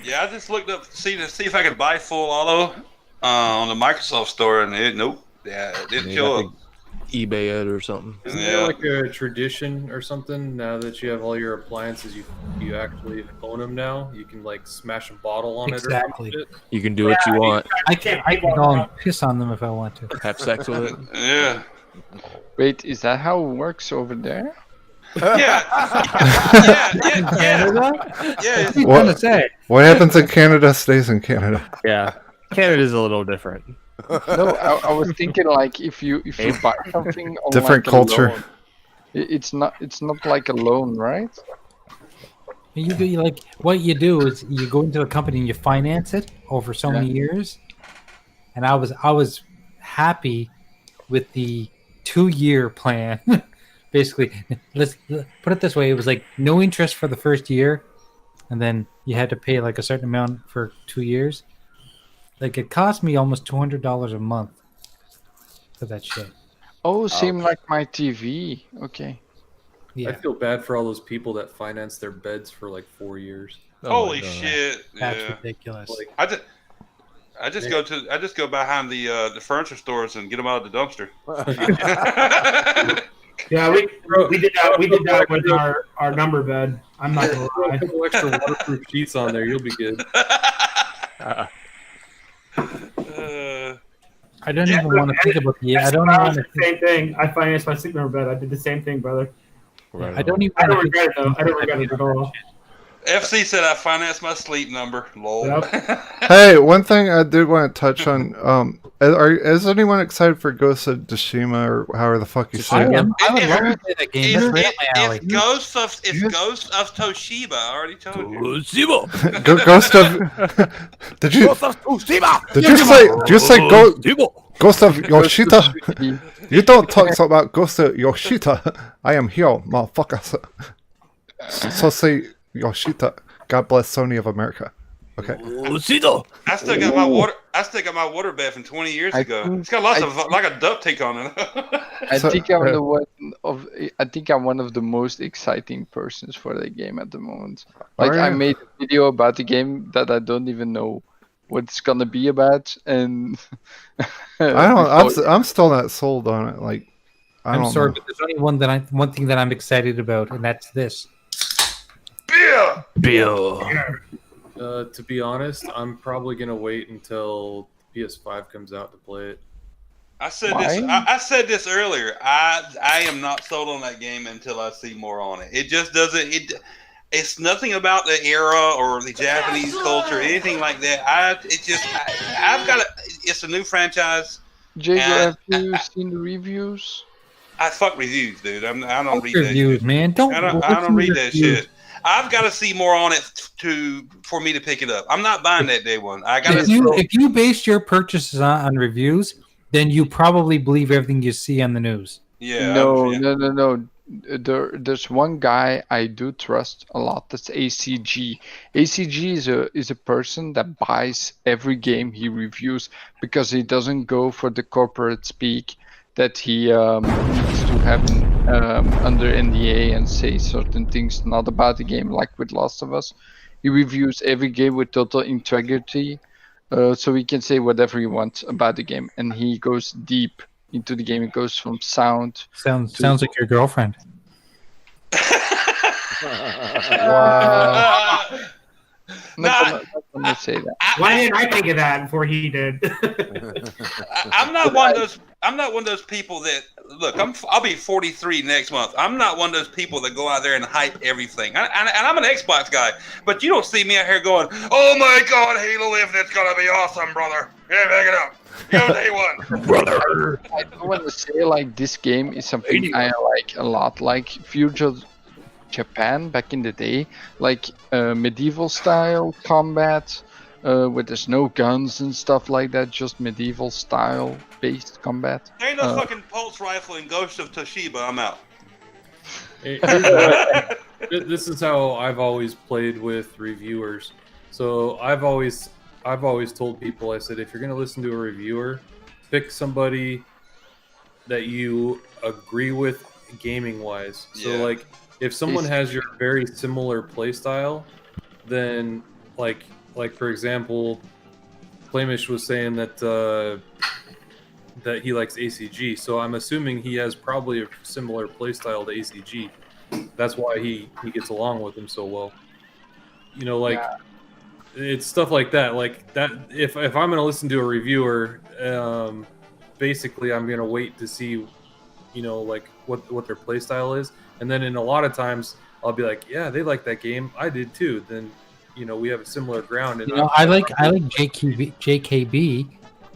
Yeah, I just looked up to see if I could buy full auto on the Microsoft store, and it didn't You show have up. to eBay it or something. Isn't Yeah. there like a tradition or something now that you have all your appliances, you actually own them now? You can like smash a bottle on Exactly. it or something? You can do what you want. I can go and piss on them if I want to. Have sex with it. Yeah. Wait, is that how it works over there? Yeah. Canada? Yeah. What are you trying to say? What happens in Canada stays in Canada. Yeah. Canada's a little different. No, I was thinking like if you buy something on Different like a culture. loan, it's not like a loan, right? You like what you do is you go into a company and you finance it over so many years. And I was happy with the 2-year plan. Basically, let's put it this way: it was like no interest for the first year, and then you had to pay like a certain amount for 2 years. Like it cost me almost $200 a month for that shit. Oh, same like my TV. Okay. Yeah. I feel bad for all those people that finance their beds for like 4 years. Holy shit! That's Yeah. ridiculous. Like, I just go behind the furniture stores and get them out of the dumpster. Yeah, we did that with our number bed. I'm not gonna Throw a lie. couple extra waterproof sheets on there, you'll be good. I don't even want to think about the. I don't I even want did to. the same thing. I financed my sleep number bed. I did the same thing, brother. I don't even. I don't wanna regret it think- though. I don't regret it at all. FC said I financed my sleep number. Lol. Hey, one thing I did want to touch on. Is anyone excited for Ghost of Tsushima or however the fuck you say it? I would love to play that game. That's right up my alley. It's Ghost of Toshiba. I already told you. Ghost of. Did you? Did you say? Ghost of Yoshida. You don't talk so about Ghost of Yoshida. I am here, motherfuckers. So say Yoshida. God bless Sony of America. Okay. I still got my water. I still got my water bath from 20 years ago. It's got lots of like a duct tape on it. I think I'm one of the most exciting persons for the game at the moment. Like I made a video about the game that I don't even know what it's gonna be about, and I'm still not sold on it. Like I'm sorry, but there's only one thing that I'm excited about, and that's this. Beer. To be honest, I'm probably gonna wait until PS5 comes out to play it. I said this. I said this earlier. I am not sold on that game until I see more on it. It just doesn't. It's nothing about the era or the Japanese culture, or anything like that. I've got it's a new franchise. Jago, have you seen the reviews? I fuck reviews, dude. I don't read reviews, that shit. man. I don't read that shit. I've got to see more on it for me to pick it up. I'm not buying that day one. If you base your purchases on reviews, then you probably believe everything you see on the news. Yeah. No. There's one guy I do trust a lot. That's ACG. ACG is a person that buys every game he reviews because he doesn't go for the corporate speak that he needs to have under NDA and say certain things not about the game, like with Last of Us. He reviews every game with total integrity, so he can say whatever he wants about the game, and he goes deep into the game. It goes from sound. Sounds like your girlfriend. Not gonna say that. Why didn't I think of that before he did? I'm not one of those people that look. I'll be 43 next month. I'm not one of those people that go out there and hype everything. And I'm an Xbox guy, but you don't see me out here going, "Oh my God, Halo Infinite's gonna be awesome, brother." Yeah, back it up. Yo, day one, brother. I do want to say like this game is something I like a lot. Like Future Japan back in the day, like medieval style combat. Where there's no guns and stuff like that, just medieval style based combat. There ain't no fucking pulse rifle in Ghost of Toshiba. I'm out. This is how I've always played with reviewers. So I've always told people, I said, if you're gonna listen to a reviewer, pick somebody that you agree with gaming wise. So like if someone has your very similar play style, then like for example, Flamish was saying that that he likes ACG, so I'm assuming he has probably a similar playstyle to ACG. That's why he gets along with him so well. You know, like it's stuff like that. Like that. If I'm gonna listen to a reviewer, basically I'm gonna wait to see, you know, like what their playstyle is, and then in a lot of times I'll be like, yeah, they like that game, I did too. Then you know we have a similar ground. And I like JKB,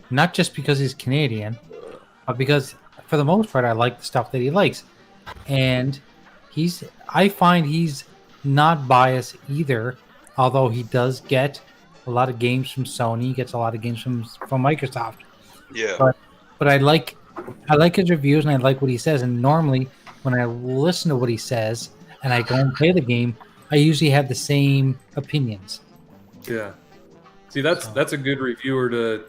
not just because he's Canadian, but because for the most part I like the stuff that he likes, and I find he's not biased either. Although he does get a lot of games from Sony, he gets a lot of games from Microsoft. Yeah. But I like his reviews and I like what he says. And normally when I listen to what he says and I go and play the game, I usually have the same opinions. Yeah. See, that's a good reviewer to,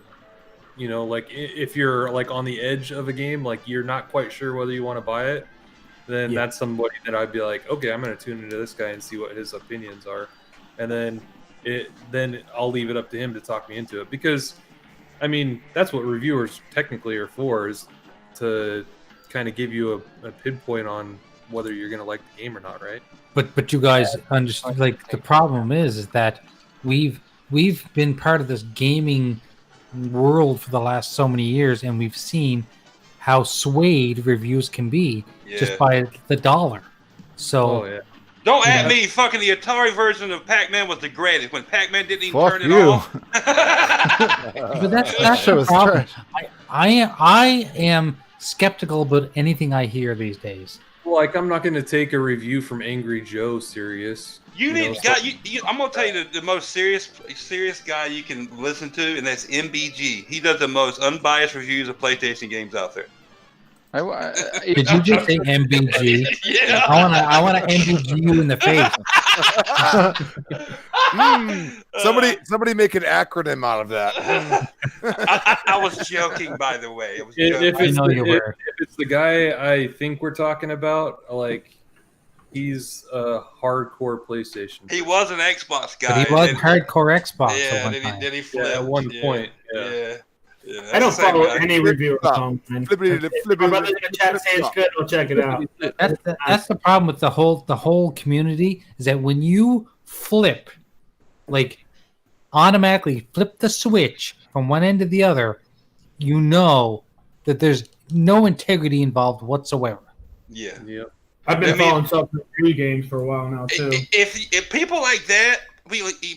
you know, like if you're like on the edge of a game, like you're not quite sure whether you want to buy it, then that's somebody that I'd be like, okay, I'm going to tune into this guy and see what his opinions are. And then I'll leave it up to him to talk me into it, because I mean that's what reviewers technically are for, is to kind of give you a pinpoint on whether you're gonna like the game or not, right? But you guys understand, like the problem is that we've been part of this gaming world for the last so many years, and we've seen how swayed reviews can be just by the dollar. So don't at me. Fucking the Atari version of Pac-Man was the greatest. When Pac-Man didn't even turn it you. off. But that's the problem. I am skeptical about anything I hear these days. Like, I'm not going to take a review from Angry Joe serious. You know, need guy. I'm gonna tell you the most serious guy you can listen to, and that's MBG. He does the most unbiased reviews of PlayStation games out there. Did you just say MBG? Yeah. I want to MBG you in the face. Somebody make an acronym out of that. I was joking, by the way. If it's the guy I think we're talking about, like, he's a hardcore PlayStation. He was an Xbox guy. But he was hardcore Xbox. Yeah, at he flipped. at one point. Yeah. I don't follow any reviewer Flip song. Man. Flippity- My brother's in the chat saying it's good. I'll check it out. That's the problem with the whole community is that when you flip, like automatically flip the switch from one end to the other, you know that there's no integrity involved whatsoever. Yeah. I've been following Substance 3 games for a while now too. If people like that,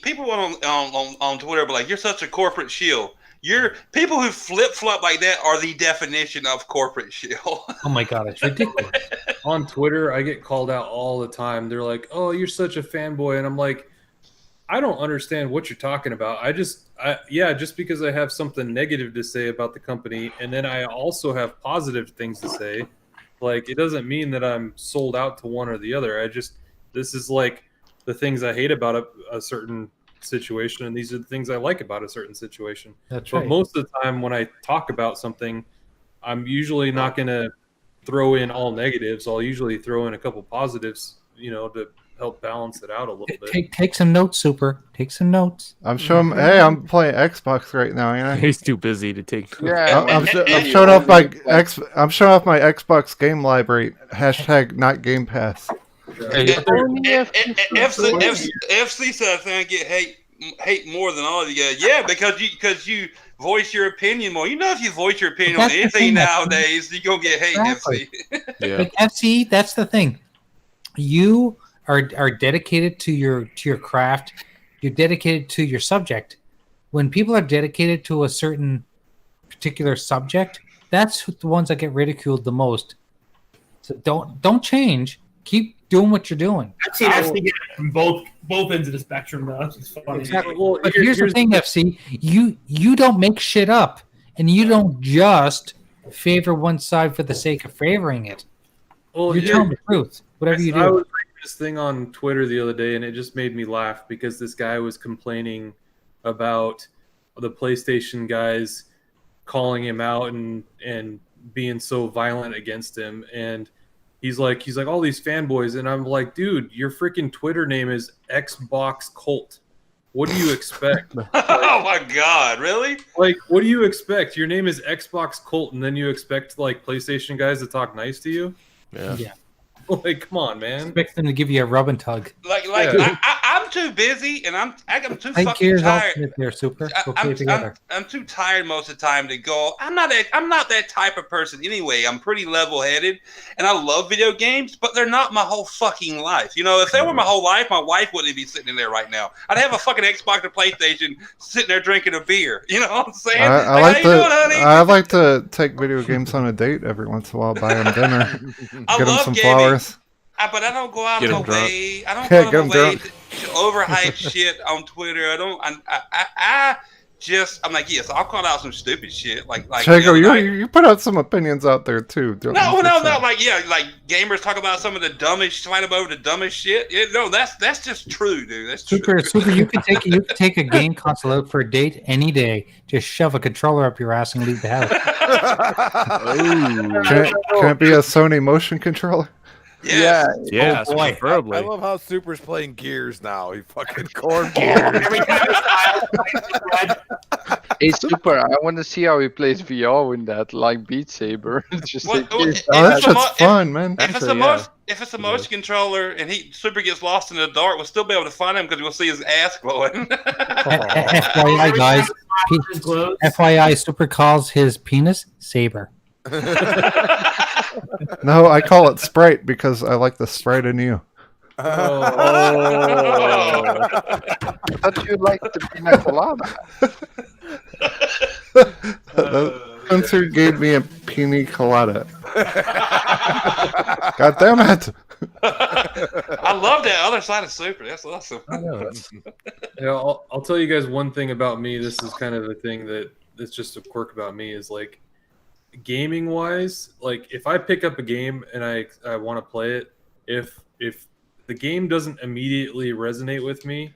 people on Twitter be like, "You're such a corporate shill." People who flip flop like that are the definition of corporate shill. Oh my god, it's ridiculous. On Twitter, I get called out all the time. They're like, "Oh, you're such a fanboy," and I'm like, I don't understand what you're talking about. Just because I have something negative to say about the company, and then I also have positive things to say, like, it doesn't mean that I'm sold out to one or the other. This is like the things I hate about a certain situation, and these are the things I like about a certain situation. That's but right. most of the time when I talk about something, I'm usually not going to throw in all negatives. I'll usually throw in a couple positives, to help balance it out a little bit. Take some notes, Super. Take some notes. I'm showing. Hey, I'm playing Xbox right now. You know? He's too busy to take. Yeah, I'm showing off my I'm showing off my Xbox game library. # not Game Pass. FC said I think I get hate more than all of you guys. Yeah, because you voice your opinion more. If you voice your opinion on anything nowadays, you're gonna get hate. Exactly. FC. Yeah. Like FC, that's the thing. You are dedicated to your craft. You're dedicated to your subject. When people are dedicated to a certain particular subject, that's the ones that get ridiculed the most. So don't change. Keep doing what you're doing. I've seen FC get it from both ends of the spectrum, though. It's funny. Exactly. But here's the thing, FC. You don't make shit up, and you don't just favor one side for the sake of favoring it. Well, you're telling the truth. Whatever you do. I was reading this thing on Twitter the other day, and it just made me laugh because this guy was complaining about the PlayStation guys calling him out and being so violent against him, and he's like all these fanboys, and I'm like, dude, your freaking Twitter name is Xbox Cult. What do you expect? Oh my god, really? Like, what do you expect? Your name is Xbox Cult, and then you expect like PlayStation guys to talk nice to you? Yeah. Like, come on, man. Expect them to give you a rub and tug. I'm too busy, and I'm too Hey, fucking Gears tired. Ultimate there, Super. We'll play together. I'm too tired most of the time to go. I'm not that type of person anyway. I'm pretty level-headed, and I love video games, but they're not my whole fucking life. If they were my whole life, my wife wouldn't be sitting in there right now. I'd have a fucking Xbox or PlayStation sitting there drinking a beer. You know what I'm saying? I like, how you doing, honey? I like to take video games on a date every once in a while. Buy them dinner, get them some flowers. But I don't go out Get of my 'em drunk. way. I don't Yeah, go get out 'em of my way drunk. to overhype shit on Twitter. I'm like, yes, I'll call out some stupid shit. Like Chago, you put out some opinions out there too. Don't you? No. Like gamers talk about some of the dumbest, fight about the dumbest shit. Yeah, no, that's just true, dude. That's true. Super. You can take a game console out for a date any day. Just shove a controller up your ass and leave the house. Can it be a Sony motion controller? Yeah. Yes, preferably. I love how Super's playing Gears now. He fucking cornball. Hey, Super, I want to see how he plays VR in that, like Beat Saber. Just that shit's fun, man. If it's a motion controller and Super gets lost in the dark, we'll still be able to find him because we'll see his ass glowing. FYI, guys. FYI, Super calls his penis Saber. No, I call it Sprite because I like the Sprite in you. I thought you liked the pina colada. Spencer gave me a pina colada. God damn it! I love that other side of Super. That's awesome. I know. Yeah, I'll tell you guys one thing about me. This is kind of the thing that's just a quirk about me is like gaming wise. Like if I pick up a game and I want to play it, if the game doesn't immediately resonate with me,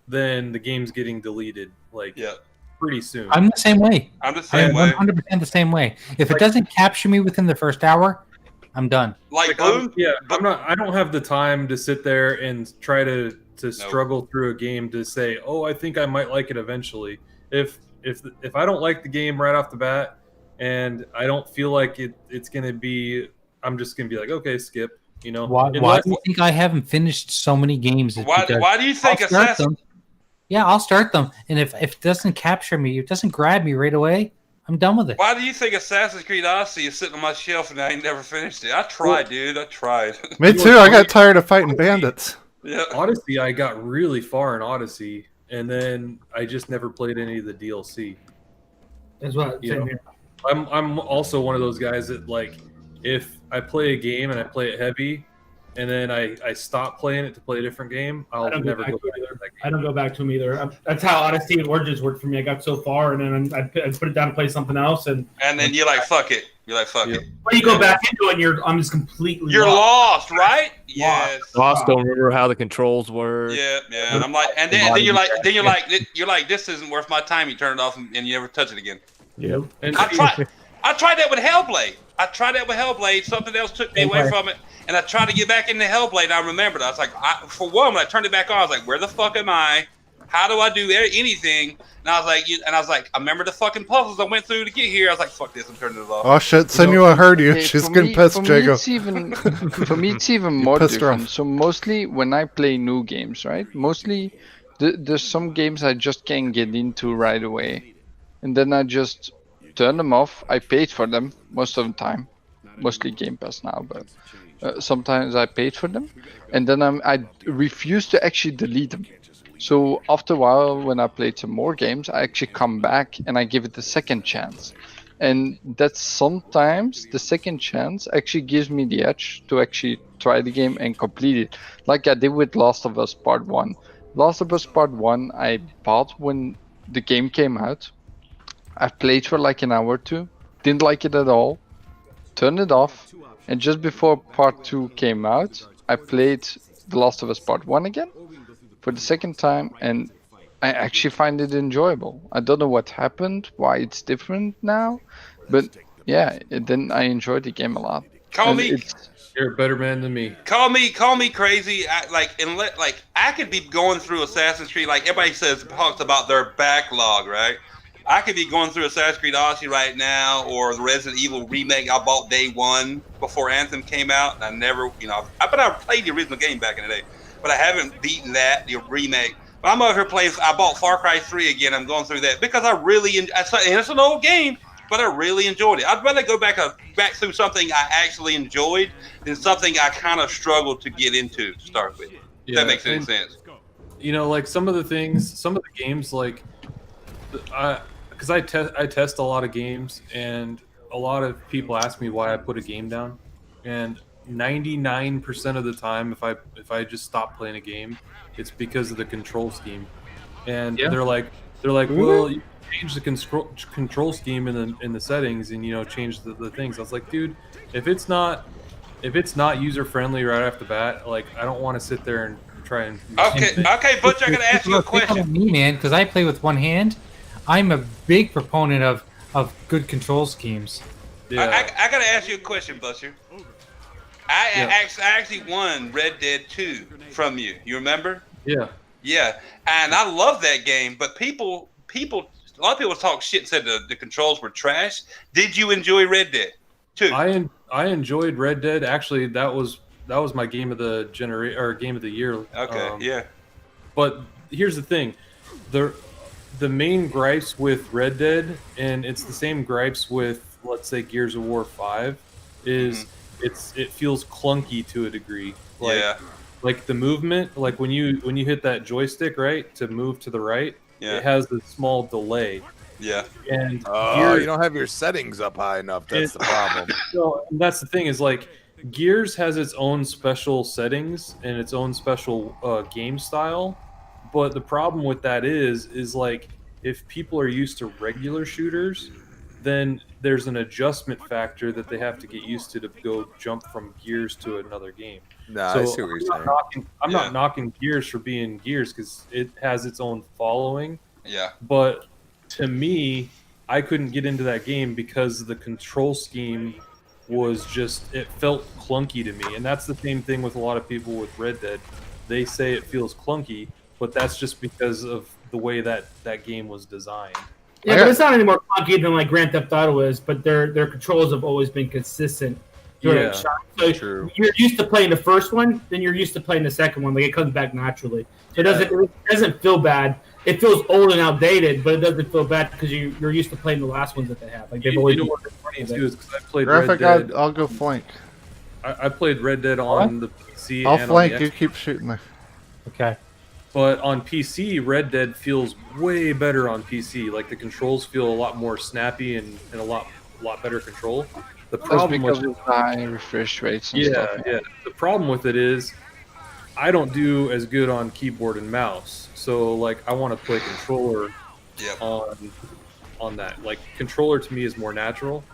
then the game's getting deleted. Like pretty soon. I'm the same way. I'm the same I'm way. 100% the same way. If it doesn't capture me within the first hour, I'm done. Like I don't have the time to sit there and try to struggle through a game to say, oh, I think I might like it eventually. If I don't like the game right off the bat, and I don't feel like it's gonna be, I'm just gonna be like, okay, skip. You know, Why do you think I haven't finished so many games? It's Why because do you think I'll start Assassin? them. Yeah, I'll start them, and if it doesn't capture me, it doesn't grab me right away, I'm done with it. Why do you think Assassin's Creed Odyssey is sitting on my shelf and I ain't never finished it? I tried, dude. I tried. Me too. I got tired of fighting bandits. Yeah. Odyssey, I got really far in Odyssey, and then I just never played any of the DLC. That's what You know, here. I'm also one of those guys that like if I play a game and I play it heavy, and then I stop playing it to play a different game, I'll never go back to that game. I don't go back to them either. That's how Odyssey and Origins worked for me. I got so far, and then I put it down to play something else, and then you're like, fuck it. You're like, fuck it. when you go back into it, I'm just completely You're lost, right? Yes. Lost. Don't remember how the controls were. Yeah, yeah. And I'm like, and then you're like, this isn't worth my time. You turn it off and you never touch it again. Yep. And I tried that with Hellblade. Something else took me away from it, and I tried to get back into Hellblade. And I remembered. I was like, for one, when I turned it back on, I was like, where the fuck am I? How do I do anything? And I was like, I remember the fucking puzzles I went through to get here. I was like, fuck this, I'm turning it off. Oh shit! Senua heard you. She's getting pissed, Jago. For me, it's even more pissed her off. different. So mostly when I play new games, right? Mostly there's some games I just can't get into right away, and then I just turn them off. I paid for them most of the time, mostly Game Pass now, but sometimes I paid for them, and then I refuse to actually delete them. So after a while, when I played some more games, I actually come back and I give it a second chance. And that's sometimes the second chance actually gives me the edge to actually try the game and complete it. Like I did with Last of Us Part 1. Last of Us Part 1 I bought when the game came out. I played for like an hour or two, didn't like it at all, turned it off, and just before Part 2 came out, I played The Last of Us Part 1 again for the second time, and I actually find it enjoyable. I don't know what happened, why it's different now, but yeah, then I enjoyed the game a lot. You're a better man than me. Call me crazy. I could be going through Assassin's Creed. Like everybody talks about their backlog, right? I could be going through Assassin's Creed Odyssey right now, or the Resident Evil remake I bought day one before Anthem came out, and I never, but I played the original game back in the day, but I haven't beaten the remake. But I'm over here playing. I bought Far Cry 3 again. I'm going through that because I really, and it's an old game, but I really enjoyed it. I'd rather go back through something I actually enjoyed than something I kind of struggled to get into to start with. If that makes any sense. Like some of the games, like because I test a lot of games, and a lot of people ask me why I put a game down, and 99% of the time, if I just stop playing a game, it's because of the control scheme, and they're like, well, you change the control scheme in the settings, and change the things. I was like, dude, if it's not user friendly right off the bat, like I don't want to sit there and try and. Okay, Butch, I'm gonna ask you a question. Me, man, because I play with one hand. I'm a big proponent of good control schemes. Yeah. I gotta ask you a question, Butcher. I actually won Red Dead 2 from you. You remember? Yeah. Yeah, and I love that game, but people, a lot of people talk shit and said the controls were trash. Did you enjoy Red Dead 2? I enjoyed Red Dead. Actually, that was my game of the game of the year. Okay, yeah. But here's the thing, the main gripes with Red Dead, and it's the same gripes with, let's say, Gears of War 5, is it feels clunky to a degree. Like the movement, like when you hit that joystick, right, to move to the right, it has a small delay. Yeah. And you don't have your settings up high enough. That's the problem. So that's the thing, is like Gears has its own special settings and its own special game style, but the problem with that is like if people are used to regular shooters, then there's an adjustment factor that they have to get used to go jump from Gears to another game. Nah, So I see what you're saying. I'm not knocking Gears for being Gears because it has its own following. Yeah. But to me, I couldn't get into that game because the control scheme was just, it felt clunky to me. And that's the same thing with a lot of people with Red Dead. They say it feels clunky, but that's just because of the way that game was designed. Yeah, but it's not any more clunky than like Grand Theft Auto is, but their controls have always been consistent. Yeah, so true. You're used to playing the first one, then you're used to playing the second one. Like it comes back naturally. So it doesn't feel bad. It feels old and outdated, but it doesn't feel bad because you're used to playing the last ones that they have. Like they've always. You know what's funny too is because I played Graphic, Red Dead. I'll go flank. I played Red Dead on the PC. I'll and flank. on the You keep shooting there. Okay. But on PC, Red Dead feels way better on PC. Like the controls feel a lot more snappy and a lot better control. The problem because with of high refresh rates and yeah, stuff. yeah. The problem with it is I don't do as good on keyboard and mouse. So like I want to play controller on that. Like controller to me is more natural,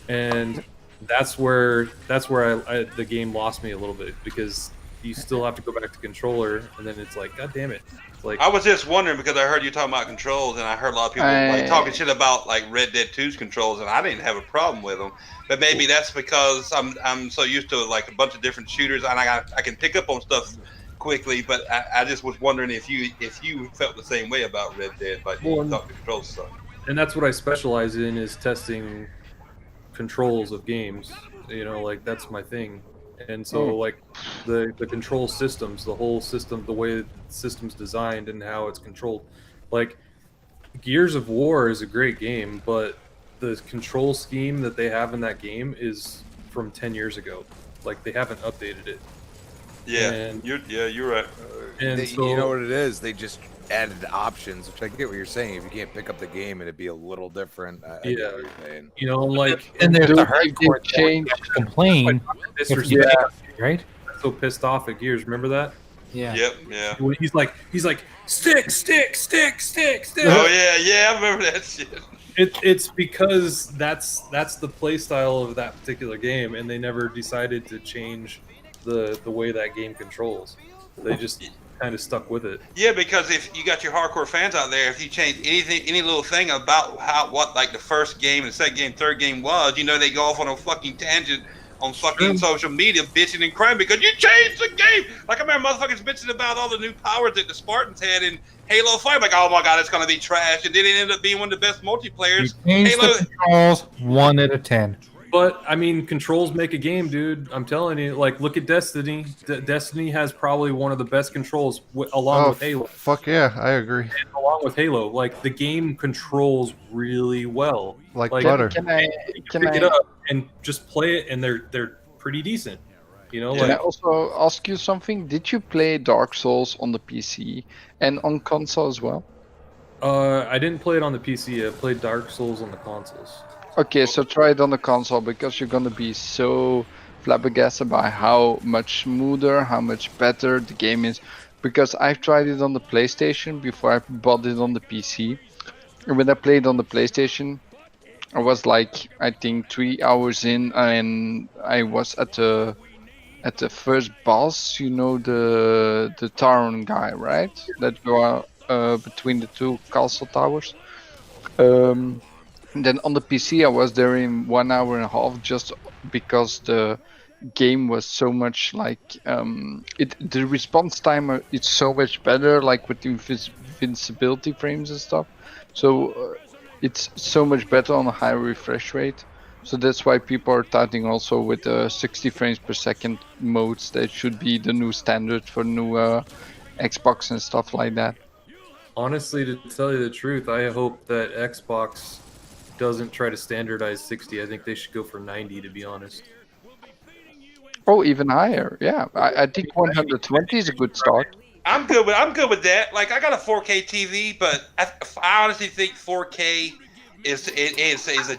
and that's where the game lost me a little bit because you still have to go back to controller, and then it's like, God damn it! It's like I was just wondering because I heard you talking about controls, and I heard a lot of people like talking shit about like Red Dead 2's controls, and I didn't have a problem with them. But maybe that's because I'm so used to like a bunch of different shooters, and I can pick up on stuff quickly. But I just was wondering if you felt the same way about Red Dead, like you thought the controls sucked. And that's what I specialize in, is testing controls of games. You know, like that's my thing. And so like the control systems, the whole system, the way the system's designed and how it's controlled. Like Gears of War is a great game, but the control scheme that they have in that game is from 10 years ago. Like they haven't updated it. Yeah, And- you're right. And so, you know what it is? They just added options, which I get what you're saying. If you can't pick up the game, it'd be a little different. I get what you're saying. you know, like And there's the Dude, hardcore they change. complain. disrespect, Right? so pissed off at Gears. Remember that? Yeah. Yep, yeah. When he's like stick. Oh yeah, I remember that shit. It's because that's the play style of that particular game, and they never decided to change the way that game controls. They just kind of stuck with it. Yeah, because if you got your hardcore fans out there, if you change anything, any little thing about what like the first game, the second game, third game was, you know, they go off on a fucking tangent on fucking social media, bitching and crying because you changed the game. Like I remember motherfuckers bitching about all the new powers that the Spartans had in Halo 5. Like, oh my god, it's gonna be trash, and then it ended up being one of the best multiplayers. Change Halo. the controls 1 out of 10. But I mean, controls make a game, dude. I'm telling you. Like, look at Destiny. Destiny has probably one of the best controls, along with Halo. Fuck yeah, I agree. And along with Halo, like the game controls really well. Like butter. Can I Pick it up and just play it, and they're pretty decent. You know, Can I like also ask you something? Did you play Dark Souls on the PC and on console as well? I didn't play it on the PC. I played Dark Souls on the consoles. Okay, so try it on the console because you're gonna be so flabbergasted by how much smoother, how much better the game is. Because I've tried it on the PlayStation before I bought it on the PC. And when I played on the PlayStation, I was like, I think 3 hours in, and I was at the first boss. You know, the Taron guy, right? That go between the two castle towers. Then on the PC, I was there in 1 hour and a half, just because the game was so much like the response time. It's so much better, like with invincibility frames and stuff. So it's so much better on a high refresh rate. So that's why people are touting also with 60 frames per second modes. That should be the new standard for new Xbox and stuff like that. Honestly, to tell you the truth, I hope that Xbox doesn't try to standardize 60. I think they should go for 90, to be honest. Oh, even higher. Yeah, I think 120 is a good start. I'm good with that. Like I got a 4K TV, but I honestly think 4K is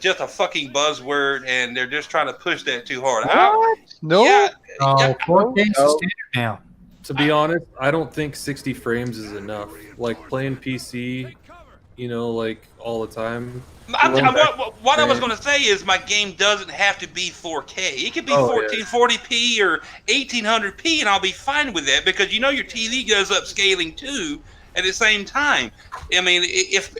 just a fucking buzzword, and they're just trying to push that too hard. What? No. Yeah, Oh, 4K is the standard now. To be honest, I don't think 60 frames is enough. Like playing PC, you know, like all the time. What I was going to say is my game doesn't have to be 4K. It could be 1440p or 1800p, and I'll be fine with that because you know your TV goes up scaling too at the same time. I mean, if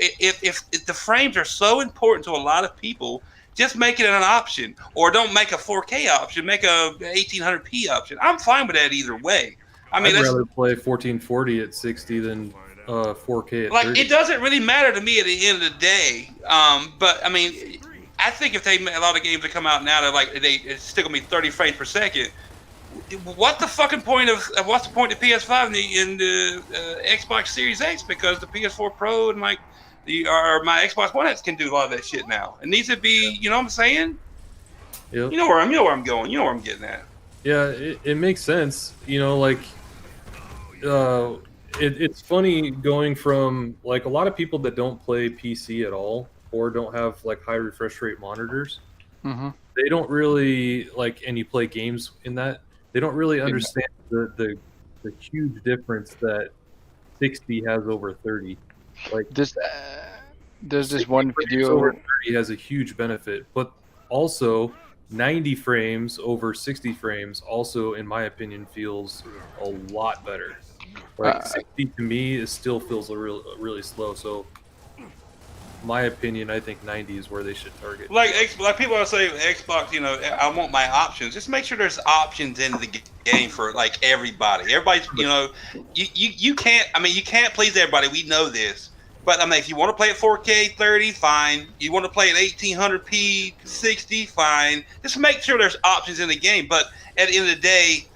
the frames are so important to a lot of people, just make it an option, or don't make a 4K option, make a 1800p option. I'm fine with that either way. I mean, I'd rather play 1440 at 60 than 4K at 30. It doesn't really matter to me at the end of the day. But I mean, I think if a lot of games that come out now, it's still gonna be 30 frames per second. What's the point of PS5 and the Xbox Series X? Because the PS4 Pro and my Xbox One X can do a lot of that shit now. It needs to be, you know what I'm saying? Yep. You know where I'm going. You know where I'm getting at. Yeah, it makes sense. You know, like it's funny going from like a lot of people that don't play PC at all or don't have like high refresh rate monitors. Mm-hmm. They don't really and you play games in that. They don't really understand the huge difference that 60 has over 30. Like there's this one video over 30 has a huge benefit, but also 90 frames over 60 frames also, in my opinion, feels a lot better. Like 60 to me, still feels really slow. So, my opinion, I think 90 is where they should target. Like people are saying Xbox, you know, I want my options. Just make sure there's options in the game for like everybody. Everybody's, you know, you can't. I mean, you can't please everybody. We know this. But I mean, if you want to play at 4K 30, fine. You want to play at 1800p 60, fine. Just make sure there's options in the game. But at the end of the day,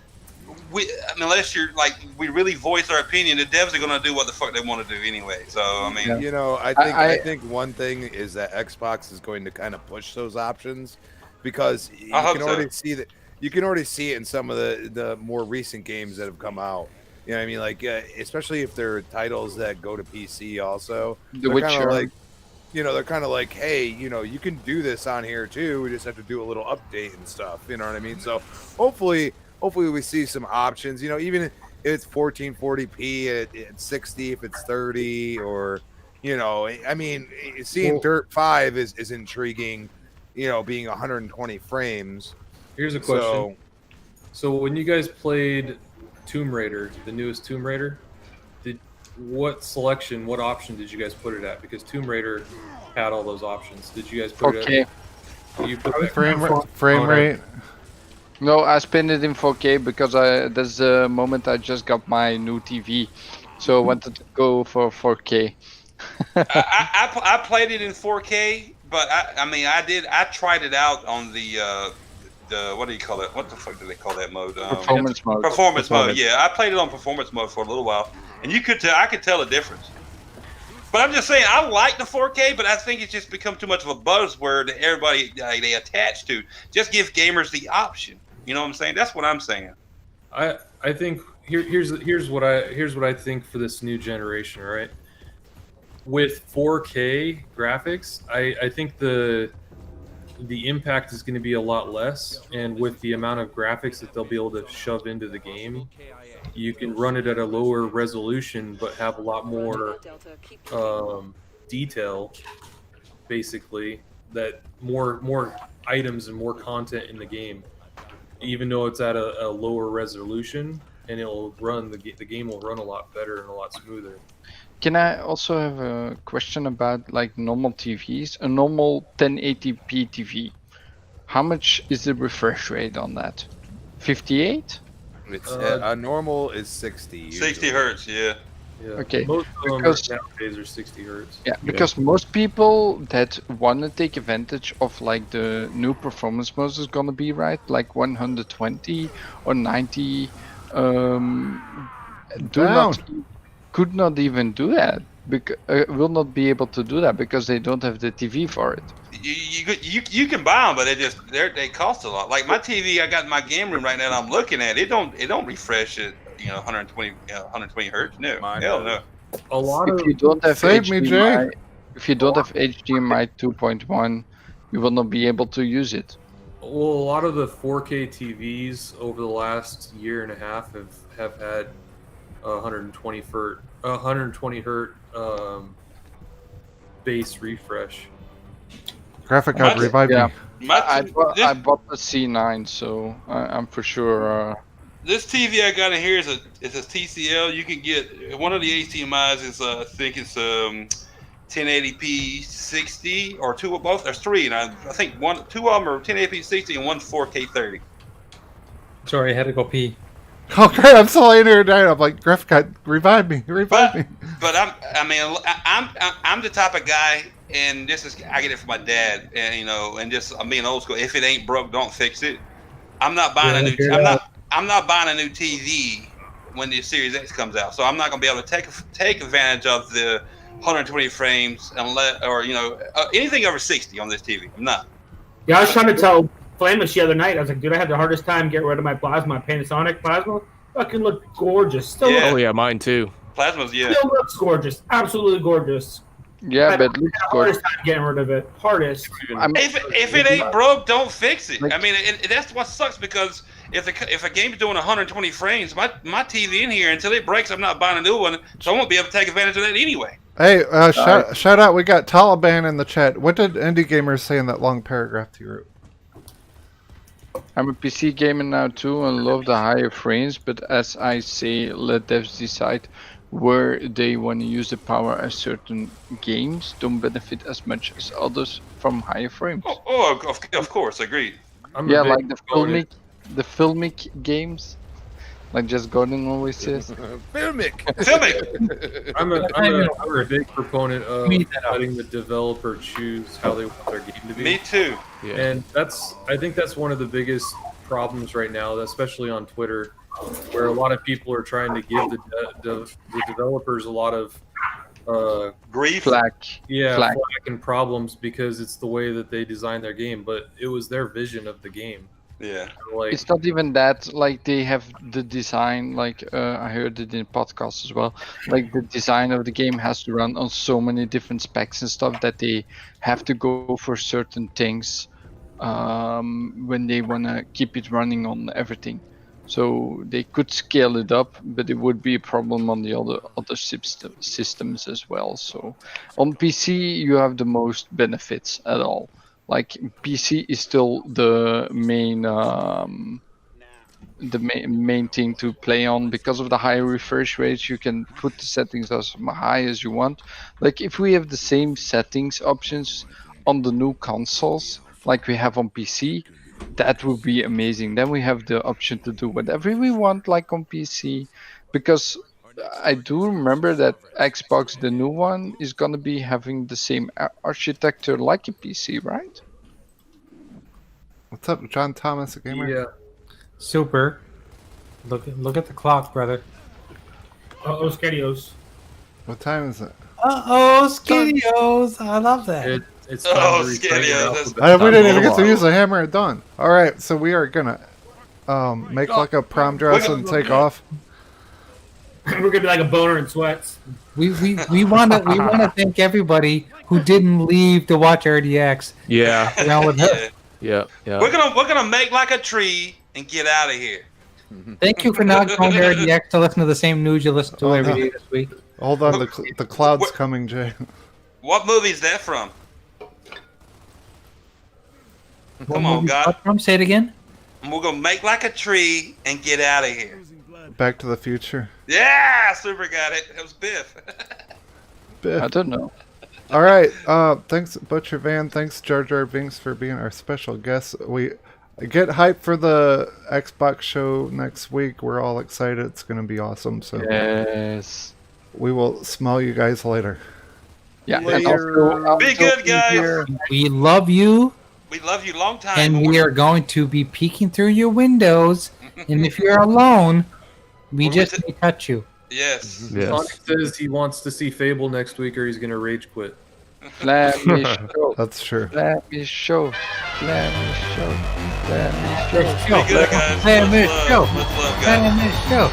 unless you're we really voice our opinion, the devs are going to do what the fuck they want to do anyway. So I mean, you know, I think one thing is that Xbox is going to kind of push those options because you can already see that. You can already see it in some of the more recent games that have come out. You know what I mean? Like, especially if they're titles that go to PC also. The Witcher. They're kind of like, hey, you know, you can do this on here too. We just have to do a little update and stuff. You know what I mean? So hopefully we see some options. You know, even if it's 1440p at 60, if it's 30, or, you know, I mean, seeing Dirt 5 is intriguing, you know, being 120 frames. Here's a question. So when you guys played Tomb Raider, the newest Tomb Raider, what option did you guys put it at? Because Tomb Raider had all those options. Did you guys put it at? You put frame rate. No, I spin it in 4K because there's the moment I just got my new TV, so I wanted to go for 4K. I played it in 4K, but I tried it out on the what do you call it? What the fuck do they call that mode? Performance mode. Performance mode. Yeah, I played it on performance mode for a little while, and I could tell the difference. But I'm just saying, I like the 4K, but I think it's just become too much of a buzzword that everybody they attach to. Just give gamers the option. You know what I'm saying? That's what I'm saying. I think here's what I think for this new generation, right? With 4K graphics, I think the impact is going to be a lot less, and with the amount of graphics that they'll be able to shove into the game, you can run it at a lower resolution but have a lot more detail, basically, that more items and more content in the game, even though it's at a lower resolution, and it'll run the game will run a lot better and a lot smoother. Can I also have a question about like normal TVs? A normal 1080p TV, how much is the refresh rate on that? 58? It's a normal is 60. Usually. 60 hertz, yeah. Okay. Most of them nowadays are 60 hertz. Yeah, because most people that want to take advantage of like the new performance modes is gonna be right, like 120 or 90. Could not even do that. Will not be able to do that because they don't have the TV for it. You can buy them, but they cost a lot. Like my TV, I got in my game room right now. And I'm looking at it. It don't refresh it. 120 hertz. No, hell no. A lot of if you don't have Save me, Jay. If you don't have HDMI 2.1, you will not be able to use it. Well, a lot of the 4K TVs over the last year and a half have had 120 hertz base refresh. Graphic card revive me. I bought the C9, so I'm for sure. This TV I got in here is a TCL. You can get one of the HDMI's is I think it's 1080p 60 or two of both. There's three, and I think two of them are 1080p 60 and one's 4K 30. Sorry, I had to go pee. Oh great! I'm still laying here tonight. I'm like, graphic card, revive me. But I'm the type of guy, and I get it from my dad, and and just I'm being old school. If it ain't broke, don't fix it. I'm not buying a new. I'm not buying a new TV when the Series X comes out, so I'm not gonna be able to take advantage of the 120 frames anything over 60 on this TV. I'm not. Yeah, I was trying to tell Flamish the other night. I was like, dude, I had the hardest time getting rid of my plasma, my Panasonic plasma. Fucking look gorgeous. Still Oh yeah, mine too. Plasma's still looks gorgeous. Absolutely gorgeous. Yeah, but looks hardest time getting rid of it. Hardest. If it ain't broke, don't fix it. I mean, that's what sucks because if a game's doing 120 frames, my TV in here until it breaks, I'm not buying a new one, so I won't be able to take advantage of that anyway. Hey, shout out! We got Taliban in the chat. What did Indie Gamers say in that long paragraph you wrote? I'm a PC gamer now too and love the higher frames, but as I say, let devs decide where they want to use the power as certain games don't benefit as much as others from higher frames. Of course, agreed. Yeah, like the filmic games, like Just Gordon always says. Filmic. I'm a big proponent of letting the developer choose how they want their game to be. Me too. Yeah. And I think that's one of the biggest problems right now, especially on Twitter, where a lot of people are trying to give the developers a lot of grief, flack and problems because it's the way that they design their game, but it was their vision of the game. Yeah, it's not even that. Like they have the design. Like I heard it in podcasts as well. Like the design of the game has to run on so many different specs and stuff that they have to go for certain things when they wanna keep it running on everything. So they could scale it up, but it would be a problem on the other systems as well. So on PC you have the most benefits at all. Like PC is still the main main thing to play on because of the higher refresh rates. You can put the settings as high as you want. Like if we have the same settings options on the new consoles like we have on PC, that would be amazing. Then we have the option to do whatever we want like on PC, because I do remember that Xbox, the new one, is gonna be having the same architecture like a PC, right? What's up, John Thomas, a gamer? Yeah. Super. Look at the clock, brother. Uh-oh, Skedios. What time is it? Uh-oh, Skedios. I love that. It's Skedios. We didn't even get to use the hammer at dawn. All right, so we are gonna make like a prom dress and take off. We're gonna be like a boner in sweats. We wanna thank everybody who didn't leave to watch RDX. Yeah. Around with us. Yeah. We're gonna make like a tree and get out of here. Thank you for not going to RDX to listen to the same news you listen to every day this week. Hold on, the cloud's coming, Jay. What movie is that from? Come on, God. Say it again. And we're gonna make like a tree and get out of here. Back to the Future. Yeah, Super got it. It was Biff. Biff. I don't know. All right. Thanks, Butcher Van. Thanks, Jar Jar Binks, for being our special guest. We get hyped for the Xbox show next week. We're all excited. It's going to be awesome. So yes, we will smell you guys later. Yeah. Be good, guys. We love you. We love you long time. And we are going to be peeking through your windows. And if you're alone, we just may touch you. Yes. Sonic says he wants to see Fable next week, or he's gonna rage quit. Flamish show. That's true. Flamish show. Flamish show. Flamish show. Be good, guys. Flamish show. Much love, guys. Flamish show.